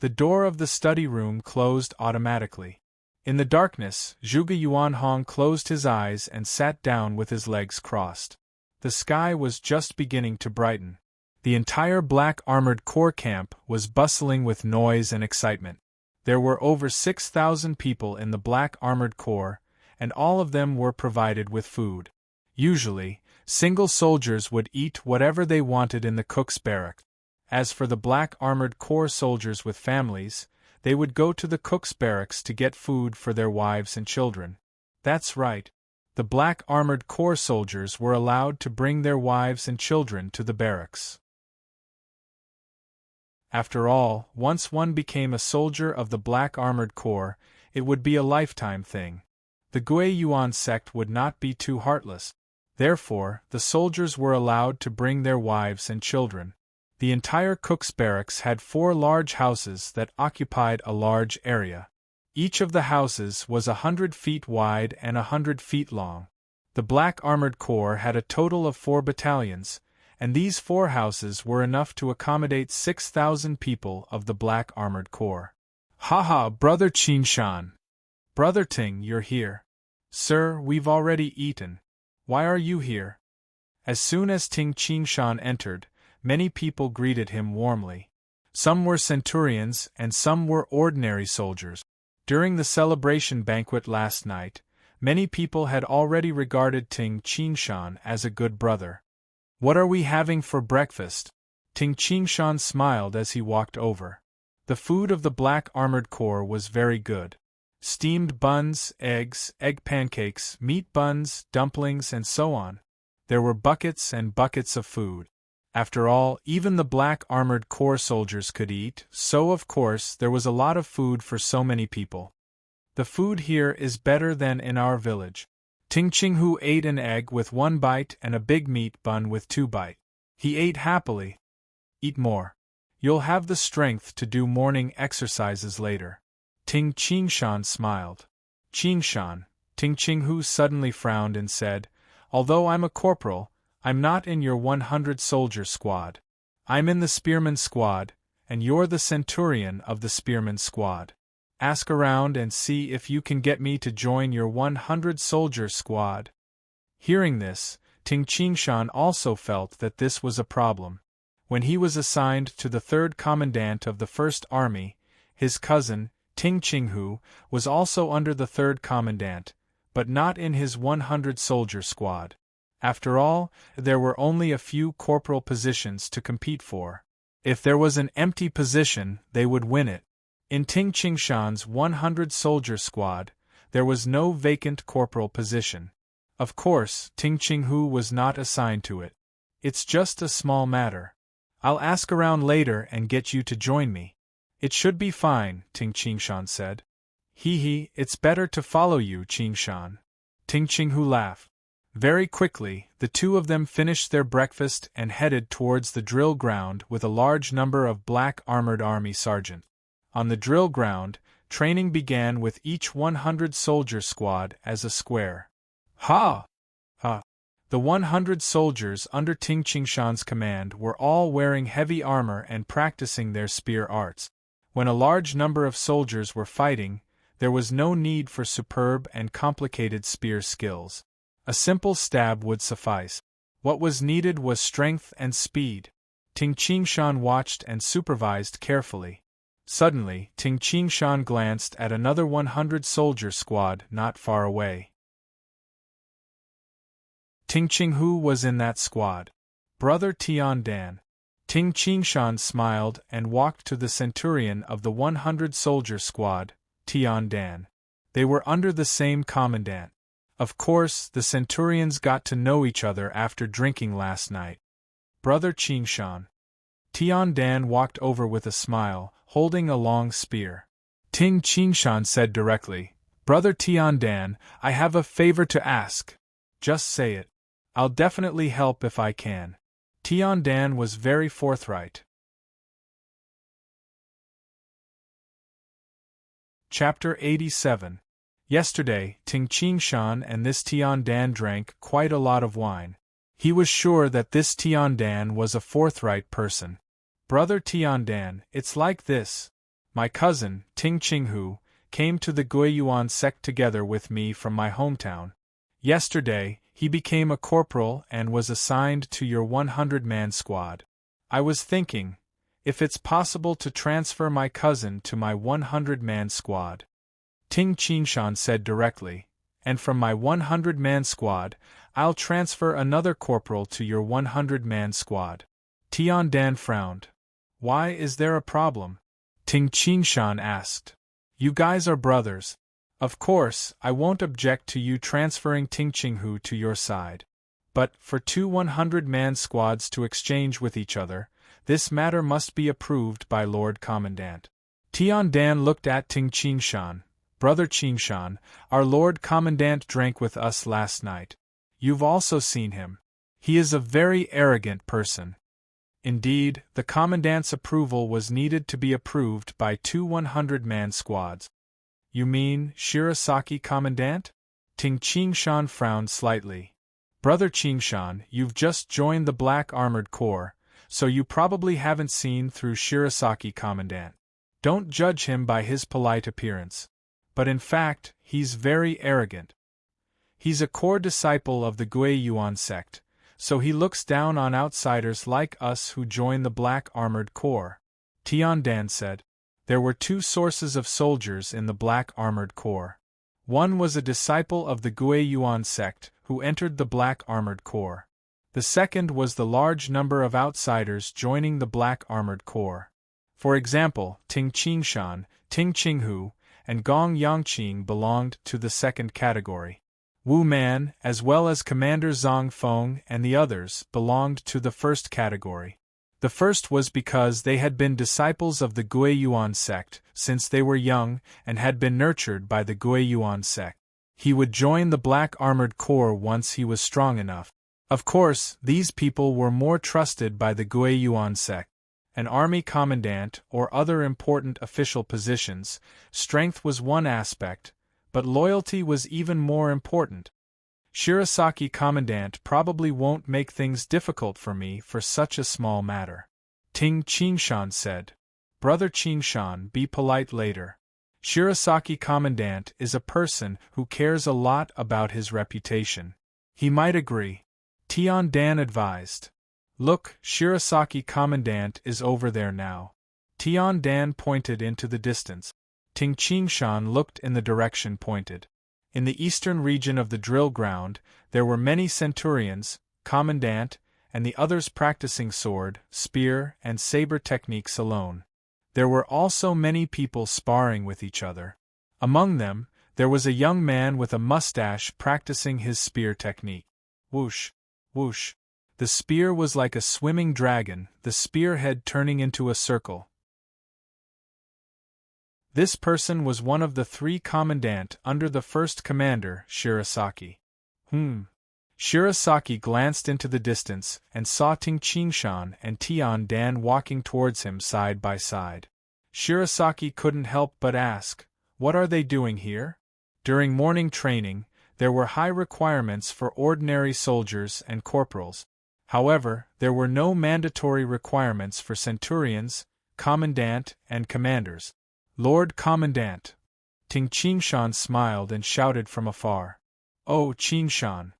The door of the study room closed automatically. In the darkness, Zhuge Yuanhong closed his eyes and sat down with his legs crossed. The sky was just beginning to brighten. The entire black armored corps camp was bustling with noise and excitement. There were over 6,000 people in the black armored corps, and all of them were provided with food. Usually, single soldiers would eat whatever they wanted in the cook's barrack. As for the black armored corps soldiers with families, they would go to the cook's barracks to get food for their wives and children. That's right. The black armored corps soldiers were allowed to bring their wives and children to the barracks. After all, once one became a soldier of the Black Armored Corps, it would be a lifetime thing. The Gui Yuan sect would not be too heartless. Therefore, the soldiers were allowed to bring their wives and children. The entire cook's barracks had 4 large houses that occupied a large area. Each of the houses was 100 feet wide and 100 feet long. The Black Armored Corps had a total of 4 battalions, and these 4 houses were enough to accommodate 6,000 people of the Black Armored Corps. "Ha, Brother Qingshan! Brother Ting, you're here." "Sir, we've already eaten. Why are you here?" As soon as Ting Qingshan entered, many people greeted him warmly. Some were centurions and some were ordinary soldiers. During the celebration banquet last night, many people had already regarded Ting Qingshan as a good brother. "What are we having for breakfast?" Ting Qingshan smiled as he walked over. The food of the Black Armored Corps was very good. Steamed buns, eggs, egg pancakes, meat buns, dumplings, and so on. There were buckets and buckets of food. After all, even the Black Armored Corps soldiers could eat, so of course there was a lot of food for so many people. "The food here is better than in our village." Ting Qinghu ate an egg with 1 bite and a big meat bun with 2 bites. He ate happily. "Eat more. You'll have the strength to do morning exercises later." Ting Qingshan smiled. "Qingshan," Ting Qinghu suddenly frowned and said, "although I'm a corporal, I'm not in your 100-soldier squad. I'm in the spearman squad, and you're the centurion of the spearman squad. Ask around and see if you can get me to join your 100-soldier squad." Hearing this, Ting Qingshan also felt that this was a problem. When he was assigned to the 3rd Commandant of the 1st Army, his cousin, Ting Qinghu, was also under the 3rd Commandant, but not in his 100-soldier squad. After all, there were only a few corporal positions to compete for. If there was an empty position, they would win it. In Ting Qingshan's 100-soldier squad, there was no vacant corporal position. Of course, Ting Qinghu was not assigned to it. "It's just a small matter. I'll ask around later and get you to join me." "It should be fine," Ting Qingshan said. It's better to follow you, Qingshan." Ting Qinghu laughed. Very quickly, the two of them finished their breakfast and headed towards the drill ground with a large number of Black Armored Army sergeants. On the drill ground, training began with each 100-soldier squad as a square. Ha! The 100 soldiers under Ting Qingshan's command were all wearing heavy armor and practicing their spear arts. When a large number of soldiers were fighting, there was no need for superb and complicated spear skills. A simple stab would suffice. What was needed was strength and speed. Ting Qingshan watched and supervised carefully. Suddenly, Ting Qingshan glanced at another 100-soldier squad not far away. Ting Qinghu was in that squad. Brother Tian Dan. Ting Qingshan smiled and walked to the centurion of the 100-soldier squad, Tian Dan. They were under the same commandant. Of course, the centurions got to know each other after drinking last night. Brother Qingshan. Tian Dan walked over with a smile, holding a long spear. Ting Qingshan said directly, "Brother Tian Dan, I have a favor to ask." "Just say it. I'll definitely help if I can." Tian Dan was very forthright. Chapter 87. Yesterday, Ting Qingshan and this Tian Dan drank quite a lot of wine. He was sure that this Tian Dan was a forthright person. "Brother Tian Dan, it's like this. My cousin, Ting Qinghu, came to the Guiyuan sect together with me from my hometown. Yesterday, he became a corporal and was assigned to your 100-man squad. I was thinking, if it's possible to transfer my cousin to my 100-man squad." Ting Qingshan said directly, "And from my 100-man squad, I'll transfer another corporal to your 100-man squad." Tian Dan frowned. "Why, is there a problem?" Ting Qingshan asked. "You guys are brothers. Of course, I won't object to you transferring Ting Qinghu to your side. But, for two 100-man squads to exchange with each other, This matter must be approved by Lord Commandant. Tian Dan looked at Ting Qingshan. Brother Qingshan, our Lord Commandant drank with us last night. You've also seen him. He is a very arrogant person. Indeed, the Commandant's approval was needed to be approved by 2 100-man squads. You mean Shirasaki Commandant? Ting Qingshan frowned slightly. Brother Qingshan, you've just joined the Black Armored Corps, so you probably haven't seen through Shirasaki Commandant. Don't judge him by his polite appearance. But in fact, he's very arrogant. He's a core disciple of the Gui Yuan sect, so he looks down on outsiders like us who join the Black Armored Corps. Tian Dan said. There were 2 sources of soldiers in the Black Armored Corps. One was a disciple of the Gui Yuan sect who entered the Black Armored Corps. The second was the large number of outsiders joining the Black Armored Corps. For example, Ting Qingshan, Ting Qinghu, and Gong Yangqing belonged to the second category. Wu Man, as well as Commander Zhang Feng and the others, belonged to the first category. The first was because they had been disciples of the Gui Yuan sect since they were young and had been nurtured by the Gui Yuan sect. He would join the Black Armored Corps once he was strong enough. Of course, these people were more trusted by the Gui Yuan sect. An army commandant or other important official positions, strength was one aspect, but loyalty was even more important. Shirasaki Commandant probably won't make things difficult for me for such a small matter. Ting Qingshan said. Brother Qingshan, be polite later. Shirasaki Commandant is a person who cares a lot about his reputation. He might agree. Tian Dan advised. Look, Shirasaki Commandant is over there now. Tian Dan pointed into the distance. Ting Qingshan looked in the direction pointed. In the eastern region of the drill ground, there were many centurions, commandant, and the others practicing sword, spear, and saber techniques alone. There were also many people sparring with each other. Among them, there was a young man with a mustache practicing his spear technique. Whoosh, whoosh. The spear was like a swimming dragon, the spearhead turning into a circle. This person was one of the 3 commandant under the first commander, Shirasaki. Shirasaki glanced into the distance and saw Ting Qingshan and Tian Dan walking towards him side by side. Shirasaki couldn't help but ask, what are they doing here? During morning training, there were high requirements for ordinary soldiers and corporals. However, there were no mandatory requirements for centurions, commandant, and commanders. Lord Commandant. Ting Qingshan smiled and shouted from afar. Oh, Qingshan.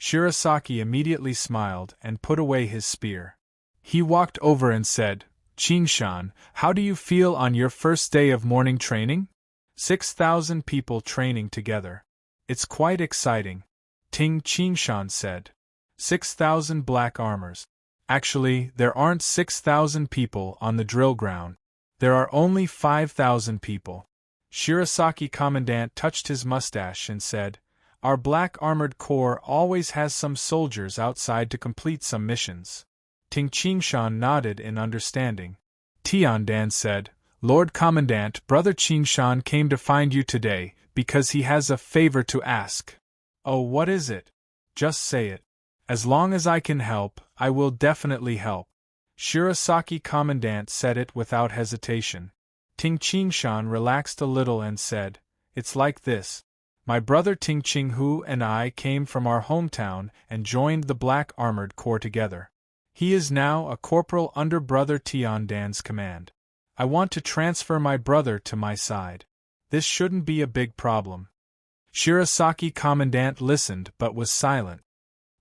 Shirasaki immediately smiled and put away his spear. He walked over and said, Qingshan, how do you feel on your first day of morning training? 6,000 people training together. It's quite exciting. Ting Qingshan said. 6,000 black armors. Actually, there aren't 6,000 people on the drill ground. There are only 5,000 people. Shirasaki Commandant touched his mustache and said, Our Black Armored Corps always has some soldiers outside to complete some missions. Ting Qingshan nodded in understanding. Tian Dan said, Lord Commandant, Brother Qingshan came to find you today because he has a favor to ask. Oh, what is it? Just say it. As long as I can help, I will definitely help. Shirasaki Commandant said it without hesitation. Ting Qingshan relaxed a little and said, It's like this. My brother Ting Qinghu and I came from our hometown and joined the Black Armored Corps together. He is now a corporal under Brother Tian Dan's command. I want to transfer my brother to my side. This shouldn't be a big problem. Shirasaki Commandant listened but was silent.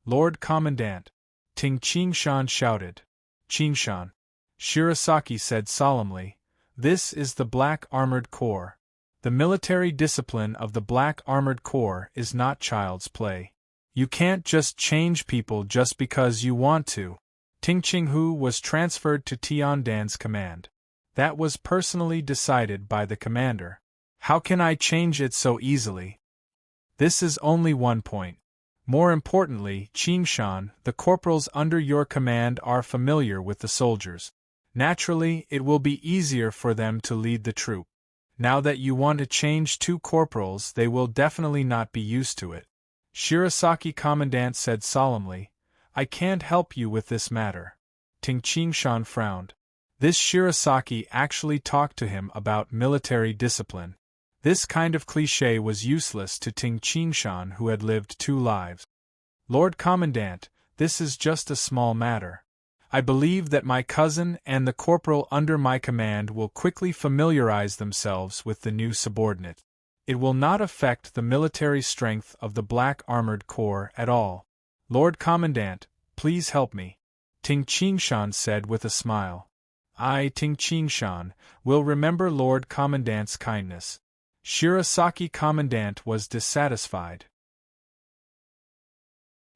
Lord Commandant. Ting Qingshan shouted. Qingshan. Shirasaki said solemnly, This is the Black Armored Corps. The military discipline of the Black Armored Corps is not child's play. You can't just change people just because you want to. Ting Qinghu was transferred to Tian Dan's command. That was personally decided by the commander. How can I change it so easily? This is only one point. More importantly, Qingshan, the corporals under your command are familiar with the soldiers. Naturally, it will be easier for them to lead the troop. Now that you want to change 2 corporals, they will definitely not be used to it. Shirasaki Commandant said solemnly, I can't help you with this matter. Ting Qingshan frowned. This Shirasaki actually talked to him about military discipline. This kind of cliché was useless to Ting Qingshan, who had lived 2 lives. Lord Commandant, this is just a small matter. I believe that my cousin and the corporal under my command will quickly familiarize themselves with the new subordinate. It will not affect the military strength of the Black Armored Corps at all. Lord Commandant, please help me. Ting Qingshan said with a smile. I, Ting Qingshan, will remember Lord Commandant's kindness. Shirasaki Commandant was dissatisfied.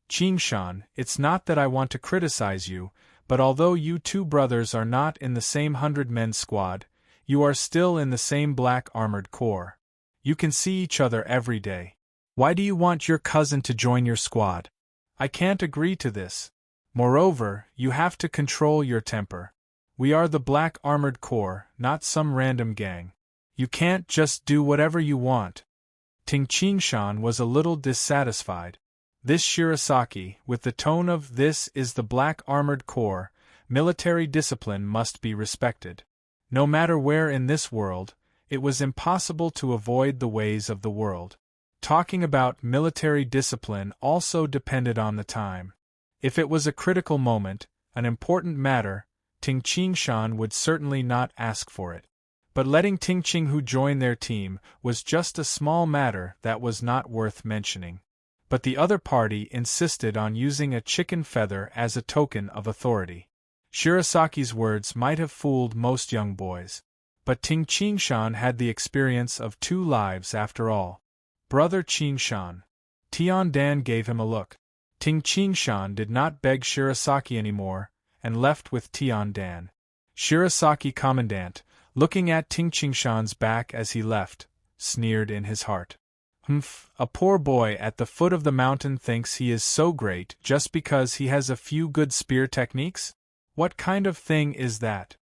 Qingshan, it's not that I want to criticize you, but although you 2 brothers are not in the same 100-men squad, you are still in the same Black Armored Corps. You can see each other every day. Why do you want your cousin to join your squad? I can't agree to this. Moreover, you have to control your temper. We are the Black Armored Corps, not some random gang. You can't just do whatever you want. Ting Qingshan was a little dissatisfied. This Shirasaki, with the tone of this is the Black Armored Corps, military discipline must be respected. No matter where in this world, it was impossible to avoid the ways of the world. Talking about military discipline also depended on the time. If it was a critical moment, an important matter, Ting Qingshan would certainly not ask for it. But letting Ting Qinghu join their team was just a small matter that was not worth mentioning. But the other party insisted on using a chicken feather as a token of authority. Shirasaki's words might have fooled most young boys. But Ting Qingshan had the experience of 2 lives after all. Brother Qingshan. Tian Dan gave him a look. Ting Qingshan did not beg Shirasaki anymore, and left with Tian Dan. Shirasaki Commandant, looking at Ting Qingshan's back as he left, sneered in his heart. Humph, a poor boy at the foot of the mountain thinks he is so great just because he has a few good spear techniques? What kind of thing is that?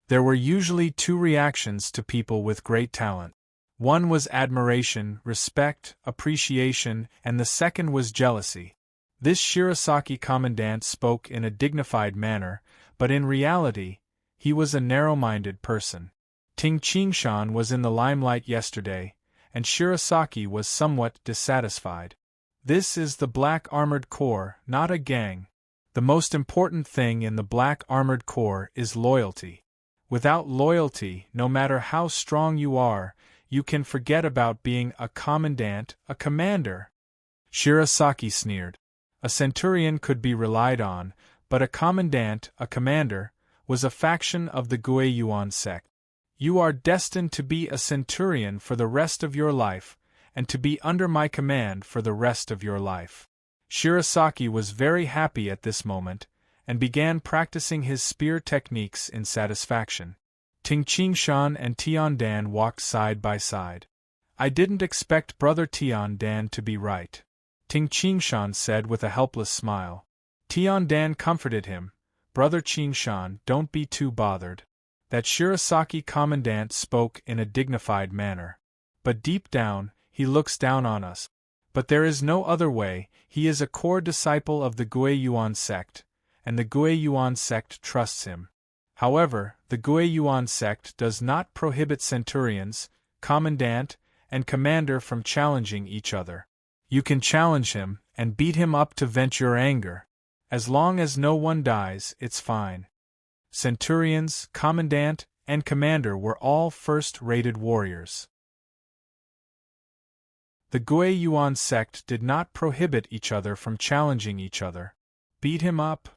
There were usually 2 reactions to people with great talent. One was admiration, respect, appreciation, and the second was jealousy. This Shirasaki Commandant spoke in a dignified manner, but in reality, he was a narrow-minded person. Ting Qingshan was in the limelight yesterday, and Shirasaki was somewhat dissatisfied. This is the Black Armored Corps, not a gang. The most important thing in the Black Armored Corps is loyalty. Without loyalty, no matter how strong you are, you can forget about being a commandant, a commander. Shirasaki sneered. A centurion could be relied on, but a commandant, a commander, was a faction of the Guiyuan sect. You are destined to be a centurion for the rest of your life, and to be under my command for the rest of your life. Shirasaki was very happy at this moment, and began practicing his spear techniques in satisfaction. Ting Qingshan and Tian Dan walked side by side. I didn't expect Brother Tian Dan to be right, Ting Qingshan said with a helpless smile. Tian Dan comforted him. Brother Qingshan, don't be too bothered. That Shirasaki Commandant spoke in a dignified manner. But deep down, he looks down on us. But there is no other way, he is a core disciple of the Guiyuan sect, and the Guiyuan sect trusts him. However, the Guiyuan sect does not prohibit centurions, commandant, and commander from challenging each other. You can challenge him, and beat him up to vent your anger. As long as no one dies, it's fine. Centurions, commandant, and commander were all first-rated warriors. The Guiyuan sect did not prohibit each other from challenging each other. Beat him up?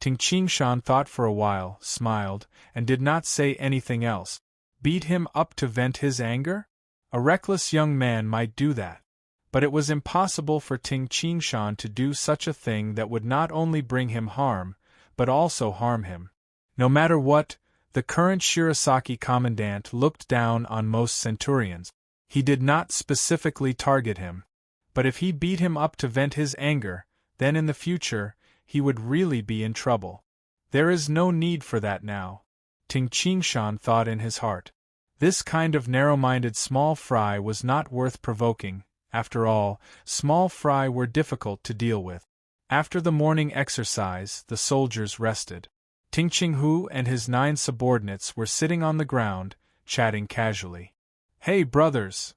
Ting Qingshan thought for a while, smiled, and did not say anything else. Beat him up to vent his anger? A reckless young man might do that. But it was impossible for Ting Qingshan to do such a thing that would not only bring him harm, but also harm him. No matter what, the current Shirasaki Commandant looked down on most centurions. He did not specifically target him. But if he beat him up to vent his anger, then in the future, he would really be in trouble. There is no need for that now. Ting Qingshan thought in his heart. This kind of narrow-minded small fry was not worth provoking. After all, small fry were difficult to deal with. After the morning exercise, the soldiers rested. Ting Qinghu and his 9 subordinates were sitting on the ground, chatting casually. "Hey brothers!"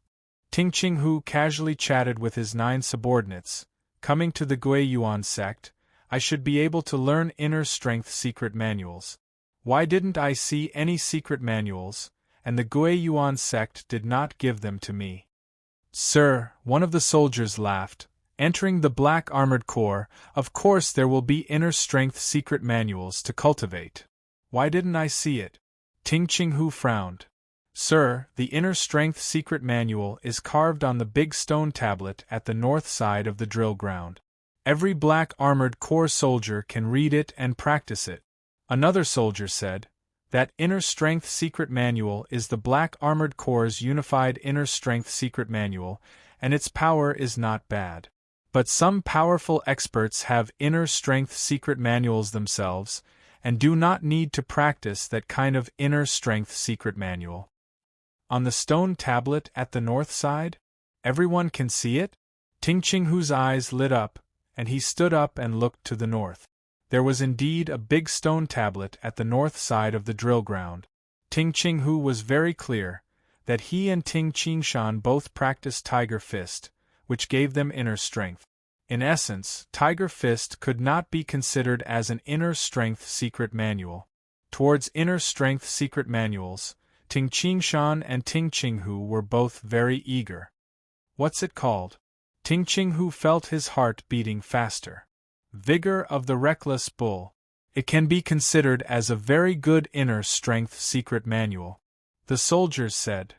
Ting Qinghu casually chatted with his 9 subordinates. "Coming to the Gui Yuan sect, I should be able to learn inner strength secret manuals. Why didn't I see any secret manuals, and the Gui Yuan sect did not give them to me?" "Sir," one of the soldiers laughed, "entering the Black Armored Corps, of course there will be inner strength secret manuals to cultivate. Why didn't I see it?" Ting Qinghu frowned. "Sir, the inner strength secret manual is carved on the big stone tablet at the north side of the drill ground. Every Black Armored Corps soldier can read it and practice it." Another soldier said, "That inner strength secret manual is the Black Armored Corps' unified inner strength secret manual, and its power is not bad. But some powerful experts have inner strength secret manuals themselves, and do not need to practice that kind of inner strength secret manual." "On the stone tablet at the north side? Everyone can see it?" Ting Qinghu's eyes lit up, and he stood up and looked to the north. There was indeed a big stone tablet at the north side of the drill ground. Ting Qinghu was very clear that he and Ting Qingshan both practiced Tiger Fist, which gave them inner strength. In essence, Tiger Fist could not be considered as an inner strength secret manual. Towards inner strength secret manuals, Ting Qingshan and Ting Qinghu were both very eager. "What's it called?" Ting Qinghu felt his heart beating faster. "Vigor of the Reckless Bull. It can be considered as a very good inner strength secret manual," the soldiers said.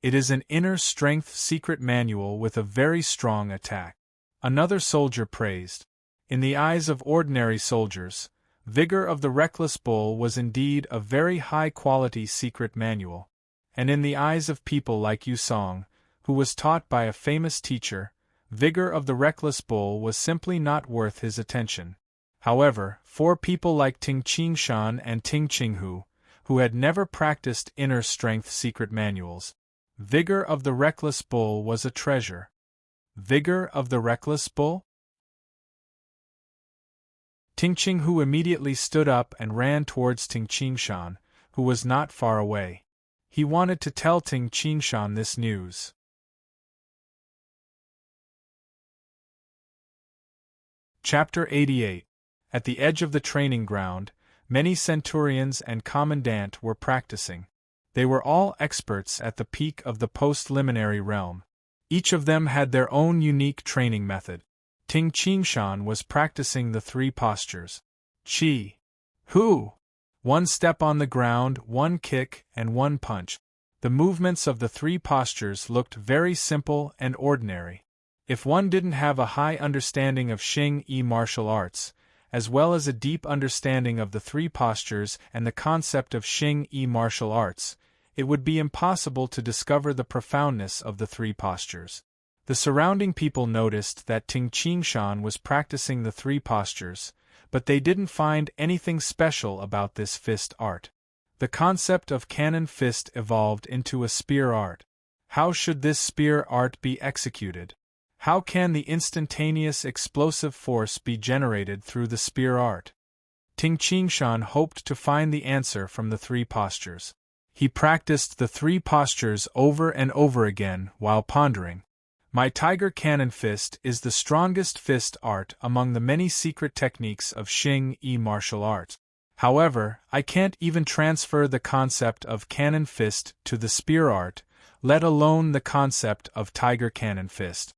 "It is an inner strength secret manual with a very strong attack," another soldier praised. In the eyes of ordinary soldiers, Vigor of the Reckless Bull was indeed a very high-quality secret manual. And in the eyes of people like Yu Song, who was taught by a famous teacher, Vigor of the Reckless Bull was simply not worth his attention. However, for people like Ting Qingshan and Ting Qinghu, who had never practiced inner strength secret manuals, Vigor of the Reckless Bull was a treasure. Vigor of the Reckless Bull? Ting Qinghu immediately stood up and ran towards Ting Qingshan, who was not far away. He wanted to tell Ting Qingshan this news. Chapter 88. At the edge of the training ground, many centurions and commandant were practicing. They were all experts at the peak of the post-liminary realm. Each of them had their own unique training method. Ting Qingshan was practicing the 3 postures. Qi. Hu. 1 step on the ground, 1 kick, and 1 punch. The movements of the 3 postures looked very simple and ordinary. If one didn't have a high understanding of Xing-Yi martial arts, as well as a deep understanding of the 3 postures and the concept of Xing-Yi martial arts, it would be impossible to discover the profoundness of the 3 postures. The surrounding people noticed that Ting Qingshan was practicing the 3 postures, but they didn't find anything special about this fist art. The concept of cannon fist evolved into a spear art. How should this spear art be executed? How can the instantaneous explosive force be generated through the spear art? Ting Qingshan hoped to find the answer from the 3 postures. He practiced the 3 postures over and over again while pondering. My Tiger Cannon Fist is the strongest fist art among the many secret techniques of Xing-Yi martial arts. However, I can't even transfer the concept of cannon fist to the spear art, let alone the concept of Tiger Cannon Fist.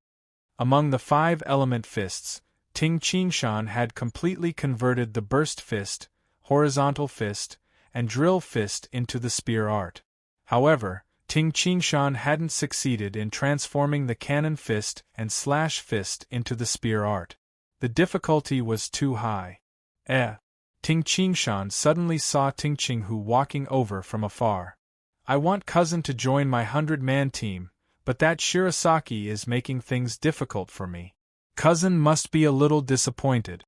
Among the 5 element fists, Ting Qingshan had completely converted the burst fist, horizontal fist, and drill fist into the spear art. However, Ting Qingshan hadn't succeeded in transforming the cannon fist and slash fist into the spear art. The difficulty was too high. Ting Qingshan suddenly saw Ting Qinghu walking over from afar. "I want cousin to join my 100-man team, but that Shirasaki is making things difficult for me. Cousin must be a little disappointed."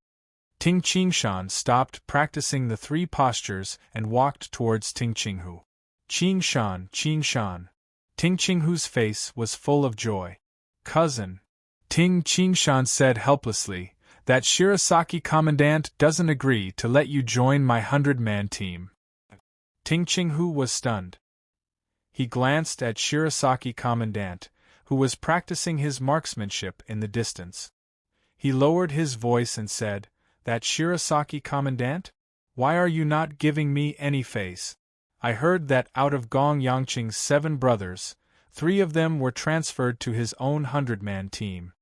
Ting Qingshan stopped practicing the 3 postures and walked towards Ting Qinghu. Qingshan, Qingshan. Ting Qinghu's face was full of joy. Cousin, Ting Qingshan said helplessly, that Shirasaki Commandant doesn't agree to let you join my 100-man team. Ting Qinghu was stunned. He glanced at Shirasaki Commandant, who was practicing his marksmanship in the distance. He lowered his voice and said, that Shirasaki Commandant? Why are you not giving me any face? I heard that out of Gong Yangqing's 7 brothers, 3 of them were transferred to his own 100-man team.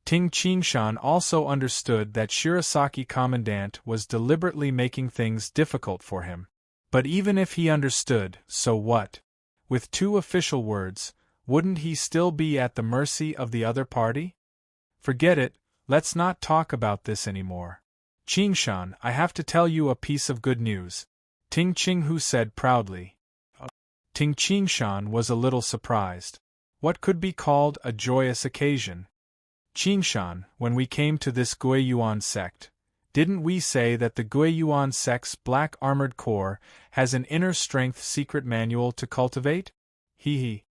Ting Qingshan also understood that Shirasaki Commandant was deliberately making things difficult for him. But even if he understood, so what? With 2 official words, wouldn't he still be at the mercy of the other party? Forget it, let's not talk about this anymore. Qingshan, I have to tell you a piece of good news, Ting Qinghu said proudly. Ting Qingshan was a little surprised. What could be called a joyous occasion? Qingshan, when we came to this Guiyuan sect, didn't we say that the Guiyuan sect's Black Armored Corps has an inner strength secret manual to cultivate? Hee.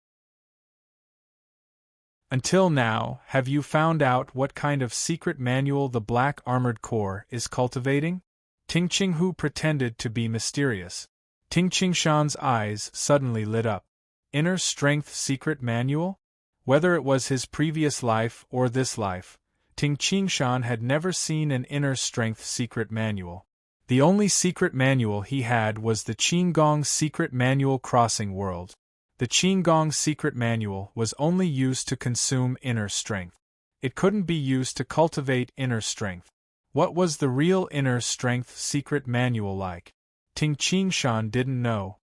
Until now, have you found out what kind of secret manual the Black Armored Corps is cultivating? Ting Qinghu pretended to be mysterious. Ting Qingshan's eyes suddenly lit up. Inner strength secret manual? Whether it was his previous life or this life, Ting Qingshan had never seen an inner strength secret manual. The only secret manual he had was the Qinggong Secret Manual Crossing World. The Qinggong Secret Manual was only used to consume inner strength. It couldn't be used to cultivate inner strength. What was the real inner strength secret manual like? Ting Qingshan didn't know.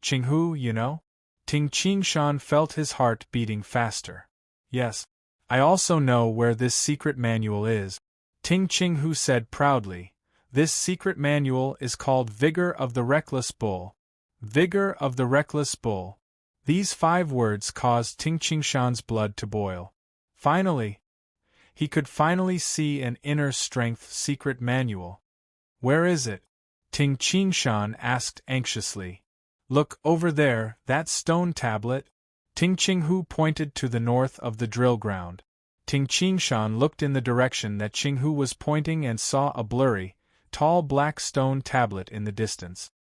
Qinghu, you know? Ting Qingshan felt his heart beating faster. Yes. I also know where this secret manual is. Ting Qinghu said proudly. This secret manual is called Vigor of the Reckless Bull. Vigor of the Reckless Bull. These 5 words caused Ting Qingshan's blood to boil. Finally, he could finally see an inner strength secret manual. Where is it? Ting Qingshan asked anxiously. Look over there, that stone tablet. Ting Qinghu pointed to the north of the drill ground. Ting Qingshan looked in the direction that Qinghu was pointing and saw a blurry, tall black stone tablet in the distance.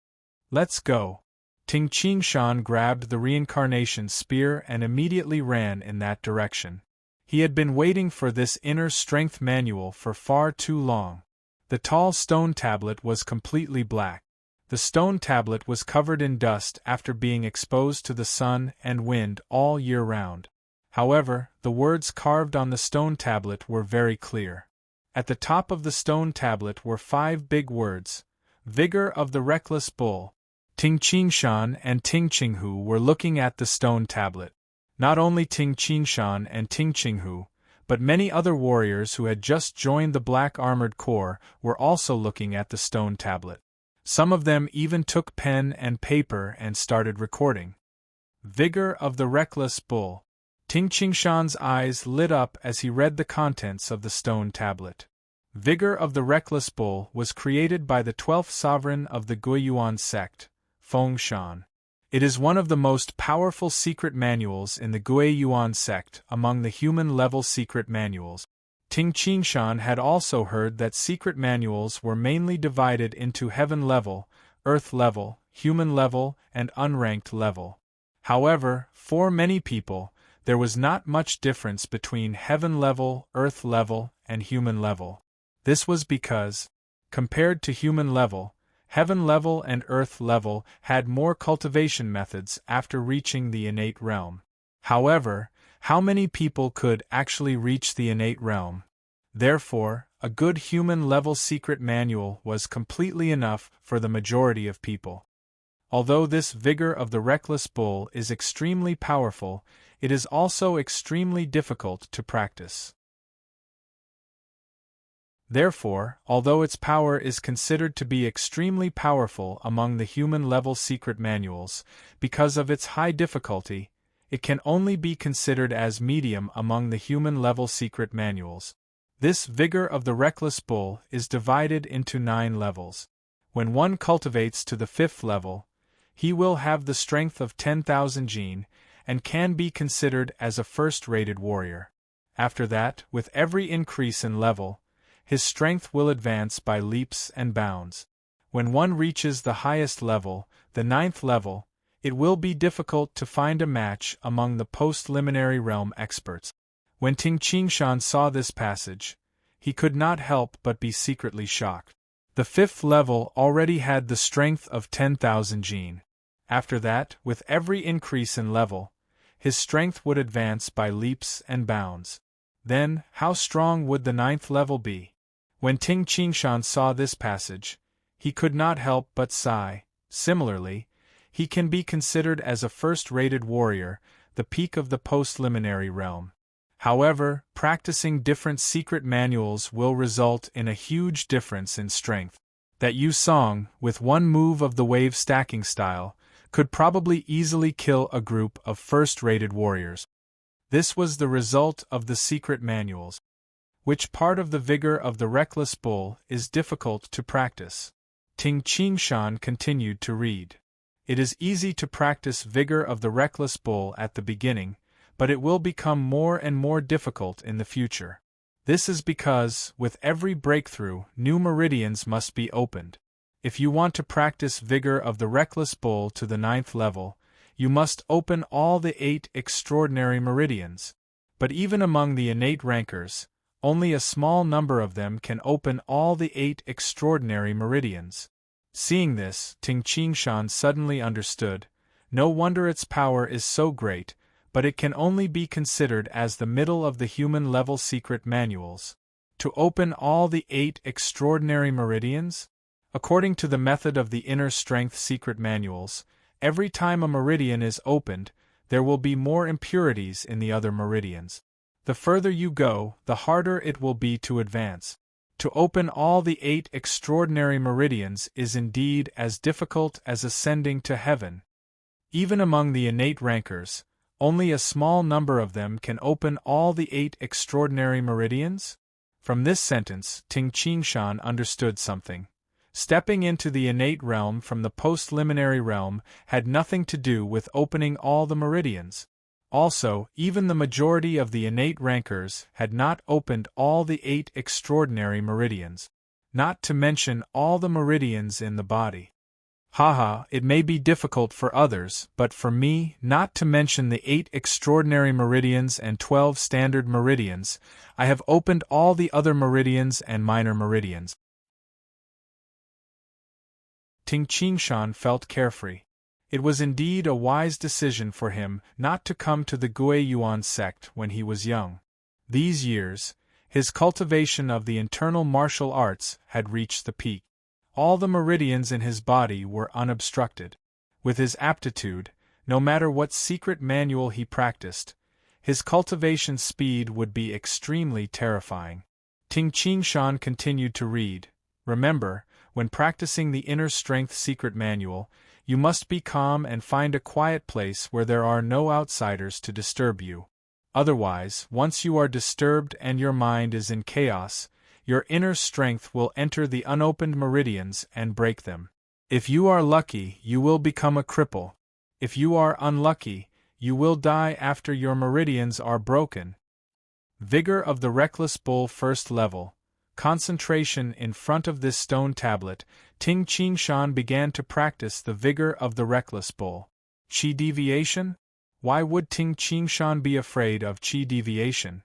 Let's go. Ting Qingshan grabbed the reincarnation spear and immediately ran in that direction. He had been waiting for this inner strength manual for far too long. The tall stone tablet was completely black. The stone tablet was covered in dust after being exposed to the sun and wind all year round. However, the words carved on the stone tablet were very clear. At the top of the stone tablet were 5 big words, Vigor of the Reckless Bull. Ting Qingshan and Ting Qinghu were looking at the stone tablet. Not only Ting Qingshan and Ting Qinghu, but many other warriors who had just joined the Black Armored Corps were also looking at the stone tablet. Some of them even took pen and paper and started recording. Vigor of the Reckless Bull. Ting Qingshan's eyes lit up as he read the contents of the stone tablet. Vigor of the Reckless Bull was created by the 12th sovereign of the Guiyuan sect, Fengshan. It is one of the most powerful secret manuals in the Guiyuan sect among the human-level secret manuals. Ting Qingshan had also heard that secret manuals were mainly divided into heaven level, earth level, human level, and unranked level. However, for many people, there was not much difference between heaven level, earth level, and human level. This was because, compared to human level, heaven level and earth level had more cultivation methods after reaching the innate realm. However, how many people could actually reach the innate realm? Therefore, a good human-level secret manual was completely enough for the majority of people. Although this Vigor of the Reckless Bull is extremely powerful, it is also extremely difficult to practice. Therefore, although its power is considered to be extremely powerful among the human-level secret manuals, because of its high difficulty, it can only be considered as medium among the human-level secret manuals. This vigor of the reckless bull is divided into 9 levels. When one cultivates to the 5th level, he will have the strength of 10,000 jin, and can be considered as a first-rated warrior. After that, with every increase in level, his strength will advance by leaps and bounds. When one reaches the highest level, the 9th level, it will be difficult to find a match among the post-liminary realm experts. When Ting Qingshan saw this passage, he could not help but be secretly shocked. The 5th level already had the strength of 10,000 jin. After that, with every increase in level, his strength would advance by leaps and bounds. Then, how strong would the 9th level be? When Ting Qingshan saw this passage, he could not help but sigh. Similarly, he can be considered as a first-rated warrior, the peak of the post-liminary realm. However, practicing different secret manuals will result in a huge difference in strength. That Yu Song, with one move of the wave stacking style, could probably easily kill a group of first-rated warriors. This was the result of the secret manuals. Which part of the vigor of the reckless bull is difficult to practice? Ting Qingshan continued to read. It is easy to practice vigor of the reckless bull at the beginning, but it will become more and more difficult in the future. This is because, with every breakthrough, new meridians must be opened. If you want to practice vigor of the reckless bull to the 9th level, you must open all the 8 extraordinary meridians. But even among the innate rankers, only a small number of them can open all the 8 extraordinary meridians. Seeing this, Ting Qingshan suddenly understood. No wonder its power is so great, but it can only be considered as the middle of the human-level secret manuals. To open all the 8 extraordinary meridians? According to the method of the inner strength secret manuals, every time a meridian is opened, there will be more impurities in the other meridians. The further you go, the harder it will be to advance. To open all the 8 extraordinary meridians is indeed as difficult as ascending to heaven. Even among the innate rankers, only a small number of them can open all the 8 extraordinary meridians? From this sentence, Ting Qingshan understood something. Stepping into the innate realm from the post-liminary realm had nothing to do with opening all the meridians. Also, even the majority of the innate rankers had not opened all the 8 extraordinary meridians. Not to mention all the meridians in the body. Haha, it may be difficult for others, but for me, not to mention the 8 extraordinary meridians and 12 standard meridians, I have opened all the other meridians and minor meridians. Ting Qingshan felt carefree. It was indeed a wise decision for him not to come to the Gui Yuan sect when he was young. These years, his cultivation of the internal martial arts had reached the peak. All the meridians in his body were unobstructed. With his aptitude, no matter what secret manual he practiced, his cultivation speed would be extremely terrifying. Ting Qingshan continued to read. Remember, when practicing the inner strength secret manual, you must be calm and find a quiet place where there are no outsiders to disturb you. Otherwise, once you are disturbed and your mind is in chaos, your inner strength will enter the unopened meridians and break them. If you are lucky, you will become a cripple. If you are unlucky, you will die after your meridians are broken. Vigor of the reckless bull first level. Concentration in front of this stone tablet, Ting Qingshan began to practice the vigor of the reckless bull. Qi deviation? Why would Ting Qingshan be afraid of qi deviation?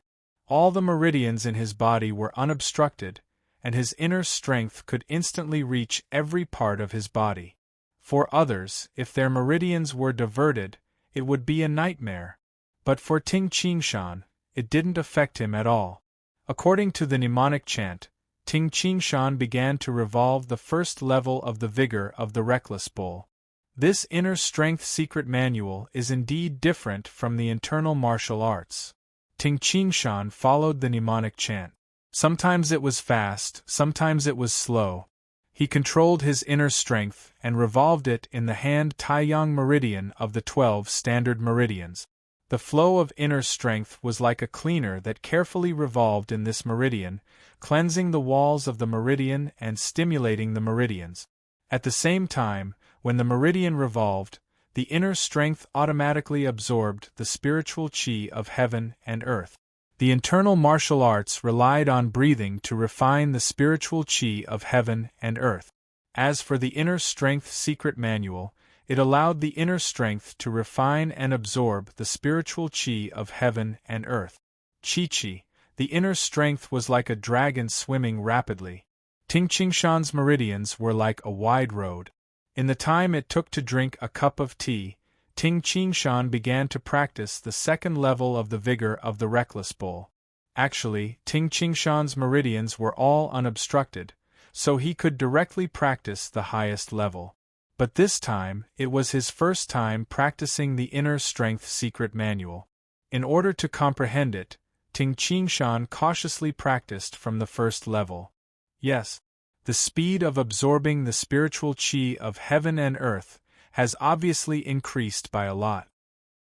All the meridians in his body were unobstructed, and his inner strength could instantly reach every part of his body. For others, if their meridians were diverted, it would be a nightmare. But for Ting Qingshan, it didn't affect him at all. According to the mnemonic chant, Ting Qingshan began to revolve the first level of the vigor of the reckless bull. This inner strength secret manual is indeed different from the internal martial arts. Ting Qingshan followed the mnemonic chant. Sometimes it was fast, sometimes it was slow. He controlled his inner strength and revolved it in the hand Taiyang meridian of the 12 standard meridians. The flow of inner strength was like a cleaner that carefully revolved in this meridian, cleansing the walls of the meridian and stimulating the meridians. At the same time, when the meridian revolved, the inner strength automatically absorbed the spiritual chi of heaven and earth. The internal martial arts relied on breathing to refine the spiritual chi of heaven and earth. As for the inner strength secret manual, it allowed the inner strength to refine and absorb the spiritual chi of heaven and earth. Chi, the inner strength was like a dragon swimming rapidly. Ting Qingshan's meridians were like a wide road. In the time it took to drink a cup of tea, Ting Qingshan began to practice the second level of the vigor of the reckless bull. Actually, Ting Qingshan's meridians were all unobstructed, so he could directly practice the highest level. But this time, it was his first time practicing the inner strength secret manual. In order to comprehend it, Ting Qingshan cautiously practiced from the first level. Yes, the speed of absorbing the spiritual chi of heaven and earth has obviously increased by a lot.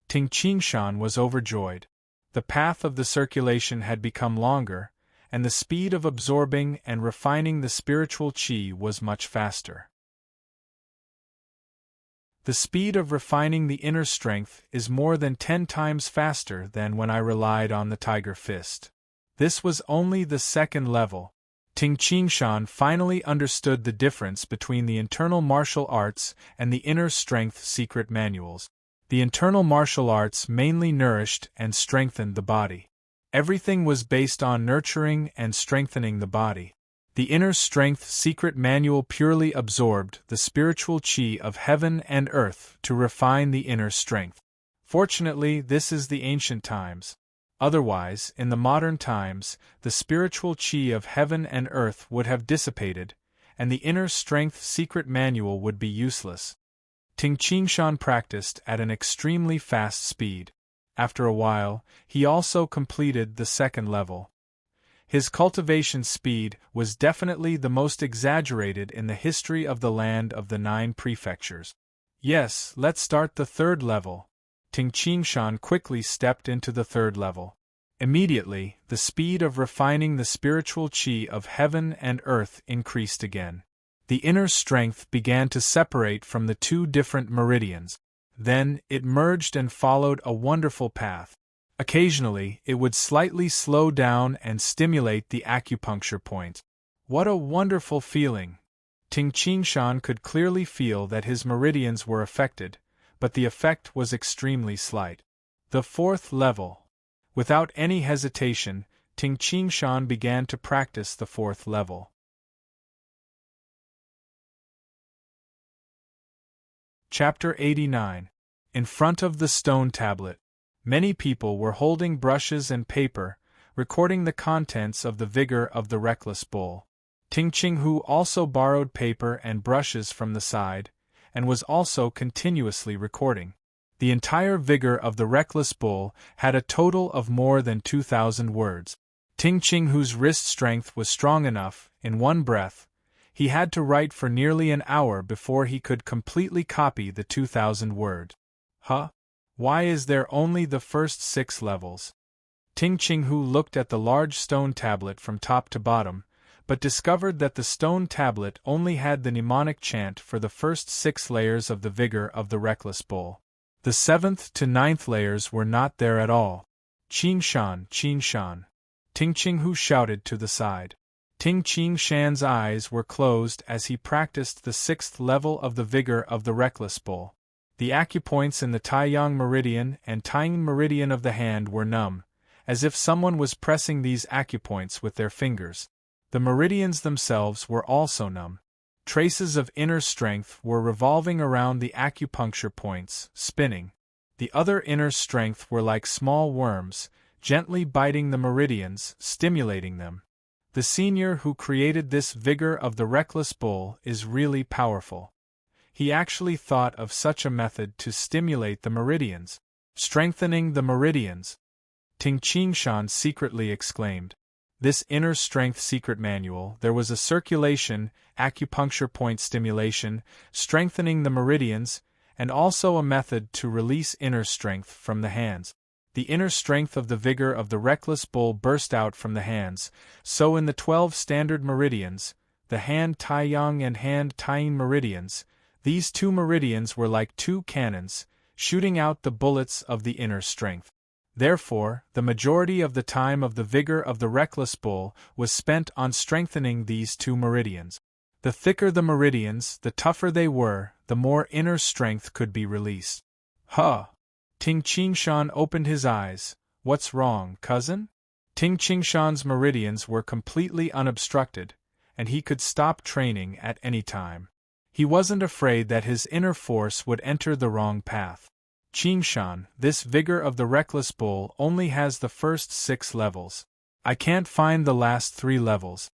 Ting Qingshan was overjoyed. The path of the circulation had become longer, and the speed of absorbing and refining the spiritual chi was much faster. The speed of refining the inner strength is more than 10 times faster than when I relied on the tiger fist. This was only the second level. Ting Qingshan finally understood the difference between the internal martial arts and the inner strength secret manuals. The internal martial arts mainly nourished and strengthened the body. Everything was based on nurturing and strengthening the body. The inner strength secret manual purely absorbed the spiritual chi of heaven and earth to refine the inner strength. Fortunately, this is the ancient times. Otherwise, in the modern times, the spiritual chi of heaven and earth would have dissipated, and the inner strength secret manual would be useless. Ting Qingshan practiced at an extremely fast speed. After a while, he also completed the second level. His cultivation speed was definitely the most exaggerated in the history of the land of the 9 prefectures. Yes, let's start the third level. Ting Qingshan quickly stepped into the third level. Immediately, the speed of refining the spiritual chi of heaven and earth increased again. The inner strength began to separate from the 2 different meridians. Then, it merged and followed a wonderful path. Occasionally, it would slightly slow down and stimulate the acupuncture point. What a wonderful feeling! Ting Qingshan could clearly feel that his meridians were affected, but the effect was extremely slight. The fourth level. Without any hesitation, Ting Qingshan began to practice the fourth level. Chapter 89. In front of the stone tablet. Many people were holding brushes and paper, recording the contents of the vigor of the reckless bull. Ting Qinghu also borrowed paper and brushes from the side, and was also continuously recording. The entire vigor of the reckless bull had a total of more than 2,000 words. Ting Qinghu's wrist strength was strong enough, in one breath, he had to write for nearly an hour before he could completely copy the 2,000 words. Huh? Why is there only the first 6 levels? Ting Qinghu looked at the large stone tablet from top to bottom, but discovered that the stone tablet only had the mnemonic chant for the first 6 layers of the vigor of the reckless bull. The 7th to 9th layers were not there at all. Qingshan, Qingshan. Ting Qinghu shouted to the side. Ting Qingshan's eyes were closed as he practiced the 6th level of the vigor of the reckless bull. The acupoints in the Taiyang meridian and Taiying meridian of the hand were numb, as if someone was pressing these acupoints with their fingers. The meridians themselves were also numb. Traces of inner strength were revolving around the acupuncture points, spinning. The other inner strength were like small worms, gently biting the meridians, stimulating them. The senior who created this vigor of the reckless bull is really powerful. He actually thought of such a method to stimulate the meridians, strengthening the meridians. Ting Qingshan secretly exclaimed. This inner strength secret manual, there was a circulation, acupuncture point stimulation, strengthening the meridians, and also a method to release inner strength from the hands. The inner strength of the vigor of the reckless bull burst out from the hands, so in the 12 standard meridians, the hand Taiyang and hand Taiyin meridians, these 2 meridians were like 2 cannons, shooting out the bullets of the inner strength. Therefore, the majority of the time of the vigor of the reckless bull was spent on strengthening these 2 meridians. The thicker the meridians, the tougher they were, the more inner strength could be released. Huh! Ting Qingshan opened his eyes. What's wrong, cousin? Ting Qingshan's meridians were completely unobstructed, and he could stop training at any time. He wasn't afraid that his inner force would enter the wrong path. Qingshan, this vigor of the reckless bull only has the first 6 levels. I can't find the last 3 levels.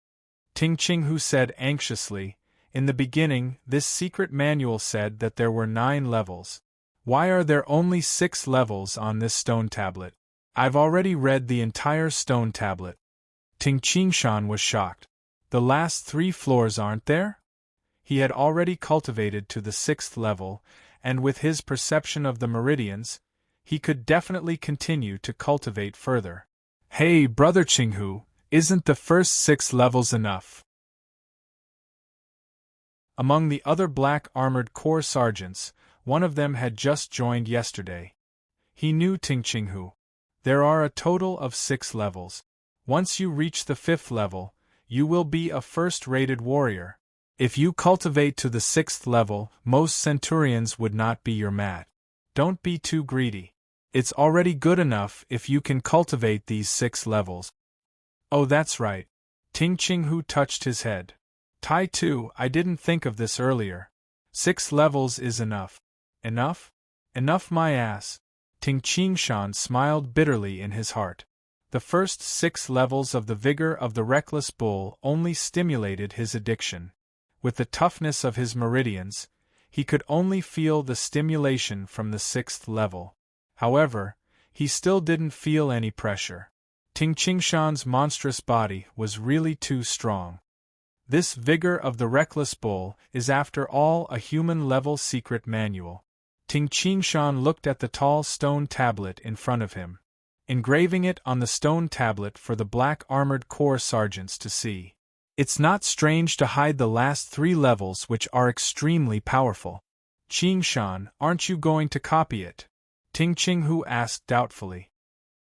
Ting Qinghu said anxiously. In the beginning, this secret manual said that there were 9 levels. Why are there only 6 levels on this stone tablet? I've already read the entire stone tablet. Ting Qingshan was shocked. The last 3 floors aren't there? He had already cultivated to the 6th level, and with his perception of the meridians, he could definitely continue to cultivate further. Hey, Brother Qinghu, isn't the first 6 levels enough? Among the other black armored corps sergeants, one of them had just joined yesterday. He knew Ting Qinghu. There are a total of 6 levels. Once you reach the 5th level, you will be a first-rated warrior. If you cultivate to the 6th level, most centurions would not be your match. Don't be too greedy. It's already good enough if you can cultivate these 6 levels. Oh, that's right. Ting Qinghu touched his head. Tai Tu, I didn't think of this earlier. 6 levels is enough. Enough? Enough my ass. Ting Qingshan smiled bitterly in his heart. The first 6 levels of the vigor of the reckless bull only stimulated his addiction. With the toughness of his meridians, he could only feel the stimulation from the 6th level. However, he still didn't feel any pressure. Ting Qingshan's monstrous body was really too strong. This vigor of the reckless bull is after all a human-level secret manual. Ting Qingshan looked at the tall stone tablet in front of him, engraving it on the stone tablet for the black armored corps sergeants to see. It's not strange to hide the last 3 levels which are extremely powerful. Qingshan, aren't you going to copy it? Ting Qinghu asked doubtfully.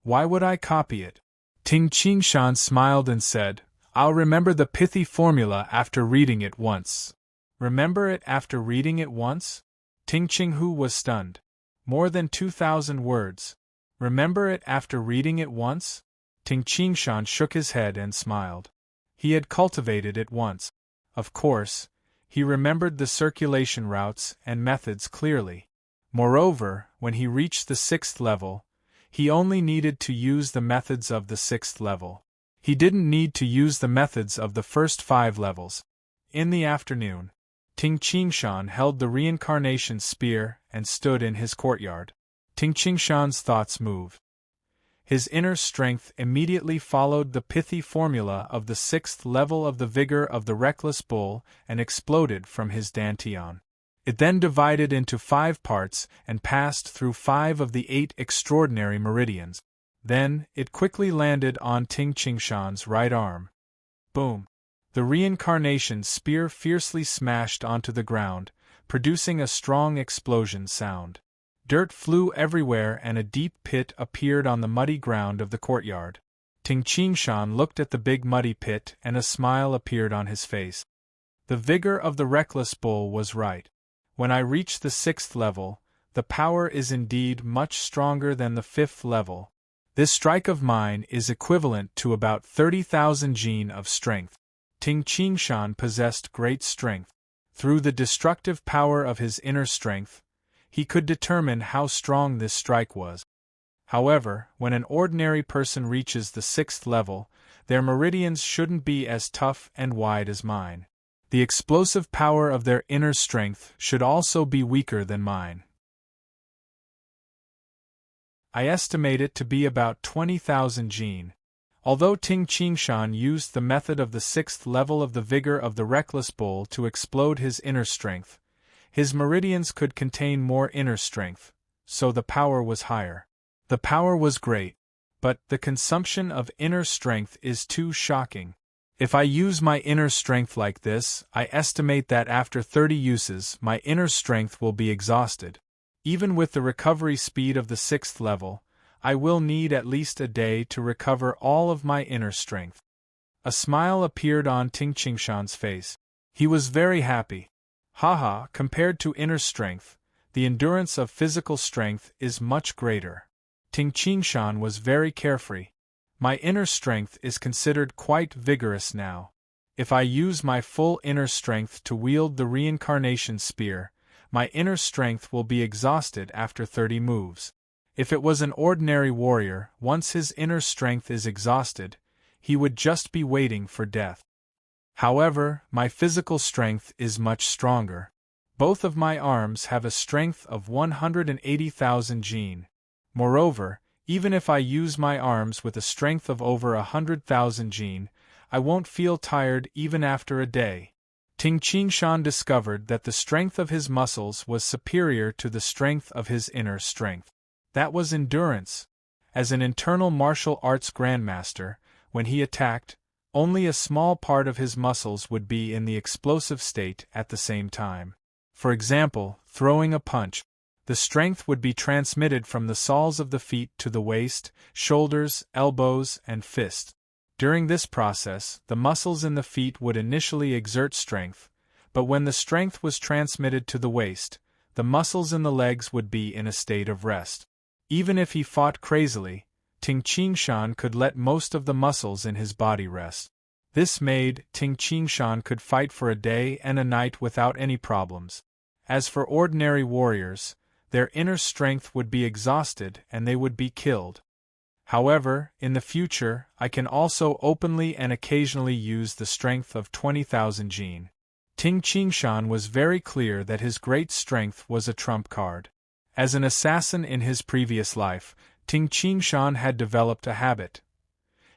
Why would I copy it? Ting Qingshan smiled and said, I'll remember the pithy formula after reading it once. Remember it after reading it once? Ting Qinghu was stunned. More than 2,000 words. Remember it after reading it once? Ting Qingshan shook his head and smiled. He had cultivated it once. Of course, he remembered the circulation routes and methods clearly. Moreover, when he reached the 6th level, he only needed to use the methods of the 6th level. He didn't need to use the methods of the first 5 levels. In the afternoon, Ting Qingshan held the reincarnation spear and stood in his courtyard. Ting Qingshan's thoughts moved. His inner strength immediately followed the pithy formula of the 6th level of the vigor of the reckless bull and exploded from his dantian. It then divided into 5 parts and passed through 5 of the 8 extraordinary meridians. Then, it quickly landed on Ting Qingshan's right arm. Boom! The reincarnation spear fiercely smashed onto the ground, producing a strong explosion sound. Dirt flew everywhere and a deep pit appeared on the muddy ground of the courtyard. Ting Qingshan looked at the big muddy pit and a smile appeared on his face. The vigor of the reckless bull was right. When I reach the 6th level, the power is indeed much stronger than the 5th level. This strike of mine is equivalent to about 30,000 jin of strength. Ting Qingshan possessed great strength. Through the destructive power of his inner strength, he could determine how strong this strike was. However, when an ordinary person reaches the 6th level, their meridians shouldn't be as tough and wide as mine. The explosive power of their inner strength should also be weaker than mine. I estimate it to be about 20,000 jin. Although Ting Qingshan used the method of the 6th level of the vigor of the reckless bull to explode his inner strength, his meridians could contain more inner strength, so the power was higher. The power was great, but the consumption of inner strength is too shocking. If I use my inner strength like this, I estimate that after 30 uses my inner strength will be exhausted. Even with the recovery speed of the 6th level, I will need at least a day to recover all of my inner strength. A smile appeared on Ting Qingshan's face. He was very happy. Haha, compared to inner strength, the endurance of physical strength is much greater. Ting Qingshan was very carefree. My inner strength is considered quite vigorous now. If I use my full inner strength to wield the reincarnation spear, my inner strength will be exhausted after 30 moves. If it was an ordinary warrior, once his inner strength is exhausted, he would just be waiting for death. However, my physical strength is much stronger. Both of my arms have a strength of 180,000 jin. Moreover, even if I use my arms with a strength of over 100,000 jin, I won't feel tired even after a day. Ting Qingshan discovered that the strength of his muscles was superior to the strength of his inner strength. That was endurance. As an internal martial arts grandmaster, when he attacked, only a small part of his muscles would be in the explosive state at the same time. For example, throwing a punch. The strength would be transmitted from the soles of the feet to the waist, shoulders, elbows, and fist. During this process, the muscles in the feet would initially exert strength, but when the strength was transmitted to the waist, the muscles in the legs would be in a state of rest. Even if he fought crazily, Ting Qingshan could let most of the muscles in his body rest. This made Ting Qingshan could fight for a day and a night without any problems. As for ordinary warriors, their inner strength would be exhausted and they would be killed. However, in the future, I can also openly and occasionally use the strength of 20,000 jin. Ting Qingshan was very clear that his great strength was a trump card. As an assassin in his previous life, Ting Qingshan had developed a habit.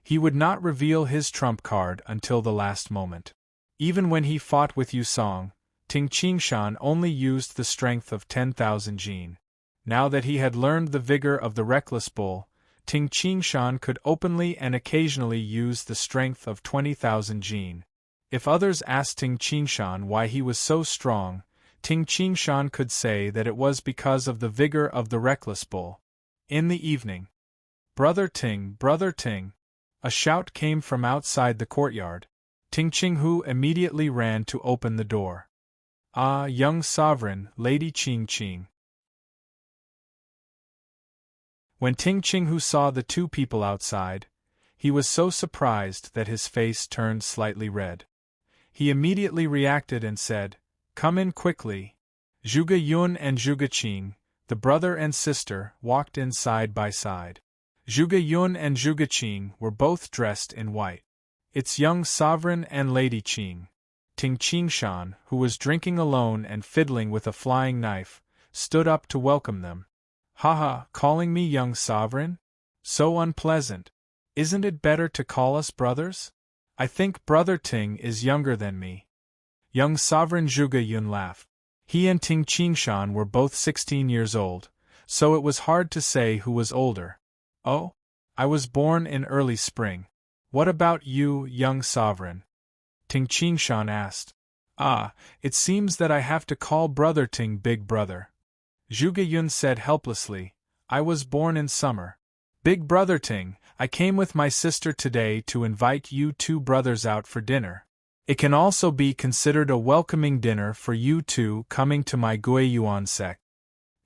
He would not reveal his trump card until the last moment. Even when he fought with Yusong, Ting Qingshan only used the strength of 10,000 jin. Now that he had learned the vigor of the reckless bull, Ting Qingshan could openly and occasionally use the strength of 20,000 jin. If others asked Ting Qingshan why he was so strong, Ting Qingshan could say that it was because of the vigor of the reckless bull. In the evening, Brother Ting, a shout came from outside the courtyard. Ting Qinghu immediately ran to open the door. Ah, young sovereign, Lady Qing. When Ting Qinghu saw the two people outside, he was so surprised that his face turned slightly red. He immediately reacted and said, "Come in quickly." Zhuge Yun and Zhuge Qing, the brother and sister, walked in side by side. Zhuge Yun and Zhuge Qing were both dressed in white. It's young sovereign and Lady Qing. Ting Qingshan, who was drinking alone and fiddling with a flying knife, stood up to welcome them. Haha, calling me young sovereign? So unpleasant. Isn't it better to call us brothers? I think Brother Ting is younger than me. Young sovereign Zhuge Yun laughed. He and Ting Qingshan were both 16 years old, so it was hard to say who was older. Oh? I was born in early spring. What about you, young sovereign? Ting Qingshan asked. Ah, it seems that I have to call Brother Ting Big Brother. Zhuge Yun said helplessly, I was born in summer. Big Brother Ting, I came with my sister today to invite you two brothers out for dinner. It can also be considered a welcoming dinner for you two coming to my Guiyuan sect.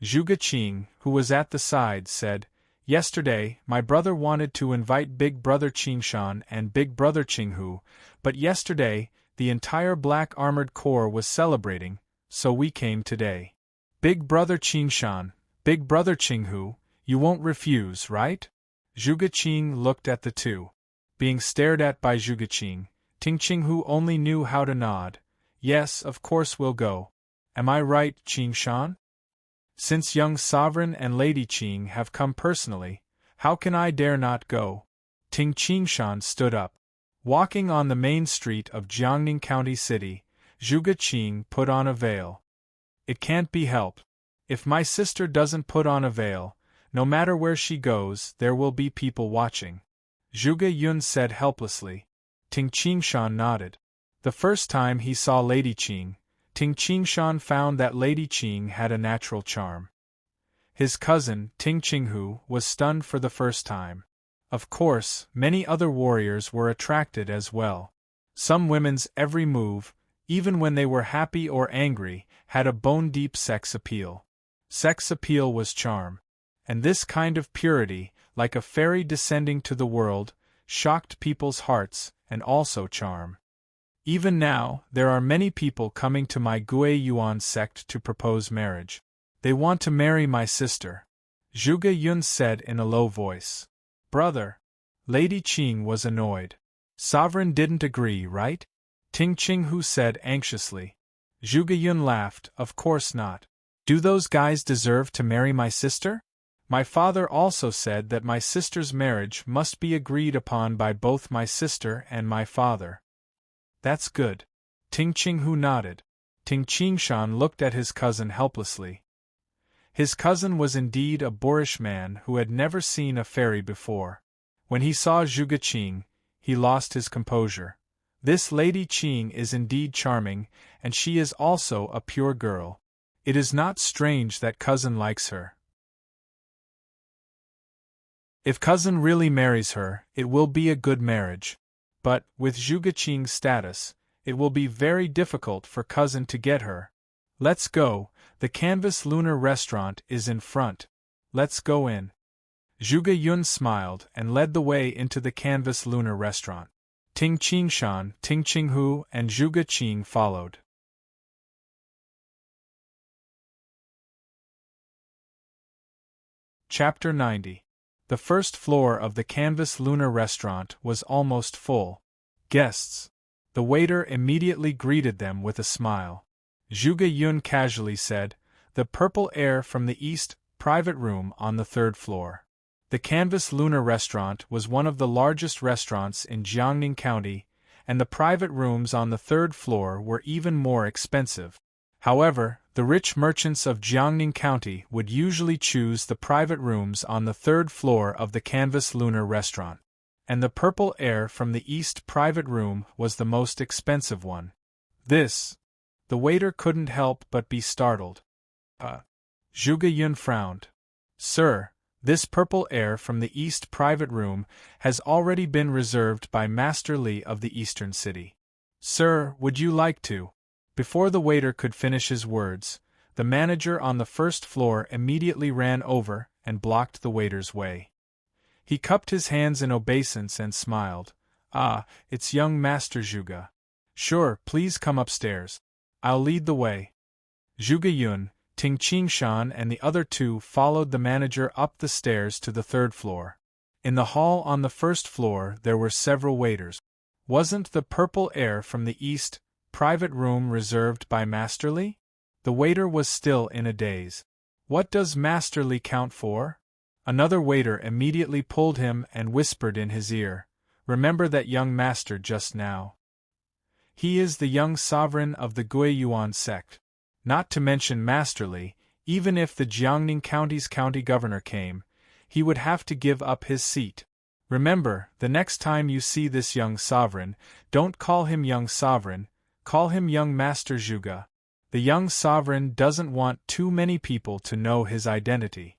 Zhuge Qing, who was at the side, said, Yesterday, my brother wanted to invite Big Brother Qingshan and Big Brother Qinghu, but yesterday, the entire Black Armored Corps was celebrating, so we came today. Big Brother Qingshan, Big Brother Qinghu, you won't refuse, right? Zhuge Qing looked at the two. Being stared at by Zhuge Qing, Ting Qinghu only knew how to nod. Yes, of course we'll go. Am I right, Qingshan? Since young sovereign and Lady Qing have come personally, how can I dare not go? Ting Qingshan stood up. Walking on the main street of Jiangning County City, Zhuge Qing put on a veil. It can't be helped. If my sister doesn't put on a veil, No matter where she goes, there will be people watching. Zhuge Yun said helplessly. Ting Qingshan nodded. The first time he saw Lady Qing, Ting Qingshan found that Lady Qing had a natural charm. His cousin, Ting Qinghu, was stunned for the first time. Of course, many other warriors were attracted as well. Some women's every move, even when they were happy or angry, had a bone-deep sex appeal. Sex appeal was charm. And this kind of purity, like a fairy descending to the world, shocked people's hearts, and also charm. Even now, there are many people coming to my Gui Yuan sect to propose marriage. They want to marry my sister. Zhuge Yun said in a low voice. Brother. Lady Qing was annoyed. Sovereign didn't agree, right? Ting Qinghu said anxiously. Zhuge Yun laughed, of course not. Do those guys deserve to marry my sister? My father also said that my sister's marriage must be agreed upon by both my sister and my father. That's good. Ting Qinghu nodded. Ting Qingshan looked at his cousin helplessly. His cousin was indeed a boorish man who had never seen a fairy before. When he saw Zhuge Qing, he lost his composure. This Lady Qing is indeed charming, and she is also a pure girl. It is not strange that cousin likes her. If cousin really marries her, it will be a good marriage. But, with Zhuge Qing's status, it will be very difficult for cousin to get her. Let's go, the Canvas Lunar Restaurant is in front. Let's go in. Zhuge Yun smiled and led the way into the Canvas Lunar Restaurant. Ting Qingshan, Ting Qinghu, and Zhuge Qing followed. Chapter 90. The first floor of the Canvas Lunar Restaurant was almost full. Guests. The waiter immediately greeted them with a smile. Zhuge Yun casually said, "The purple air from the east, private room on the 3rd floor." The Canvas Lunar Restaurant was one of the largest restaurants in Jiangning County, and the private rooms on the 3rd floor were even more expensive. However, the rich merchants of Jiangning County would usually choose the private rooms on the 3rd floor of the Canvas Lunar Restaurant. And the purple air from the east private room was the most expensive one. The waiter couldn't help but be startled. Zhuge Yun frowned. Sir, this purple air from the east private room has already been reserved by Master Li of the Eastern City. Sir, would you like to? Before the waiter could finish his words, the manager on the 1st floor immediately ran over and blocked the waiter's way. He cupped his hands in obeisance and smiled. Ah, it's young Master Zhuge. Sure, please come upstairs. I'll lead the way. Zhuge Yun, Ting Qingshan and the other two followed the manager up the stairs to the 3rd floor. In the hall on the 1st floor there were several waiters. Wasn't the purple air from the east private room reserved by Master Li? The waiter was still in a daze. What does Master Li count for? Another waiter immediately pulled him and whispered in his ear, "Remember that young master just now. He is the young sovereign of the Gui Yuan sect. Not to mention Master Li, even if the Jiangning County's county governor came, he would have to give up his seat. Remember, the next time you see this young sovereign, don't call him young sovereign, call him young Master Zhuge. The young sovereign doesn't want too many people to know his identity."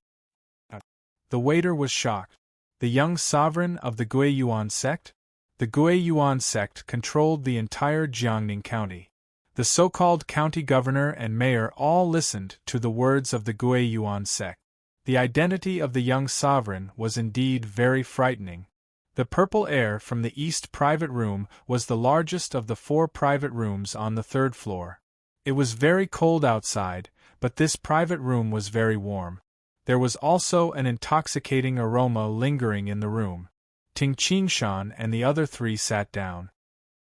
The waiter was shocked. The young sovereign of the Gui Yuan sect? The Gui Yuan sect controlled the entire Jiangning County. The so-called county governor and mayor all listened to the words of the Gui Yuan sect. The identity of the young sovereign was indeed very frightening. The purple air from the east private room was the largest of the 4 private rooms on the 3rd floor. It was very cold outside, but this private room was very warm. There was also an intoxicating aroma lingering in the room. Ting Qingshan and the other 3 sat down.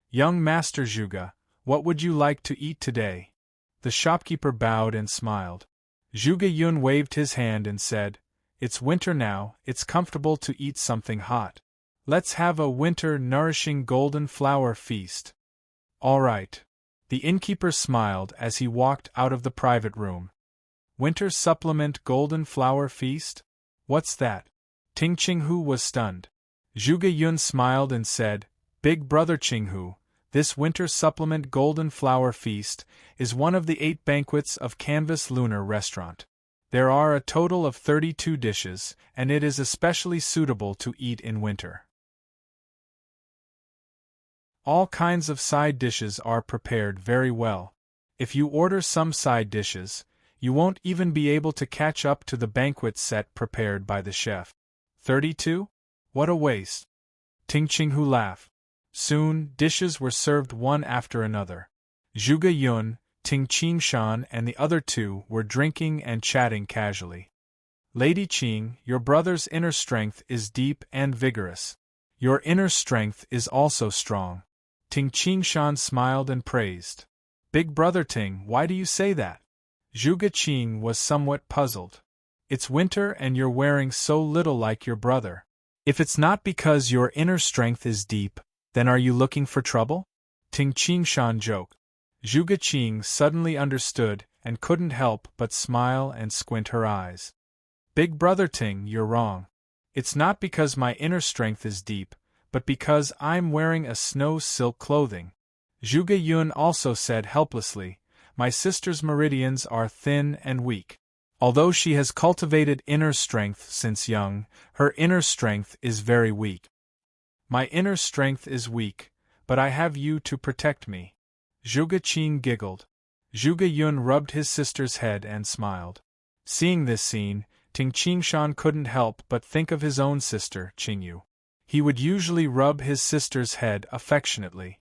"Young Master Zhuge, what would you like to eat today?" The shopkeeper bowed and smiled. Zhuge Yun waved his hand and said, "It's winter now, it's comfortable to eat something hot. Let's have a winter nourishing golden flower feast." "All right." The innkeeper smiled as he walked out of the private room. "Winter supplement golden flower feast? What's that? Ting Qinghu was stunned. Zhuge Yun smiled and said, Big brother Qinghu, this winter supplement Golden Flower Feast is one of the 8 banquets of Canvas Lunar Restaurant. There are a total of 32 dishes, and it is especially suitable to eat in winter. All kinds of side dishes are prepared very well. If you order some side dishes, you won't even be able to catch up to the banquet set prepared by the chef. 32? What a waste! Ting Qinghu laughed. Soon, dishes were served one after another. Zhuge Yun, Ting Qingshan and the other 2 were drinking and chatting casually. Lady Qing, your brother's inner strength is deep and vigorous. Your inner strength is also strong. Ting Qingshan smiled and praised. Big brother Ting, why do you say that? Zhuge Qing was somewhat puzzled. It's winter and you're wearing so little like your brother. If it's not because your inner strength is deep, then are you looking for trouble? Ting Qingshan joked. Zhuge Qing suddenly understood and couldn't help but smile and squint her eyes. Big brother Ting, you're wrong. It's not because my inner strength is deep, but because I'm wearing a snow silk clothing. Zhuge Yun also said helplessly, my sister's meridians are thin and weak. Although she has cultivated inner strength since young, her inner strength is very weak. My inner strength is weak, but I have you to protect me. Zhuge Qing giggled. Zhuge Yun rubbed his sister's head and smiled. Seeing this scene, Ting Qingshan couldn't help but think of his own sister, Qingyu. He would usually rub his sister's head affectionately.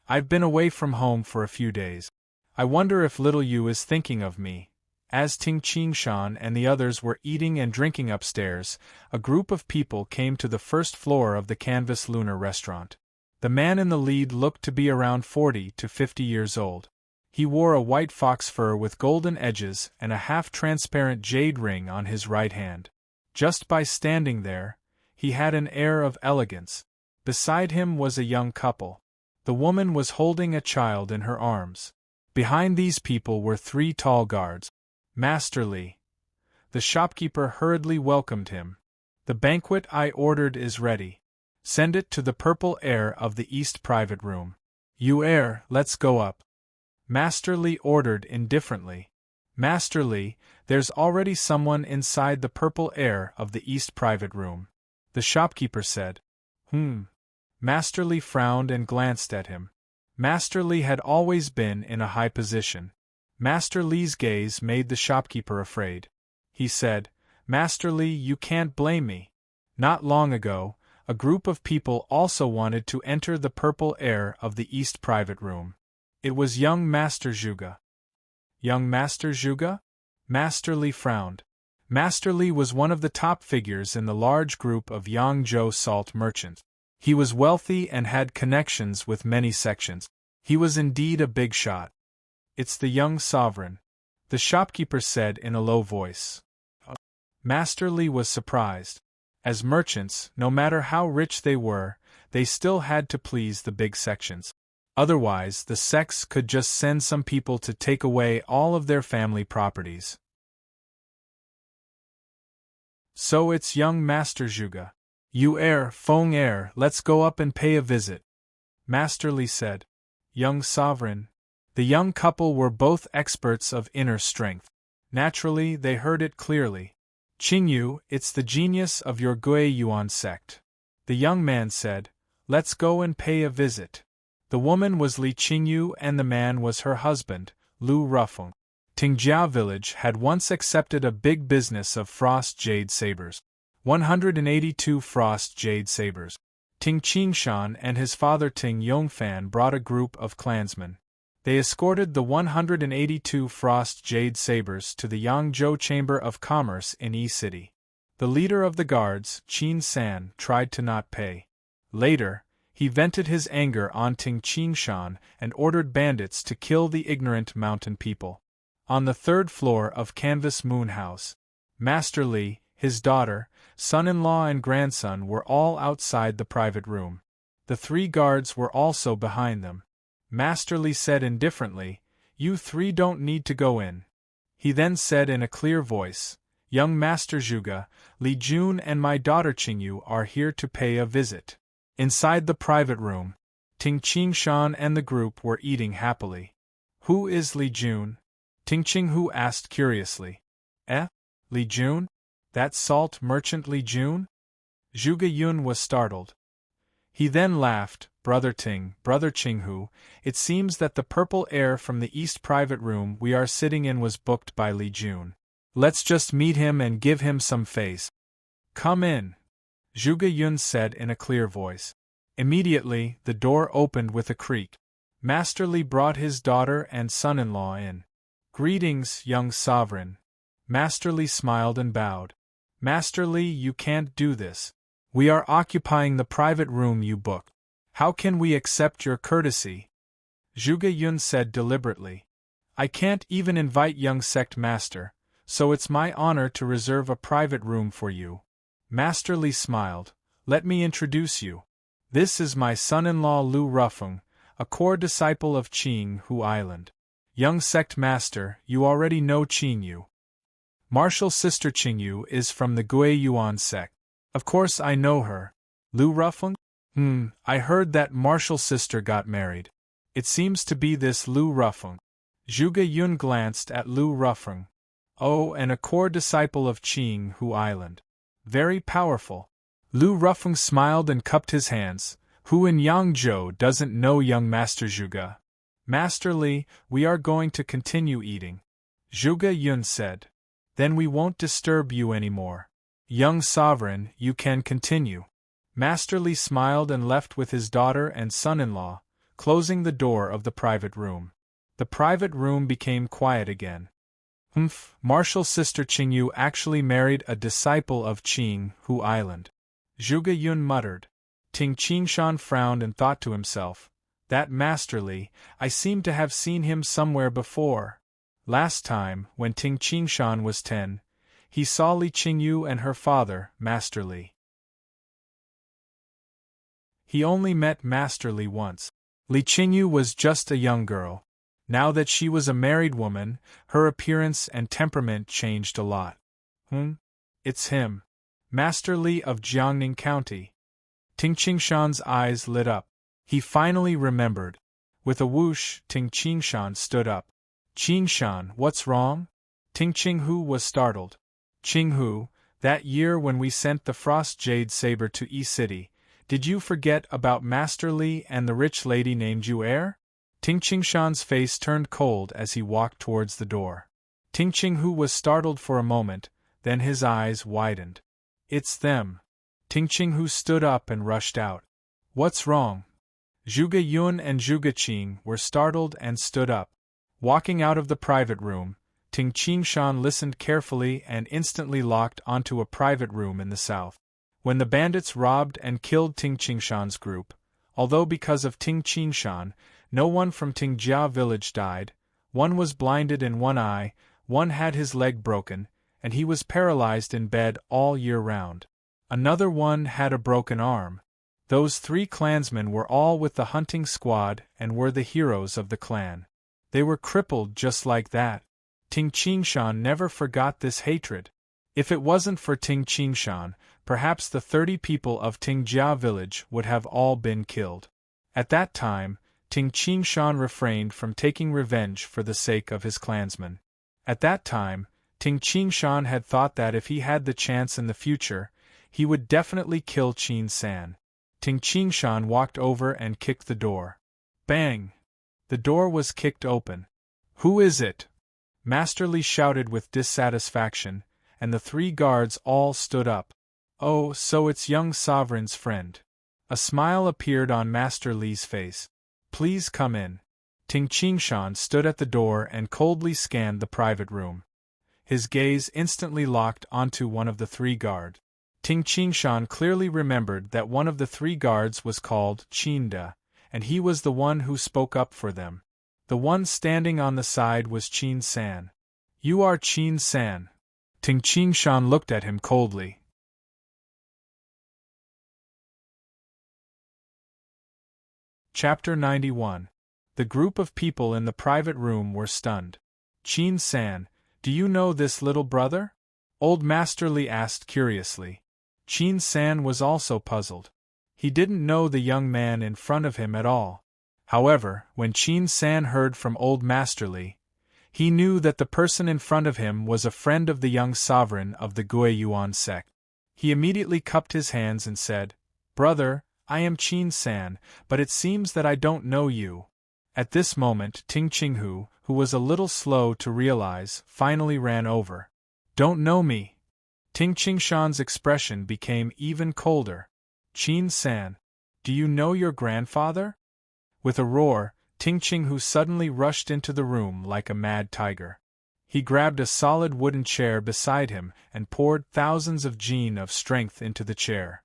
I've been away from home for a few days. I wonder if little Yu is thinking of me. As Ting Qingshan and the others were eating and drinking upstairs, a group of people came to the first floor of the Canvas Lunar Restaurant. The man in the lead looked to be around 40 to 50 years old. He wore a white fox fur with golden edges and a half-transparent jade ring on his right hand. Just by standing there, he had an air of elegance. Beside him was a young couple. The woman was holding a child in her arms. Behind these people were 3 tall guards. Master Li. The shopkeeper hurriedly welcomed him. The banquet I ordered is ready. Send it to the purple air of the East private room. You air, let's go up. Master Li ordered indifferently. Master Li, there's already someone inside the purple air of the East private room. The shopkeeper said. Master Li frowned and glanced at him. Master Li had always been in a high position. Master Li's gaze made the shopkeeper afraid. He said, Master Li, you can't blame me. Not long ago, a group of people also wanted to enter the purple air of the East private room. It was young Master Zhuge. Young Master Zhuge? Master Li frowned. Master Li was one of the top figures in the large group of Yangzhou salt merchants. He was wealthy and had connections with many sections. He was indeed a big shot. It's the young sovereign, the shopkeeper said in a low voice. Master Li was surprised. As merchants, no matter how rich they were, they still had to please the big sections. Otherwise, the sects could just send some people to take away all of their family properties. So it's young Master Zhuge. You Feng let's go up and pay a visit. Master Li said. Young sovereign. The young couple were both experts of inner strength. Naturally, they heard it clearly. Qingyu, it's the genius of your Gui Yuan sect. The young man said, let's go and pay a visit. The woman was Li Qingyu and the man was her husband, Lu Rufeng. Tingjiao village had once accepted a big business of frost jade sabers. 182 frost jade sabers. Ting Qingshan and his father Ting Yongfan brought a group of clansmen. They escorted the 182 frost jade sabers to the Yangzhou Chamber of Commerce in E-City. The leader of the guards, Qin San, tried to not pay. Later, he vented his anger on Ting Qingshan and ordered bandits to kill the ignorant mountain people. On the 3rd floor of Canvas Moon House, Master Li, his daughter, son-in-law and grandson were all outside the private room. The 3 guards were also behind them. Master Li said indifferently, you 3 don't need to go in. He then said in a clear voice, Young Master Zhuge, Li Jun and my daughter Qingyu are here to pay a visit. Inside the private room, Ting Qingshan and the group were eating happily. Who is Li Jun? Ting Qinghu asked curiously. Li Jun? That salt merchant Li Jun? Zhuge Yun was startled. He then laughed. Brother Ting, Brother Qinghu, it seems that the purple air from the east private room we are sitting in was booked by Li Jun. Let's just meet him and give him some face. Come in, Zhuge Yun said in a clear voice. Immediately, the door opened with a creak. Master Li brought his daughter and son-in-law in. Greetings, young sovereign. Master Li smiled and bowed. Master Li, you can't do this. We are occupying the private room you booked. How can we accept your courtesy? Zhuge Yun said deliberately. I can't even invite young sect master, so it's my honor to reserve a private room for you. Master Li smiled. Let me introduce you. This is my son-in-law Lu Rufeng, a core disciple of Qinghu Island. Young sect master, you already know Qingyu. Martial sister Qingyu is from the Gui Yuan sect. Of course I know her. Lu Rufeng? I heard that martial sister got married. It seems to be this Lu Rufeng. Zhuge Yun glanced at Lu Rufeng. Oh, and a core disciple of Qinghu Island. Very powerful. Lu Rufeng smiled and cupped his hands. Who in Yangzhou doesn't know young Master Zhuge? Master Li, we are going to continue eating. Zhuge Yun said. Then we won't disturb you anymore. Young sovereign, you can continue. Master Li smiled and left with his daughter and son-in-law, closing the door of the private room. The private room became quiet again. Martial sister Qingyu actually married a disciple of Qinghu Island. Zhuge Yun muttered. Ting Qingshan frowned and thought to himself, that Master Li, I seem to have seen him somewhere before. Last time, when Ting Qingshan was 10, he saw Li Qingyu and her father, Master Li. He only met Master Li once. Li Qingyu was just a young girl. Now that she was a married woman, her appearance and temperament changed a lot. It's him. Master Li of Jiangning County. Ting Qingshan's eyes lit up. He finally remembered. With a whoosh, Ting Qingshan stood up. Qingshan, what's wrong? Ting Qinghu was startled. Qinghu, that year when we sent the frost jade saber to E-City, did you forget about Master Li and the rich lady named Yu? Ting Qingshan's face turned cold as he walked towards the door. Ting Qinghu was startled for a moment, then his eyes widened. It's them. Ting Qinghu stood up and rushed out. What's wrong? Zhuge Yun and Zhuge Qing were startled and stood up. Walking out of the private room, Ting Qingshan listened carefully and instantly locked onto a private room in the south. When the bandits robbed and killed Ting Qingshan's group, although because of Ting Qingshan, no one from Tingjia village died, one was blinded in one eye, one had his leg broken, and he was paralyzed in bed all year round. Another one had a broken arm. Those 3 clansmen were all with the hunting squad and were the heroes of the clan. They were crippled just like that. Ting Qingshan never forgot this hatred. If it wasn't for Ting Qingshan, perhaps the 30 people of Tingjia village would have all been killed. At that time, Ting Qingshan refrained from taking revenge for the sake of his clansmen. At that time, Ting Qingshan had thought that if he had the chance in the future, he would definitely kill Qin San. Ting Qingshan walked over and kicked the door. Bang! The door was kicked open. Who is it? Master Li shouted with dissatisfaction, and the 3 guards all stood up. Oh, so it's young sovereign's friend. A smile appeared on Master Li's face. Please come in. Ting Qingshan stood at the door and coldly scanned the private room. His gaze instantly locked onto one of the 3 guards. Ting Qingshan clearly remembered that one of the 3 guards was called Qinda, and he was the one who spoke up for them. The one standing on the side was Qin San. You are Qin San. Ting Qingshan looked at him coldly. Chapter 91. The group of people in the private room were stunned. Qin San, do you know this little brother? Old Master Li asked curiously. Qin San was also puzzled. He didn't know the young man in front of him at all. However, when Qin San heard from Old Master Li, he knew that the person in front of him was a friend of the young sovereign of the Gui Yuan sect. He immediately cupped his hands and said, "Brother, I am Qin San, but it seems that I don't know you." At this moment Ting Qinghu, who was a little slow to realize, finally ran over. "Don't know me?" Ting Qingshan's expression became even colder. "Qin San, do you know your grandfather?" With a roar, Ting Qinghu suddenly rushed into the room like a mad tiger. He grabbed a solid wooden chair beside him and poured thousands of jin of strength into the chair.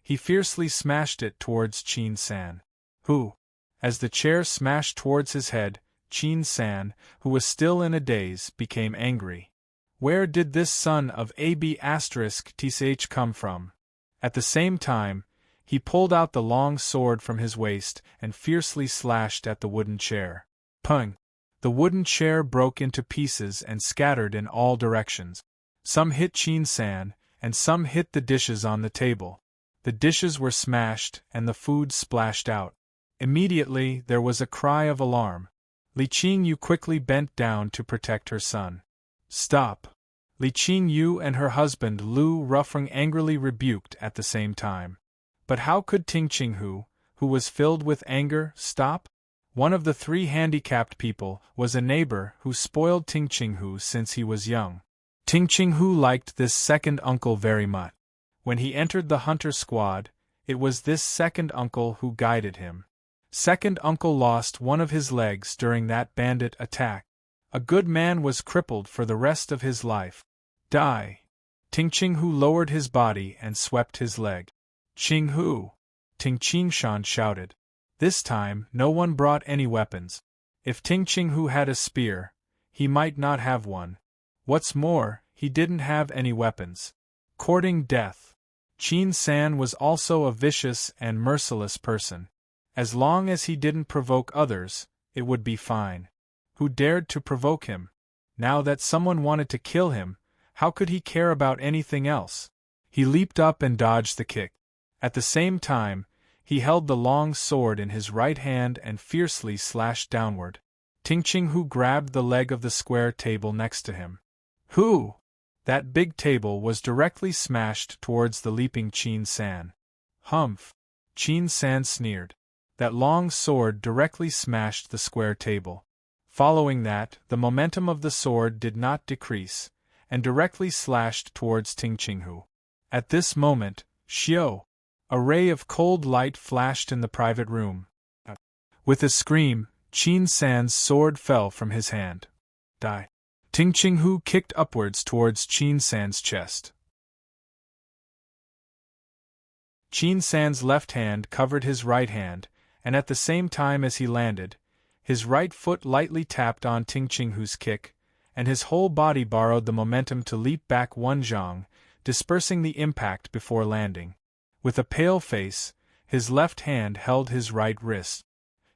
He fiercely smashed it towards Qin San, who, as the chair smashed towards his head, Qin San, who was still in a daze, became angry. Where did this son of Ab*Tsh come from? At the same time, he pulled out the long sword from his waist and fiercely slashed at the wooden chair. Pung! The wooden chair broke into pieces and scattered in all directions. Some hit Qin San, and some hit the dishes on the table. The dishes were smashed and the food splashed out. Immediately there was a cry of alarm. Li Qingyu quickly bent down to protect her son. "Stop!" Li Qingyu and her husband Lu Rufeng angrily rebuked at the same time. But how could Ting Qinghu, who was filled with anger, stop? One of the three handicapped people was a neighbor who spoiled Ting Qinghu since he was young. Ting Qinghu liked this second uncle very much. When he entered the hunter squad, it was this second uncle who guided him. Second uncle lost one of his legs during that bandit attack. A good man was crippled for the rest of his life. Die! Ting Qinghu lowered his body and swept his leg. "Qinghu!" Ting Qingshan shouted. This time, no one brought any weapons. If Ting Qinghu had a spear, he might not have one. What's more, he didn't have any weapons. Courting death. Qin San was also a vicious and merciless person. As long as he didn't provoke others, it would be fine. Who dared to provoke him? Now that someone wanted to kill him, how could he care about anything else? He leaped up and dodged the kick. At the same time, he held the long sword in his right hand and fiercely slashed downward. Ting Qinghu grabbed the leg of the square table next to him. "Who?" That big table was directly smashed towards the leaping Qin San. "Humph!" Qin San sneered. That long sword directly smashed the square table. Following that, the momentum of the sword did not decrease, and directly slashed towards Ting Qinghu. At this moment, Xiao! A ray of cold light flashed in the private room. With a scream, Qin San's sword fell from his hand. Die! Ting Qinghu kicked upwards towards Qin San's chest. Qin San's left hand covered his right hand, and at the same time as he landed, his right foot lightly tapped on Ting Qinghu's kick, and his whole body borrowed the momentum to leap back one zhang, dispersing the impact before landing. With a pale face, his left hand held his right wrist.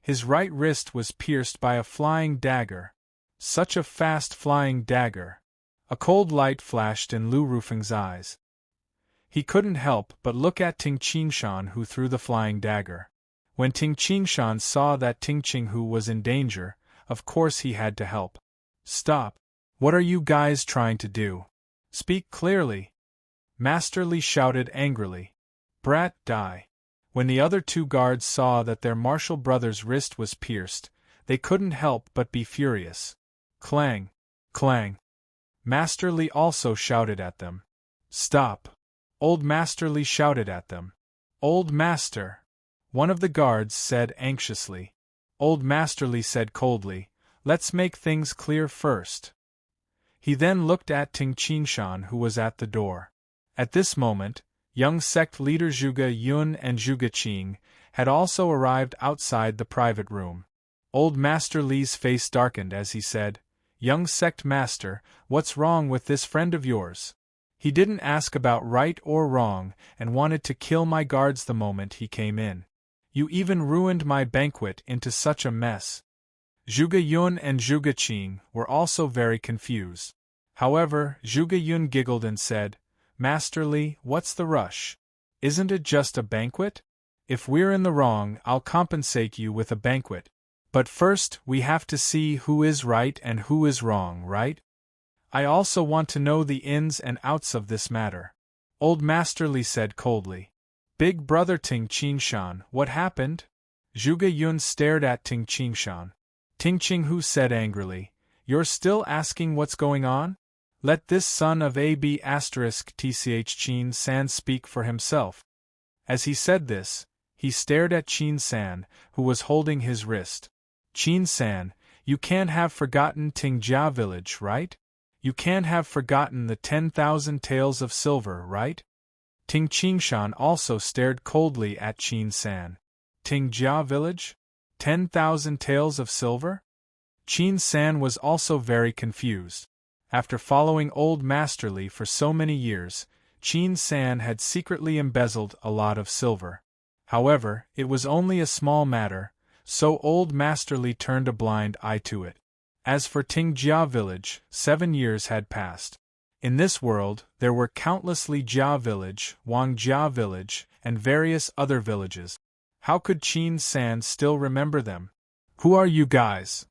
His right wrist was pierced by a flying dagger. Such a fast flying dagger! A cold light flashed in Lu Rufeng's eyes. He couldn't help but look at Ting Qingshan, who threw the flying dagger. When Ting Qingshan saw that Ting Qinghu was in danger, of course he had to help. "Stop! What are you guys trying to do? Speak clearly!" Master Li shouted angrily. "Brat, die!" When the other two guards saw that their martial brother's wrist was pierced, they couldn't help but be furious. Clang! Clang! Master Li also shouted at them. "Stop!" Old Master Li shouted at them. "Old Master!" One of the guards said anxiously. Old Master Li said coldly, "Let's make things clear first." He then looked at Ting Qingshan, who was at the door. At this moment, young sect leader Zhuge Yun and Zhuge Qing had also arrived outside the private room. Old Master Li's face darkened as he said, "Young sect master, what's wrong with this friend of yours? He didn't ask about right or wrong and wanted to kill my guards the moment he came in. You even ruined my banquet into such a mess." Zhuge Yun and Zhuge Qing were also very confused. However, Zhuge Yun giggled and said, Master Li, what's the rush? Isn't it just a banquet? If we're in the wrong, I'll compensate you with a banquet. But first, we have to see who is right and who is wrong, right? I also want to know the ins and outs of this matter. Old Master Li said coldly. Big brother Ting Qingshan, what happened? Zhuge Yun stared at Ting Qingshan. Ting Qinghu said angrily, You're still asking what's going on? Let this son of AB** Qin San speak for himself. As he said this, he stared at Qin San, who was holding his wrist. Qin San, you can't have forgotten Tingjia village, right? You can't have forgotten the 10,000 taels of silver, right? Ting Qingshan also stared coldly at Qin San. Tingjia village? 10,000 taels of silver? Qin San was also very confused. After following Old Master Li for so many years, Qin San had secretly embezzled a lot of silver. However, it was only a small matter, so Old Master Li turned a blind eye to it. As for Tingjia village, 7 years had passed. In this world, there were countless Li Jia village, Wang Jia village, and various other villages. How could Qin San still remember them? Who are you guys?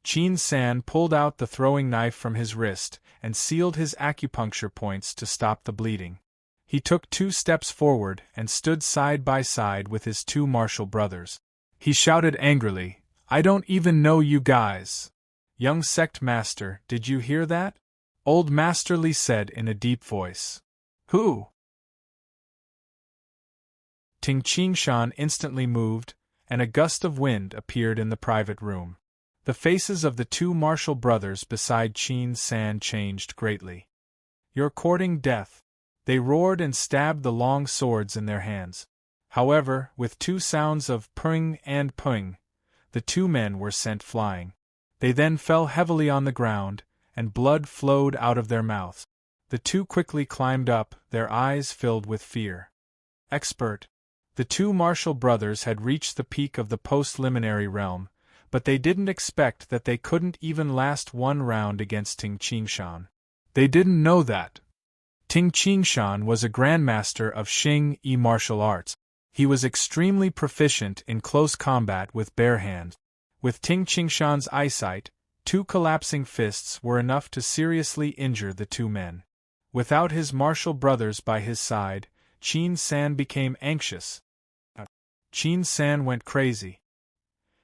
Qin San pulled out the throwing knife from his wrist and sealed his acupuncture points to stop the bleeding. He took 2 steps forward and stood side by side with his 2 martial brothers. He shouted angrily, I don't even know you guys. Young sect master, did you hear that? Old Master Li said in a deep voice. Who? Ting Qingshan instantly moved, and a gust of wind appeared in the private room. The faces of the 2 martial brothers beside Qin San changed greatly. You're courting death. They roared and stabbed the long swords in their hands. However, with 2 sounds of pung and pung, the 2 men were sent flying. They then fell heavily on the ground, and blood flowed out of their mouths. The 2 quickly climbed up, their eyes filled with fear. Expert. The 2 martial brothers had reached the peak of the post-liminary realm, but they didn't expect that they couldn't even last 1 round against Ting Qingshan. They didn't know that. Ting Qingshan was a grandmaster of Xing-Yi martial arts. He was extremely proficient in close combat with bare hands. With Ting Qingshan's eyesight, 2 collapsing fists were enough to seriously injure the 2 men. Without his martial brothers by his side, Qin San became anxious. Qin San went crazy.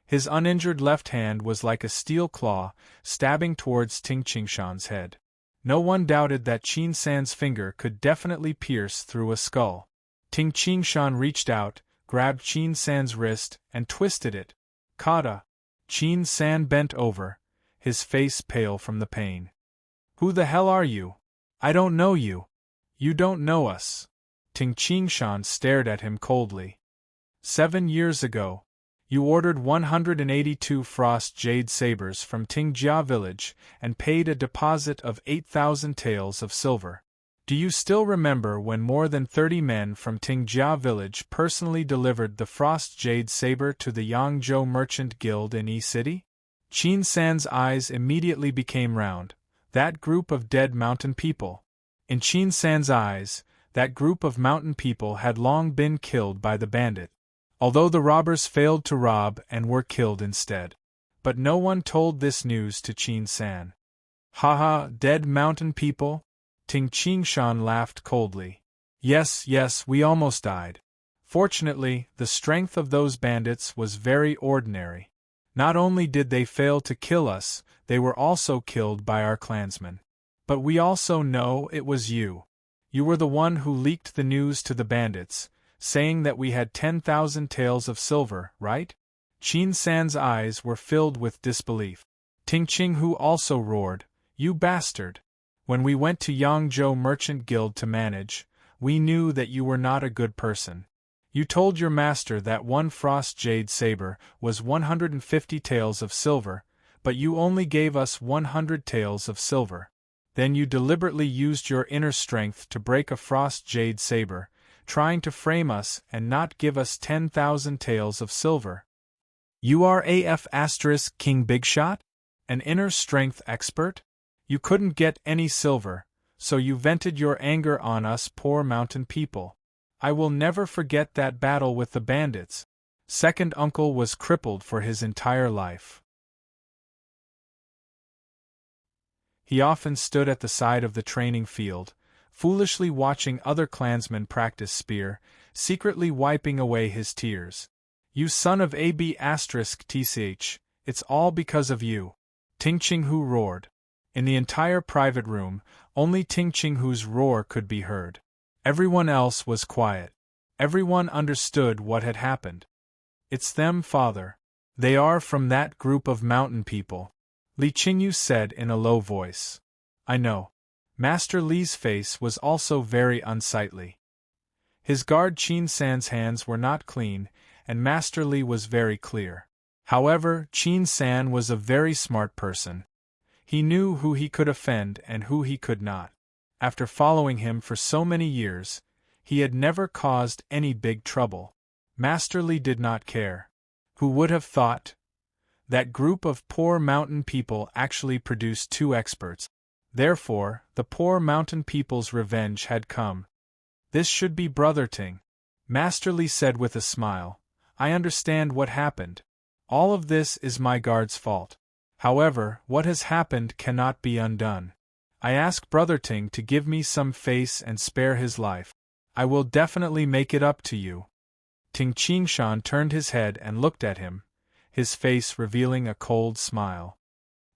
His uninjured left hand was like a steel claw, stabbing towards Ting Qingshan's head. No one doubted that Qin San's finger could definitely pierce through a skull. Ting Qingshan reached out, grabbed Qin San's wrist, and twisted it. Kata. Qin San bent over, his face pale from the pain. Who the hell are you? I don't know you. You don't know us. Ting Qingshan stared at him coldly. 7 years ago, you ordered 182 frost jade sabers from Tingjia village and paid a deposit of 8,000 taels of silver. Do you still remember when more than 30 men from Tingjia village personally delivered the frost jade saber to the Yangzhou Merchant Guild in E-City? Qin San's eyes immediately became round. That group of dead mountain people. In Qin San's eyes, that group of mountain people had long been killed by the bandit. Although the robbers failed to rob and were killed instead. But no one told this news to Qin San. Haha, dead mountain people? Ting Qingshan laughed coldly. Yes, we almost died. Fortunately, the strength of those bandits was very ordinary. Not only did they fail to kill us, they were also killed by our clansmen. But we also know it was you. You were the one who leaked the news to the bandits, saying that we had 10,000 taels of silver, right? Qin San's eyes were filled with disbelief. Ting Qinghu also roared, You bastard! When we went to Yangzhou Merchant Guild to manage, we knew that you were not a good person. You told your master that 1 frost jade saber was 150 taels of silver, but you only gave us 100 taels of silver. Then you deliberately used your inner strength to break a frost jade saber, trying to frame us and not give us 10,000 taels of silver. You are AF** King Big Shot? An inner strength expert? You couldn't get any silver, so you vented your anger on us poor mountain people. I will never forget that battle with the bandits. Second uncle was crippled for his entire life. He often stood at the side of the training field, foolishly watching other clansmen practice spear, secretly wiping away his tears. You son of *tch, it's all because of you. Ting Ching-hu roared. In the entire private room, only Ting Ching-hu's roar could be heard. Everyone else was quiet. Everyone understood what had happened. It's them, father. They are from that group of mountain people, Li Qingyu said in a low voice. I know. Master Li's face was also very unsightly. His guard Qin San's hands were not clean, and Master Li was very clear. However, Qin San was a very smart person. He knew who he could offend and who he could not. After following him for so many years, he had never caused any big trouble. Master Li did not care. Who would have thought? That group of poor mountain people actually produced two experts. Therefore, the poor mountain people's revenge had come. This should be Brother Ting. Master Li said with a smile. I understand what happened. All of this is my guard's fault. However, what has happened cannot be undone. I ask Brother Ting to give me some face and spare his life. I will definitely make it up to you. Ting Qingshan turned his head and looked at him, his face revealing a cold smile.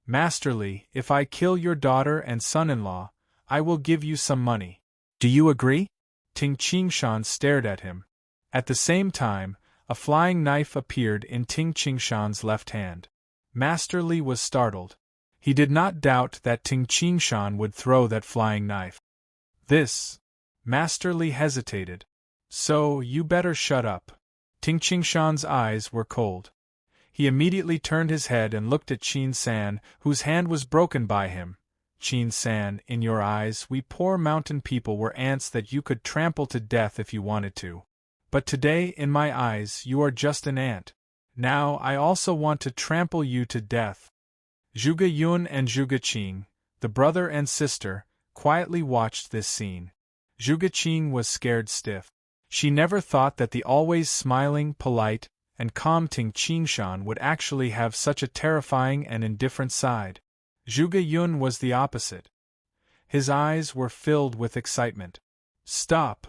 Master Li, if I kill your daughter and son-in-law, I will give you some money. Do you agree? Ting Qingshan stared at him. At the same time, a flying knife appeared in Ting Qingshan's left hand. Master Li was startled. He did not doubt that Ting Qingshan would throw that flying knife. This. Master Li hesitated. So, you better shut up. Ting Qingshan's eyes were cold. He immediately turned his head and looked at Qin San, whose hand was broken by him. Qin San, in your eyes, we poor mountain people were ants that you could trample to death if you wanted to. But today, in my eyes, you are just an ant. Now I also want to trample you to death. Zhuge Yun and Zhuge Qing, the brother and sister, quietly watched this scene. Zhuge Qing was scared stiff. She never thought that the always smiling, polite, and calm Ting Qingshan would actually have such a terrifying and indifferent side. Zhuge Yun was the opposite. His eyes were filled with excitement. Stop!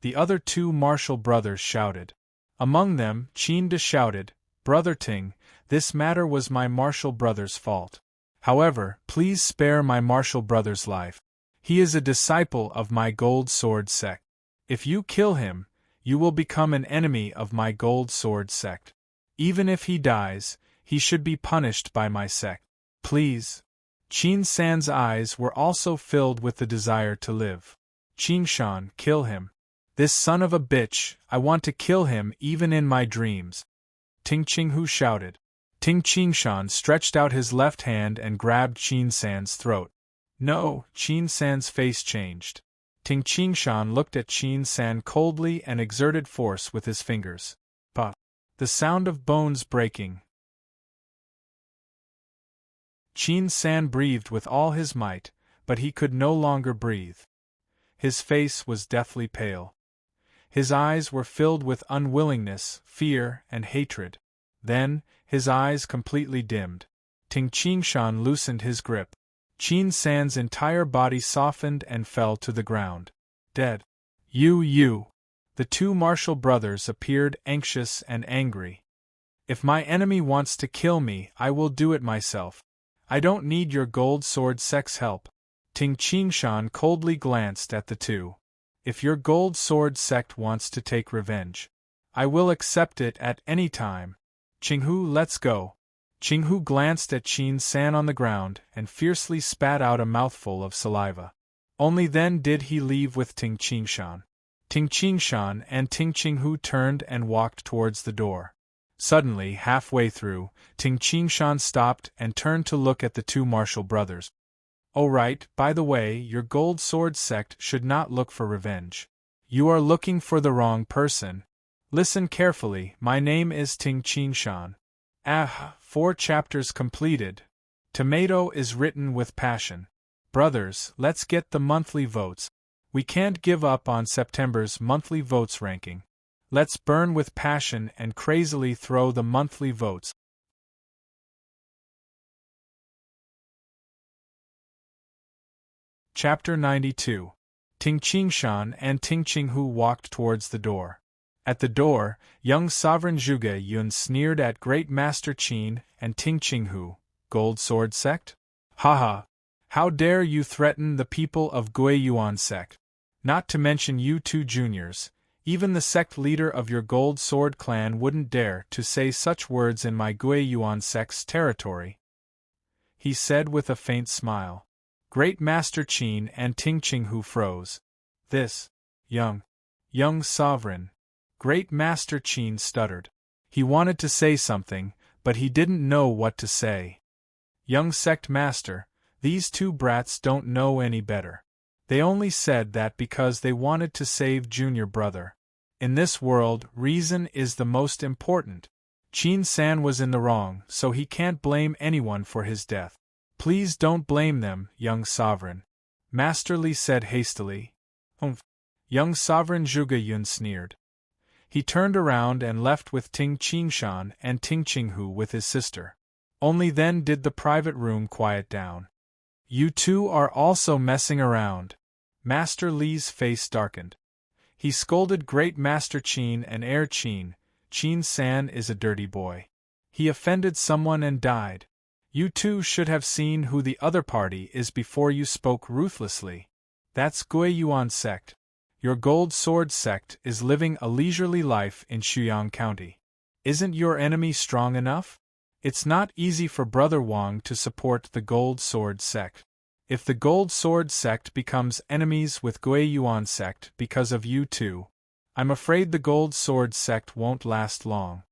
The other two martial brothers shouted. Among them, Qin De shouted, Brother Ting, this matter was my martial brother's fault. However, please spare my martial brother's life. He is a disciple of my gold sword sect. If you kill him, you will become an enemy of my gold sword sect. Even if he dies, he should be punished by my sect. Please. Qin San's eyes were also filled with the desire to live. Qingshan, kill him. This son of a bitch, I want to kill him even in my dreams. Ting Qinghu shouted. Ting Qingshan stretched out his left hand and grabbed Qin San's throat. No, Qin San's face changed. Ting Qingshan looked at Qin San coldly and exerted force with his fingers. Puff. The sound of bones breaking. Qin San breathed with all his might, but he could no longer breathe. His face was deathly pale. His eyes were filled with unwillingness, fear, and hatred. Then, his eyes completely dimmed. Ting Qingshan loosened his grip. Qin San's entire body softened and fell to the ground. Dead. You. The two martial brothers appeared anxious and angry. If my enemy wants to kill me, I will do it myself. I don't need your gold sword sect's help. Ting Qingshan coldly glanced at the two. If your gold sword sect wants to take revenge, I will accept it at any time. Qinghu, let's go. Qinghu glanced at Qin San on the ground and fiercely spat out a mouthful of saliva. Only then did he leave with Ting Qingshan. Ting Qingshan and Ting Qinghu turned and walked towards the door. Suddenly, halfway through, Ting Qingshan stopped and turned to look at the two martial brothers. Oh right, by the way, your gold sword sect should not look for revenge. You are looking for the wrong person. Listen carefully, my name is Ting Qingshan. 4 chapters completed. Tomato is written with passion. Brothers, let's get the monthly votes. We can't give up on September's monthly votes ranking. Let's burn with passion and crazily throw the monthly votes. Chapter 92. Ting Qingshan and Ting Qinghu walked towards the door. At the door, young sovereign Zhuge Yun sneered at Great Master Qin and Ting Qinghu. Gold Sword Sect? Haha! How dare you threaten the people of Gui Yuan sect? Not to mention you two juniors, even the sect leader of your Gold Sword clan wouldn't dare to say such words in my Gui Yuan sect's territory, he said with a faint smile. Great Master Qin and Ting Qinghu froze. This young sovereign. Great Master Qin stuttered. He wanted to say something, but he didn't know what to say. Young sect master, these two brats don't know any better. They only said that because they wanted to save junior brother. In this world, reason is the most important. Qin-san was in the wrong, so he can't blame anyone for his death. Please don't blame them, young sovereign, Master Li said hastily. Young sovereign Zhuge Yun sneered. He turned around and left with Ting Qingshan and Ting Qinghu with his sister. Only then did the private room quiet down. You two are also messing around. Master Li's face darkened. He scolded Great Master Qin and Heir Qin. Qin-san is a dirty boy. He offended someone and died. You two should have seen who the other party is before you spoke ruthlessly. That's Gui Yuan sect. Your Gold Sword sect is living a leisurely life in Shuyang County. Isn't your enemy strong enough? It's not easy for Brother Wang to support the Gold Sword sect. If the Gold Sword sect becomes enemies with Gui Yuan sect because of you two, I'm afraid the Gold Sword sect won't last long.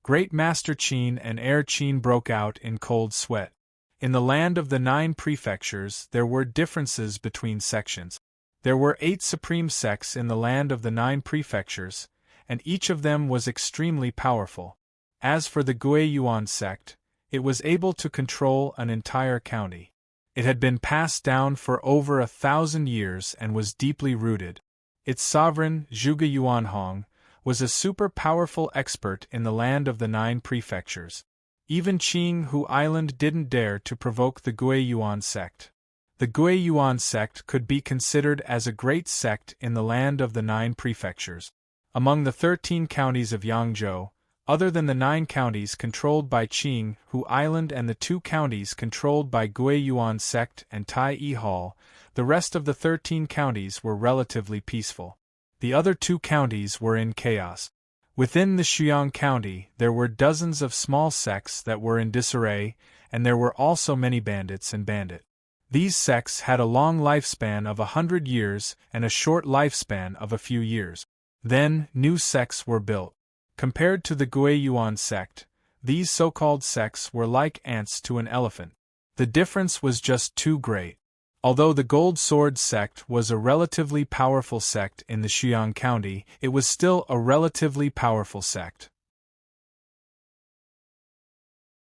Great Master Qin and Heir Qin broke out in cold sweat. In the land of the 9 prefectures there were differences between sections. There were 8 supreme sects in the land of the 9 prefectures, and each of them was extremely powerful. As for the Gui Yuan sect, it was able to control an entire county. It had been passed down for over 1,000 years and was deeply rooted. Its sovereign, Zhuge Yuanhong, was a super-powerful expert in the land of the 9 prefectures. Even Qinghu Island didn't dare to provoke the Gui Yuan sect. The Gui Yuan sect could be considered as a great sect in the land of the 9 prefectures. Among the 13 counties of Yangzhou, other than the 9 counties controlled by Qinghu Island and the 2 counties controlled by Gui Yuan sect and Tai Yi Hall, the rest of the 13 counties were relatively peaceful. The other 2 counties were in chaos. Within the Shuyang County, there were dozens of small sects that were in disarray, and there were also many bandits and bandit. These sects had a long lifespan of 100 years and a short lifespan of a few years. Then, new sects were built. Compared to the Gui Yuan sect, these so-called sects were like ants to an elephant. The difference was just too great. Although the Gold Sword sect was a relatively powerful sect in the Shuyang County, it was still a relatively powerful sect.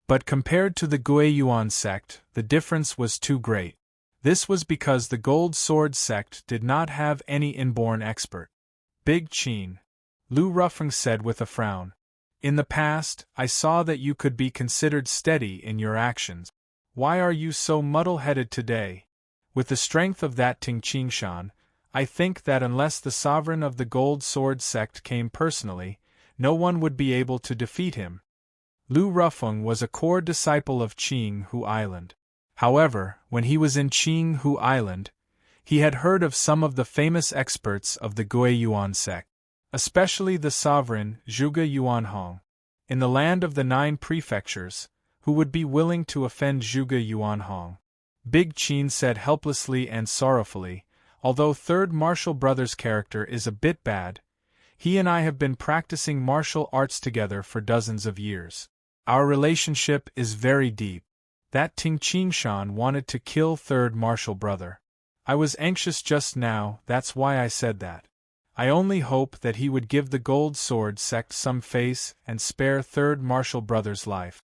But compared to the Gui Yuan sect, the difference was too great. This was because the Gold Sword sect did not have any inborn expert. Big Qin, Lu Rufeng said with a frown. In the past, I saw that you could be considered steady in your actions. Why are you so muddle-headed today? With the strength of that Ting Qingshan, I think that unless the sovereign of the Gold Sword sect came personally, no one would be able to defeat him. Lu Rufeng was a core disciple of Qinghu Island. However, when he was in Qinghu Island, he had heard of some of the famous experts of the Gui Yuan sect, especially the sovereign Zhuge Yuanhong. In the land of the 9 prefectures, who would be willing to offend Zhuge Yuanhong? Big Qin said helplessly and sorrowfully, although Third Martial Brother's character is a bit bad, he and I have been practicing martial arts together for dozens of years. Our relationship is very deep. That Ting Qingshan wanted to kill Third Martial Brother. I was anxious just now, that's why I said that. I only hope that he would give the Gold Sword sect some face and spare Third Martial Brother's life.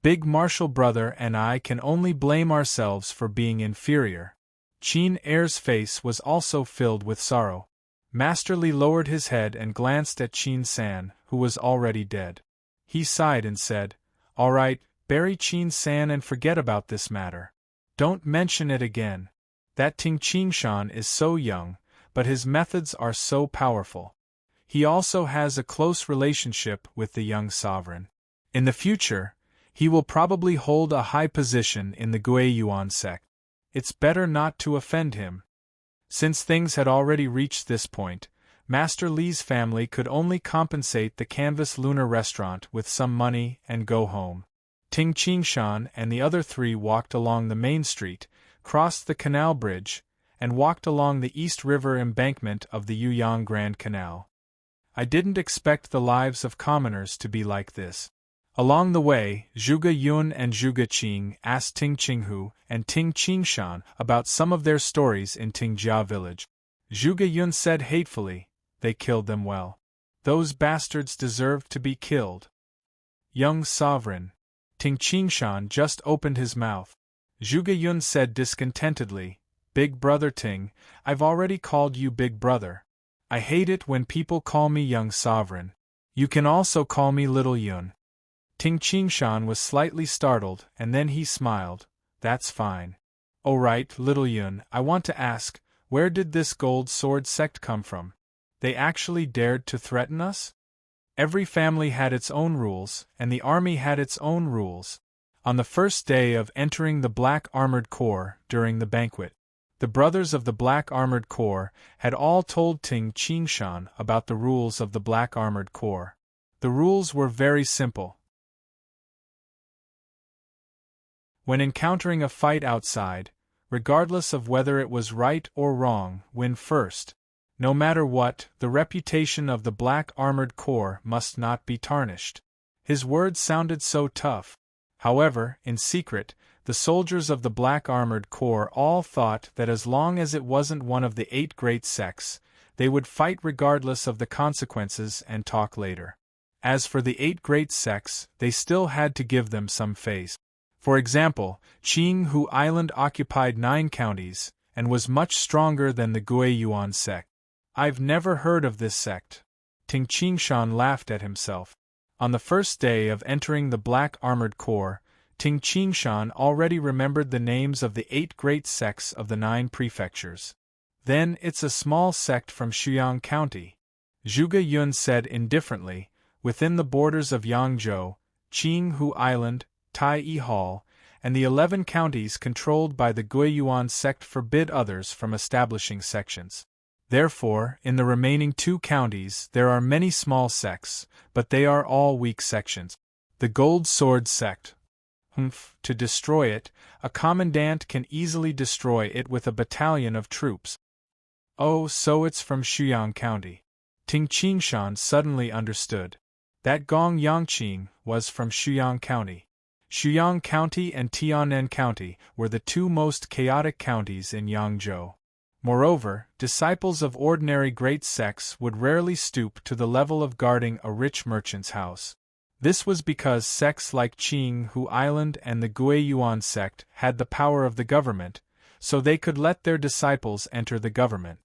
Big martial brother and I can only blame ourselves for being inferior. Qin Er's face was also filled with sorrow. Master Li lowered his head and glanced at Qin San, who was already dead. He sighed and said, "All right, bury Qin San and forget about this matter. Don't mention it again. That Ting Qingshan is so young, but his methods are so powerful. He also has a close relationship with the young sovereign. In the future, he will probably hold a high position in the Guiyuan sect. It's better not to offend him." Since things had already reached this point, Master Li's family could only compensate the canvas lunar restaurant with some money and go home. Ting Qingshan and the other three walked along the main street, crossed the canal bridge, and walked along the East River embankment of the Yuyang Grand Canal. I didn't expect the lives of commoners to be like this. Along the way, Zhuge Yun and Zhuge Qing asked Ting Qinghu and Ting Qingshan about some of their stories in Tingjia village. Zhuge Yun said hatefully, "They killed them well. Those bastards deserved to be killed." "Young sovereign." Ting Qingshan just opened his mouth. Zhuge Yun said discontentedly, "Big brother Ting, I've already called you big brother. I hate it when people call me young sovereign. You can also call me little Yun." Ting Qingshan was slightly startled, and then he smiled. "That's fine. Oh right, little Yun, I want to ask, where did this gold sword sect come from? They actually dared to threaten us?" Every family had its own rules, and the army had its own rules. On the first day of entering the Black Armored Corps during the banquet, the brothers of the Black Armored Corps had all told Ting Qingshan about the rules of the Black Armored Corps. The rules were very simple. When encountering a fight outside, regardless of whether it was right or wrong, win first. No matter what, the reputation of the Black Armored Corps must not be tarnished. His words sounded so tough. However, in secret, the soldiers of the Black Armored Corps all thought that as long as it wasn't one of the 8 great sects, they would fight regardless of the consequences and talk later. As for the 8 great sects, they still had to give them some face. For example, Qinghu Island occupied 9 counties, and was much stronger than the Guiyuan sect. "I've never heard of this sect." Ting Qingshan laughed at himself. On the first day of entering the Black Armored Corps, Ting Qingshan already remembered the names of the 8 great sects of the 9 prefectures. "Then it's a small sect from Shuyang County," Zhuge Yun said indifferently. "Within the borders of Yangzhou, Qinghu Island, Tai Hall, and the 11 counties controlled by the Guiyuan sect forbid others from establishing sections. Therefore, in the remaining 2 counties there are many small sects, but they are all weak sections. The Gold Sword sect. To destroy it, a commandant can easily destroy it with a battalion of troops." "Oh, so it's from Shuyang County." Ting Qingshan suddenly understood. That Gong Yangqing was from Shuyang County. Shuyang County and Tianan County were the 2 most chaotic counties in Yangzhou. Moreover, disciples of ordinary great sects would rarely stoop to the level of guarding a rich merchant's house. This was because sects like Qinghu Island and the Guiyuan sect had the power of the government, so they could let their disciples enter the government.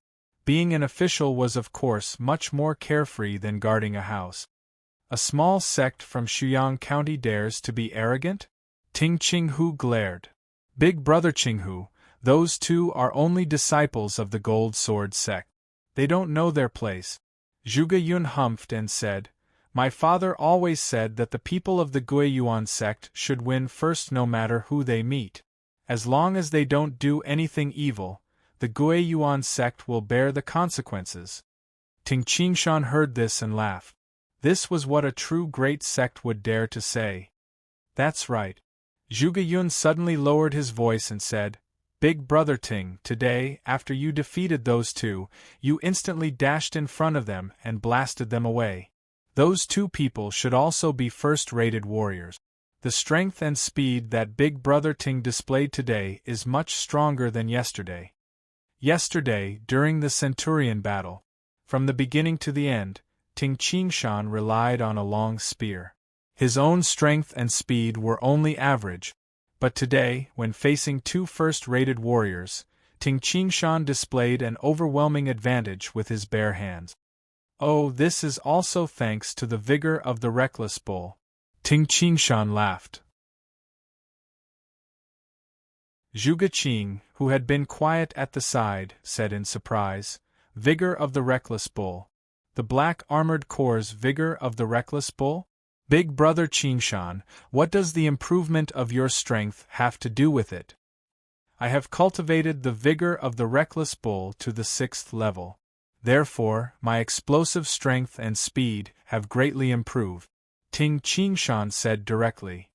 Being an official was of course much more carefree than guarding a house. A small sect from Shuyang County dares to be arrogant? Ting Qinghu glared. "Big brother Qinghu, those 2 are only disciples of the Gold Sword sect. They don't know their place." Zhuge Yun humphed and said, "My father always said that the people of the Guiyuan sect should win first no matter who they meet. As long as they don't do anything evil, the Guiyuan sect will bear the consequences." Ting Qingshan heard this and laughed. This was what a true great sect would dare to say. "That's right." Zhuge Yun suddenly lowered his voice and said, "Big brother Ting, today, after you defeated those 2, you instantly dashed in front of them and blasted them away. Those 2 people should also be first-rated warriors. The strength and speed that Big brother Ting displayed today is much stronger than yesterday. Yesterday, during the Centurion battle, from the beginning to the end, Ting Qingshan relied on a long spear. His own strength and speed were only average, but today, when facing two first-rated warriors, Ting Qingshan displayed an overwhelming advantage with his bare hands. Oh, this is also thanks to the vigor of the reckless bull. Ting Qingshan laughed. Zhuge Qing, who had been quiet at the side, said in surprise, "Vigor of the reckless bull. The black armored core's vigor of the reckless bull? Big brother Qingshan, what does the improvement of your strength have to do with it?" "I have cultivated the vigor of the reckless bull to the 6th level. Therefore, my explosive strength and speed have greatly improved," Ting Qingshan said directly.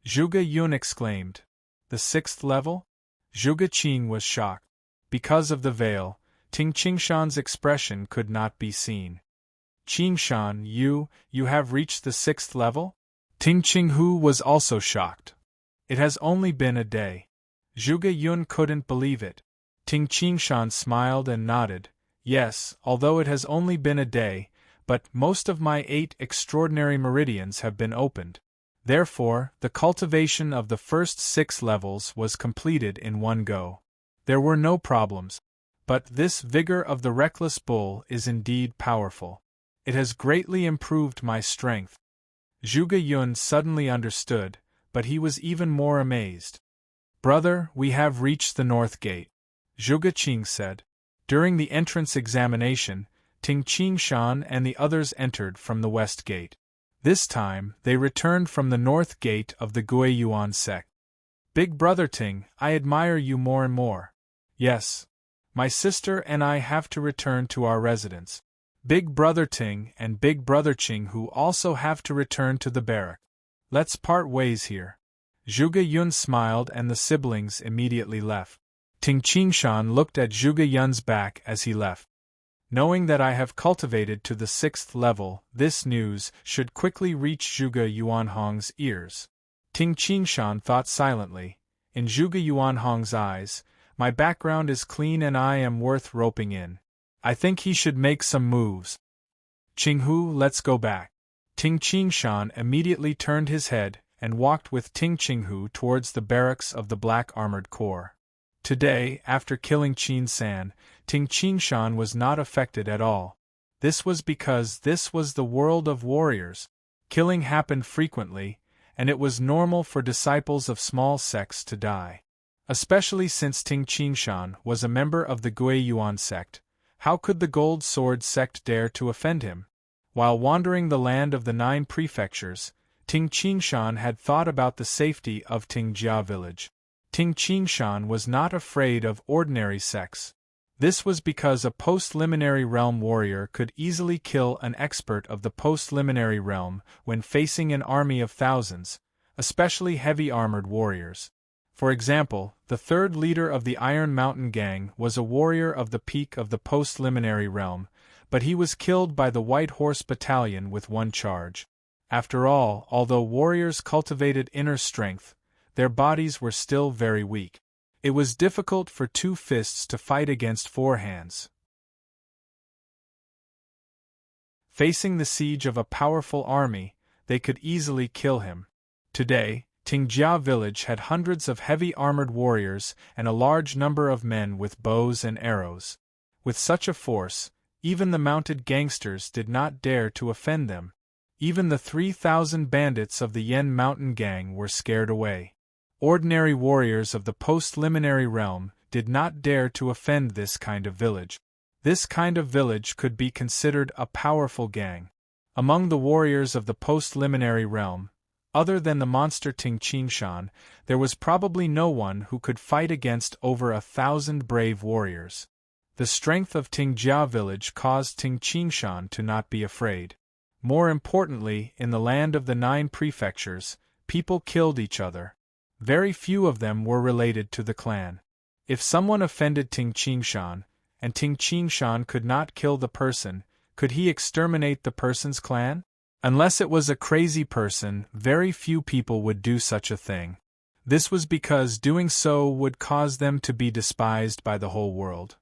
Zhuge Yun exclaimed, "The 6th level?" Zhuge Qing was shocked. Because of the veil, Ting Qingshan's expression could not be seen. "Qingshan, you have reached the 6th level?" Ting Qinghu was also shocked. "It has only been a day." Zhuge Yun couldn't believe it. Ting Qingshan smiled and nodded. "Yes, although it has only been a day, but most of my 8 extraordinary meridians have been opened. Therefore, the cultivation of the first 6 levels was completed in one go. There were no problems. But this vigor of the reckless bull is indeed powerful. It has greatly improved my strength." Zhuge Yun suddenly understood, but he was even more amazed. "Brother, we have reached the north gate," Zhuge Qing said. During the entrance examination, Ting Qingshan and the others entered from the west gate. This time, they returned from the north gate of the Guiyuan sect. "Big brother Ting, I admire you more and more." "Yes. My sister and I have to return to our residence. Big brother Ting and big brother Qinghu also have to return to the barrack. Let's part ways here." Zhuge Yun smiled and the siblings immediately left. Ting Qingshan looked at Zhuge Yun's back as he left. "Knowing that I have cultivated to the 6th level, this news should quickly reach Zhuge Yuanhong's ears." Ting Qingshan thought silently. In Zhuge Yuanhong's eyes, my background is clean and I am worth roping in. I think he should make some moves. "Qinghu, let's go back." Ting Qingshan immediately turned his head and walked with Ting Qinghu towards the barracks of the Black Armored Corps. Today, after killing Qin San, Ting Qingshan was not affected at all. This was because this was the world of warriors. Killing happened frequently, and it was normal for disciples of small sects to die. Especially since Ting Qingshan was a member of the Guiyuan sect, how could the Gold Sword sect dare to offend him? While wandering the land of the 9 prefectures, Ting Qingshan had thought about the safety of Tingjia village. Ting Qingshan was not afraid of ordinary sects. This was because a post-liminary realm warrior could easily kill an expert of the post-liminary realm when facing an army of thousands, especially heavy-armored warriors. For example, the 3rd leader of the Iron Mountain Gang was a warrior of the peak of the post-liminary realm, but he was killed by the White Horse Battalion with one charge. After all, although warriors cultivated inner strength, their bodies were still very weak. It was difficult for 2 fists to fight against 4 hands. Facing the siege of a powerful army, they could easily kill him. Today, Tingjia village had hundreds of heavy-armored warriors and a large number of men with bows and arrows. With such a force, even the mounted gangsters did not dare to offend them. Even the 3,000 bandits of the Yen Mountain Gang were scared away. Ordinary warriors of the post-liminary realm did not dare to offend this kind of village. This kind of village could be considered a powerful gang. Among the warriors of the post-liminary realm, other than the monster Ting Qingshan, there was probably no one who could fight against over 1,000 brave warriors. The strength of Tingjia village caused Ting Qingshan to not be afraid. More importantly, in the land of the 9 prefectures, people killed each other. Very few of them were related to the clan. If someone offended Ting Qingshan, and Ting Qingshan could not kill the person, could he exterminate the person's clan? Unless it was a crazy person, very few people would do such a thing. This was because doing so would cause them to be despised by the whole world.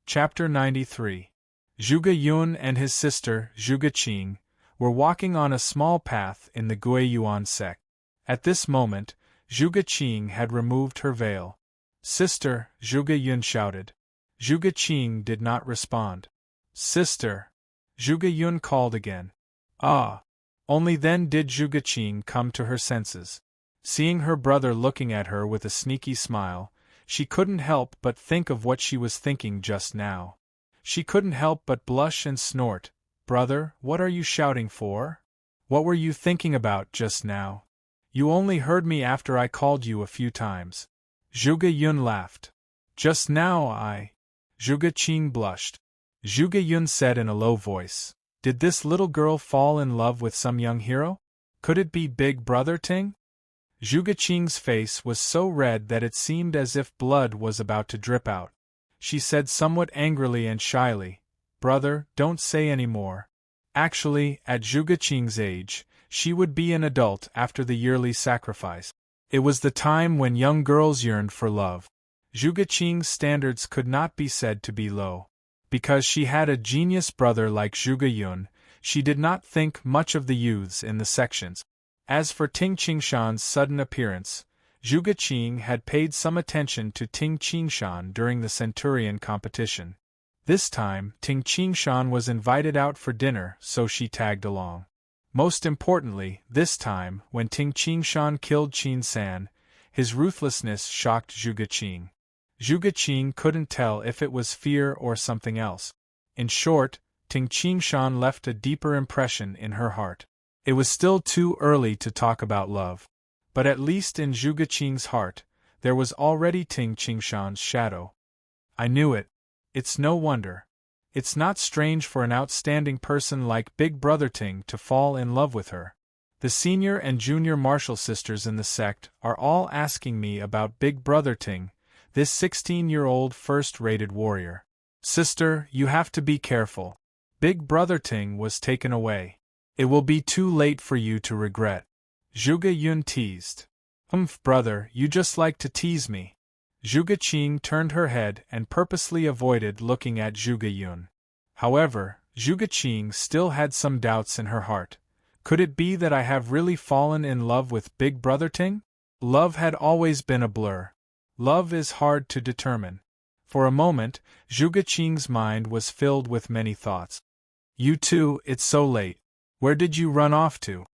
Chapter 93. Zhuge Yun and his sister, Zhuge Qing, were walking on a small path in the Guiyuan sect. At this moment, Zhuge Qing had removed her veil. "Sister," Zhuge Yun shouted. Zhuge Qing did not respond. "Sister!" Zhuge Yun called again. "Ah!" Only then did Zhuge Qing come to her senses. Seeing her brother looking at her with a sneaky smile, she couldn't help but think of what she was thinking just now. She couldn't help but blush and snort. "Brother, what are you shouting for? What were you thinking about just now? You only heard me after I called you a few times." Zhuge Yun laughed. "Just now Zhuge Qing blushed. Zhuge Yun said in a low voice, "Did this little girl fall in love with some young hero? Could it be Big Brother Ting?" Zhuge Qing's face was so red that it seemed as if blood was about to drip out. She said somewhat angrily and shyly, "Brother, don't say any more." Actually, at Zhuge Qing's age, she would be an adult after the yearly sacrifice. It was the time when young girls yearned for love. Zhuge Qing's standards could not be said to be low. Because she had a genius brother like Zhuge Yun, she did not think much of the youths in the sections. As for Ting Qingshan's sudden appearance, Zhuge Qing had paid some attention to Ting Qingshan during the Centurion competition. This time, Ting Qingshan was invited out for dinner, so she tagged along. Most importantly, this time, when Ting Qingshan killed Qin San, his ruthlessness shocked Zhuge Qing. Zhuge Qing couldn't tell if it was fear or something else. In short, Ting Qingshan left a deeper impression in her heart. It was still too early to talk about love. But at least in Zhuge Qing's heart, there was already Ting Qingshan's shadow. "I knew it. It's no wonder. It's not strange for an outstanding person like Big Brother Ting to fall in love with her. The senior and junior martial sisters in the sect are all asking me about Big Brother Ting, this 16-year-old first-rated warrior. Sister, you have to be careful. Big Brother Ting was taken away. It will be too late for you to regret." Zhuge Yun teased. Brother, you just like to tease me." Zhuge Qing turned her head and purposely avoided looking at Zhuge Yun. However, Zhuge Qing still had some doubts in her heart. Could it be that I have really fallen in love with Big Brother Ting? Love had always been a blur. Love is hard to determine. For a moment, Zhuge Qing's mind was filled with many thoughts. "You too, it's so late. Where did you run off to?"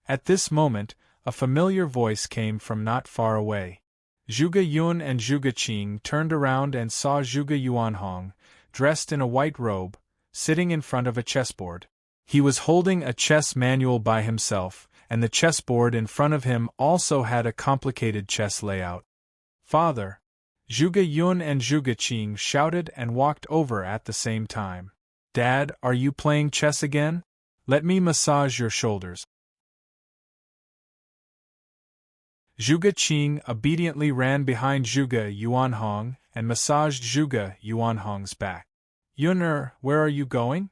At this moment, a familiar voice came from not far away. Zhuge Yun and Zhuge Qing turned around and saw Zhuge Yuanhong, dressed in a white robe, sitting in front of a chessboard. He was holding a chess manual by himself, and the chessboard in front of him also had a complicated chess layout. "Father!" Zhuge Yun and Zhuge Qing shouted and walked over at the same time. "Dad, are you playing chess again? Let me massage your shoulders." Zhuge Qing obediently ran behind Zhuge Yuanhong and massaged Zhuge Yuanhong's back. "Yun'er, where are you going?"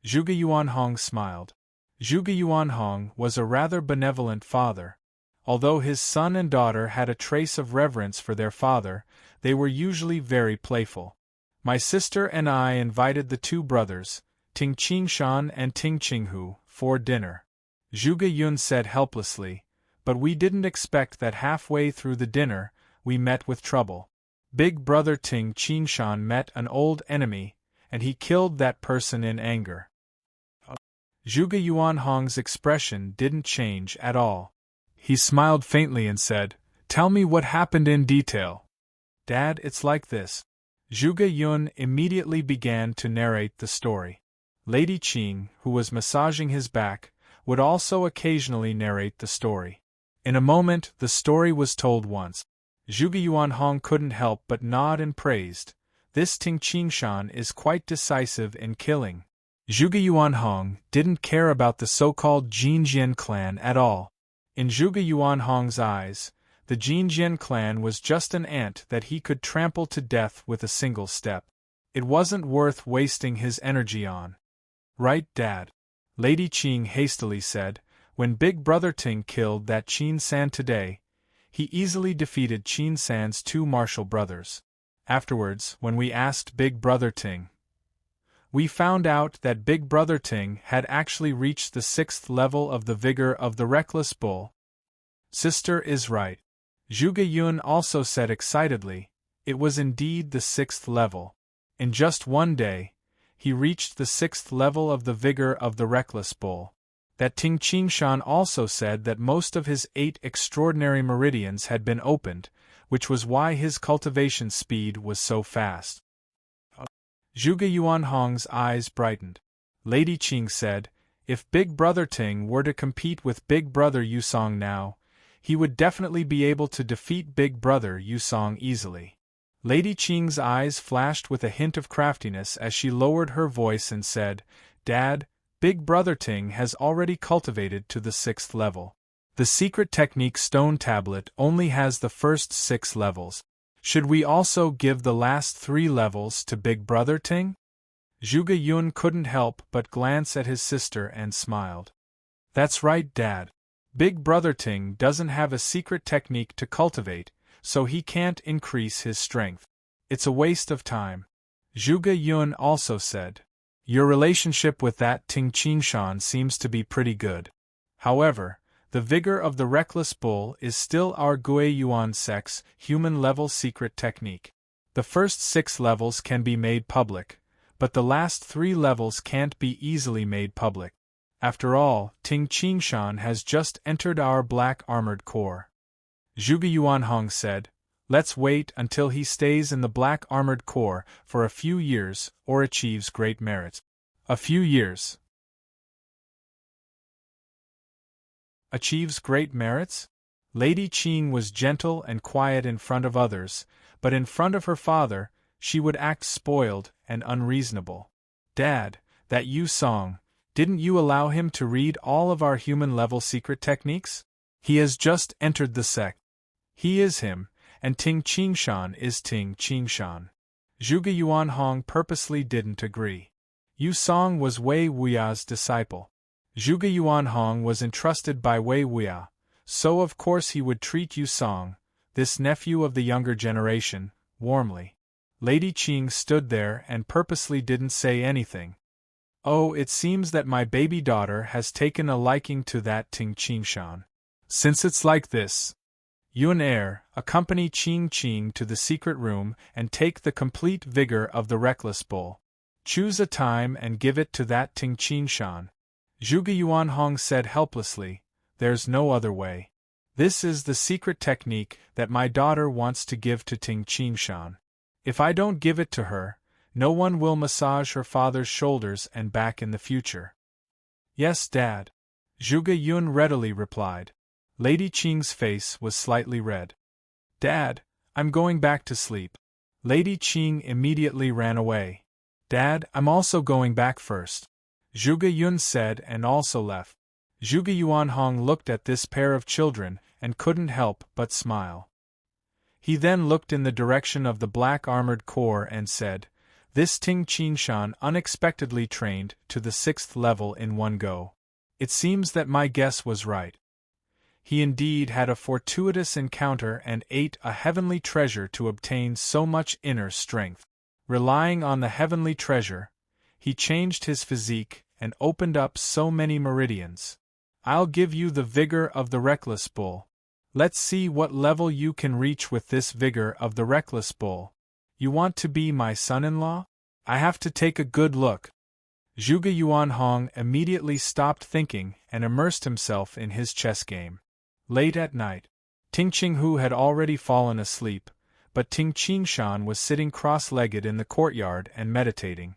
Zhuge Yuanhong smiled. Zhuge Yuanhong was a rather benevolent father. Although his son and daughter had a trace of reverence for their father, they were usually very playful. "My sister and I invited the two brothers, Ting Qingshan and Ting Qinghu, for dinner," Zhuge Yun said helplessly, "but we didn't expect that halfway through the dinner, we met with trouble. Big Brother Ting Qingshan met an old enemy, and he killed that person in anger." Zhuge Yuanhong's expression didn't change at all. He smiled faintly and said, "Tell me what happened in detail." "Dad, it's like this." Zhuge Yun immediately began to narrate the story. Lady Qing, who was massaging his back, would also occasionally narrate the story. In a moment, the story was told once. Zhuge Yuanhong couldn't help but nod and praised. "This Ting Qingshan is quite decisive in killing." Zhuge Yuanhong didn't care about the so-called Jinjian clan at all. In Zhuge Yuanhong's eyes, the Jinjian clan was just an ant that he could trample to death with a single step. It wasn't worth wasting his energy on. "Right, Dad," Lady Qing hastily said. "When Big Brother Ting killed that Qin San today, he easily defeated Qin San's two martial brothers. Afterwards, when we asked Big Brother Ting, We found out that Big Brother Ting had actually reached the 6th level of the vigor of the reckless bull. Sister is right. Zhuge Yun also said excitedly. It was indeed the 6th level. In just one day, he reached the 6th level of the vigor of the reckless bull. That Ting Qingshan also said that most of his 8 extraordinary meridians had been opened, which was why his cultivation speed was so fast. Zhuge Yuanhong's eyes brightened. Lady Qing said, if Big Brother Ting were to compete with Big Brother Yusong now, he would definitely be able to defeat Big Brother Yusong easily. Lady Qing's eyes flashed with a hint of craftiness as she lowered her voice and said, Dad, Big Brother Ting has already cultivated to the 6th level. The secret technique stone tablet only has the first 6 levels. Should we also give the last 3 levels to Big Brother Ting? Zhuge Yun couldn't help but glance at his sister and smiled. That's right, Dad. Big Brother Ting doesn't have a secret technique to cultivate, so he can't increase his strength. It's a waste of time. Zhuge Yun also said. Your relationship with that Ting Qingshan seems to be pretty good. However, the vigor of the reckless bull is still our Gui Yuan sex human-level secret technique. The first 6 levels can be made public, but the last 3 levels can't be easily made public. After all, Ting Qingshan has just entered our black armored core. Zhuge Yuanhong said, let's wait until he stays in the black armored core for a few years or achieves great merit. A few years. Achieves great merits? Lady Qing was gentle and quiet in front of others, but in front of her father, she would act spoiled and unreasonable. Dad, that Yusong, didn't you allow him to read all of our human-level secret techniques? He has just entered the sect. He is him, and Ting Qingshan is Ting Qingshan. Zhuge Yuanhong purposely didn't agree. Yusong was Wei Wuya's disciple. Zhuge Yuanhong was entrusted by Wei Wuya, so of course he would treat Yusong, this nephew of the younger generation, warmly. Lady Qing stood there and purposely didn't say anything. Oh, it seems that my baby daughter has taken a liking to that Ting Qingshan. Since it's like this, Yun Er, accompany Qing Qing to the secret room and take the complete vigor of the reckless bull. Choose a time and give it to that Ting Qingshan. Zhuge Yuanhong said helplessly, there's no other way. This is the secret technique that my daughter wants to give to Ting Qingshan. If I don't give it to her, no one will massage her father's shoulders and back in the future. Yes, Dad. Zhuge Yun readily replied. Lady Qing's face was slightly red. Dad, I'm going back to sleep. Lady Qing immediately ran away. Dad, I'm also going back first. Zhuge Yun said and also left. Zhuge Yuanhong looked at this pair of children and couldn't help but smile. He then looked in the direction of the black armored core and said, this Ting Qingshan unexpectedly trained to the 6th level in one go. It seems that my guess was right. He indeed had a fortuitous encounter and ate a heavenly treasure to obtain so much inner strength. Relying on the heavenly treasure, he changed his physique and opened up so many meridians. I'll give you the vigor of the reckless bull. Let's see what level you can reach with this vigor of the reckless bull. You want to be my son-in-law? I have to take a good look. Zhuge Yuanhong immediately stopped thinking and immersed himself in his chess game. Late at night, Ting Qinghu had already fallen asleep, but Ting Qingshan was sitting cross-legged in the courtyard and meditating.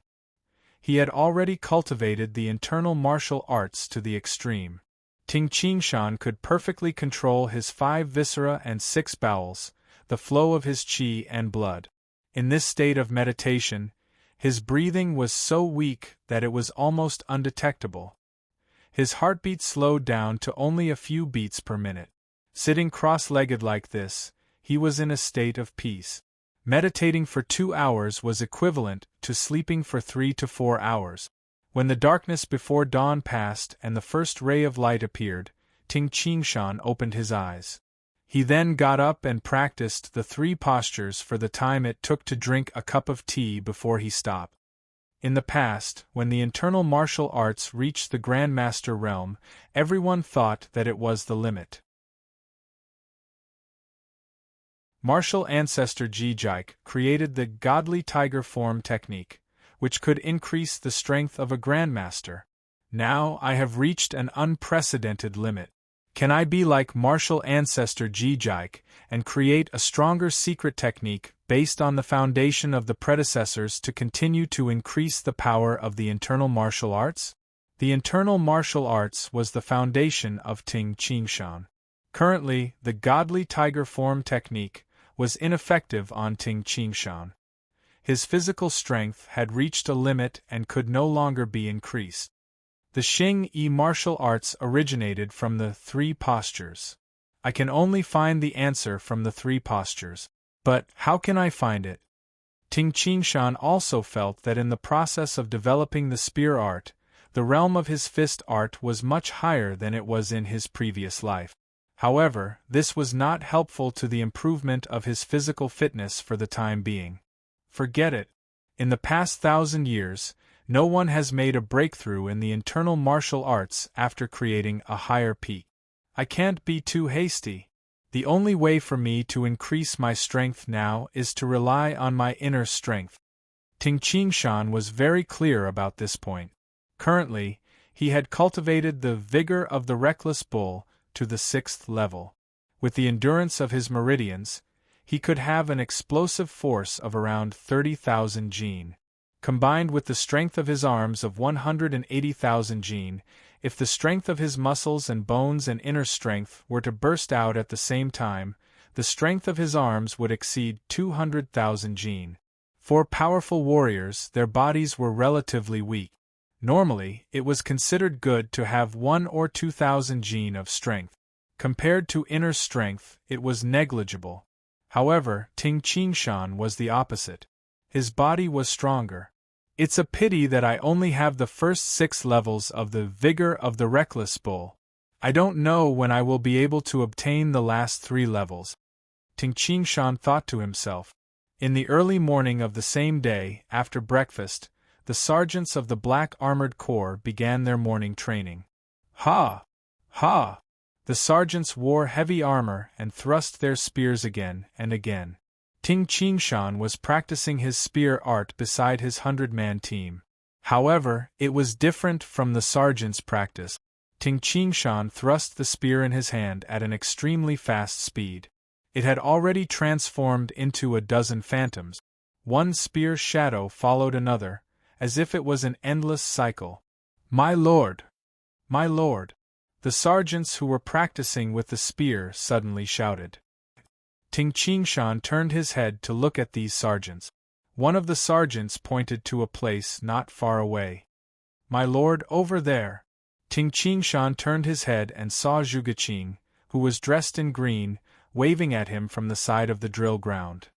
He had already cultivated the internal martial arts to the extreme. Ting Qingshan could perfectly control his 5 viscera and 6 bowels, the flow of his qi and blood. In this state of meditation, his breathing was so weak that it was almost undetectable. His heartbeat slowed down to only a few beats per minute. Sitting cross-legged like this, he was in a state of peace. Meditating for 2 hours was equivalent to sleeping for 3 to 4 hours. When the darkness before dawn passed and the first ray of light appeared, Ting Qingshan opened his eyes. He then got up and practiced the 3 postures for the time it took to drink a cup of tea before he stopped. In the past, when the internal martial arts reached the Grandmaster realm, everyone thought that it was the limit. Martial ancestor Jijike created the godly tiger form technique, which could increase the strength of a Grandmaster. Now I have reached an unprecedented limit. Can I be like martial ancestor Jijike and create a stronger secret technique based on the foundation of the predecessors to continue to increase the power of the internal martial arts? The internal martial arts was the foundation of Ting Qingshan. Currently, the godly tiger form technique was ineffective on Ting Qingshan. His physical strength had reached a limit and could no longer be increased. The Xing-Yi martial arts originated from the 3 postures. I can only find the answer from the 3 postures. But how can I find it? Ting Qingshan also felt that in the process of developing the spear art, the realm of his fist art was much higher than it was in his previous life. However, this was not helpful to the improvement of his physical fitness for the time being. Forget it. In the past 1,000 years, no one has made a breakthrough in the internal martial arts after creating a higher peak. I can't be too hasty. The only way for me to increase my strength now is to rely on my inner strength. Ting Qingshan was very clear about this point. Currently, he had cultivated the vigor of the reckless bull to the 6th level. With the endurance of his meridians, he could have an explosive force of around 30,000 jin. Combined with the strength of his arms of 180,000 jin, if the strength of his muscles and bones and inner strength were to burst out at the same time, the strength of his arms would exceed 200,000 jin. For powerful warriors, their bodies were relatively weak. Normally, it was considered good to have 1 or 2,000 jin of strength. Compared to inner strength, it was negligible. However, Ting Qingshan was the opposite. His body was stronger. It's a pity that I only have the first 6 levels of the vigor of the reckless bull. I don't know when I will be able to obtain the last 3 levels. Ting Qingshan thought to himself. In the early morning of the same day, after breakfast, the sergeants of the Black Armored Corps began their morning training. Ha! Ha! The sergeants wore heavy armor and thrust their spears again and again. Ting Qingshan was practicing his spear art beside his 100-man team. However, it was different from the sergeant's practice. Ting Qingshan thrust the spear in his hand at an extremely fast speed. It had already transformed into a dozen phantoms. One spear shadow followed another, as if it was an endless cycle. My lord! My lord! The sergeants who were practicing with the spear suddenly shouted. Ting Qingshan turned his head to look at these sergeants. One of the sergeants pointed to a place not far away. My lord, over there. Ting Qingshan turned his head and saw Zhuge Qing, who was dressed in green, waving at him from the side of the drill ground.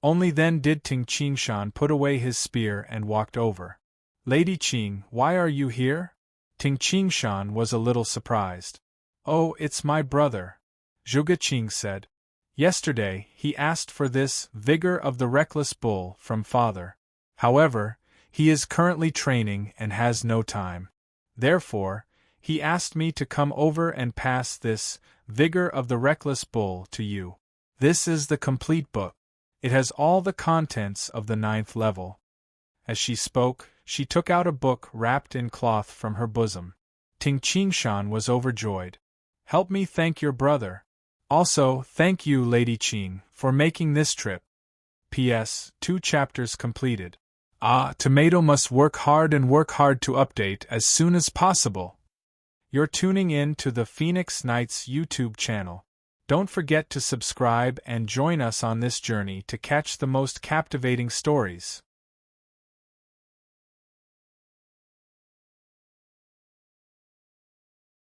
Only then did Ting Qingshan put away his spear and walked over. Lady Qing, why are you here? Ting Qingshan was a little surprised. Oh, it's my brother, Zhuge Qing said. Yesterday, he asked for this vigor of the reckless bull from father. However, he is currently training and has no time. Therefore, he asked me to come over and pass this vigor of the reckless bull to you. This is the complete book. It has all the contents of the 9th level. As she spoke, she took out a book wrapped in cloth from her bosom. Ting Qingshan was overjoyed. Help me thank your brother. Also, thank you, Lady Qing, for making this trip. P.S. 2 chapters completed. Tomato must work hard to update as soon as possible. You're tuning in to the Phoenix Knights YouTube channel. Don't forget to subscribe and join us on this journey to catch the most captivating stories.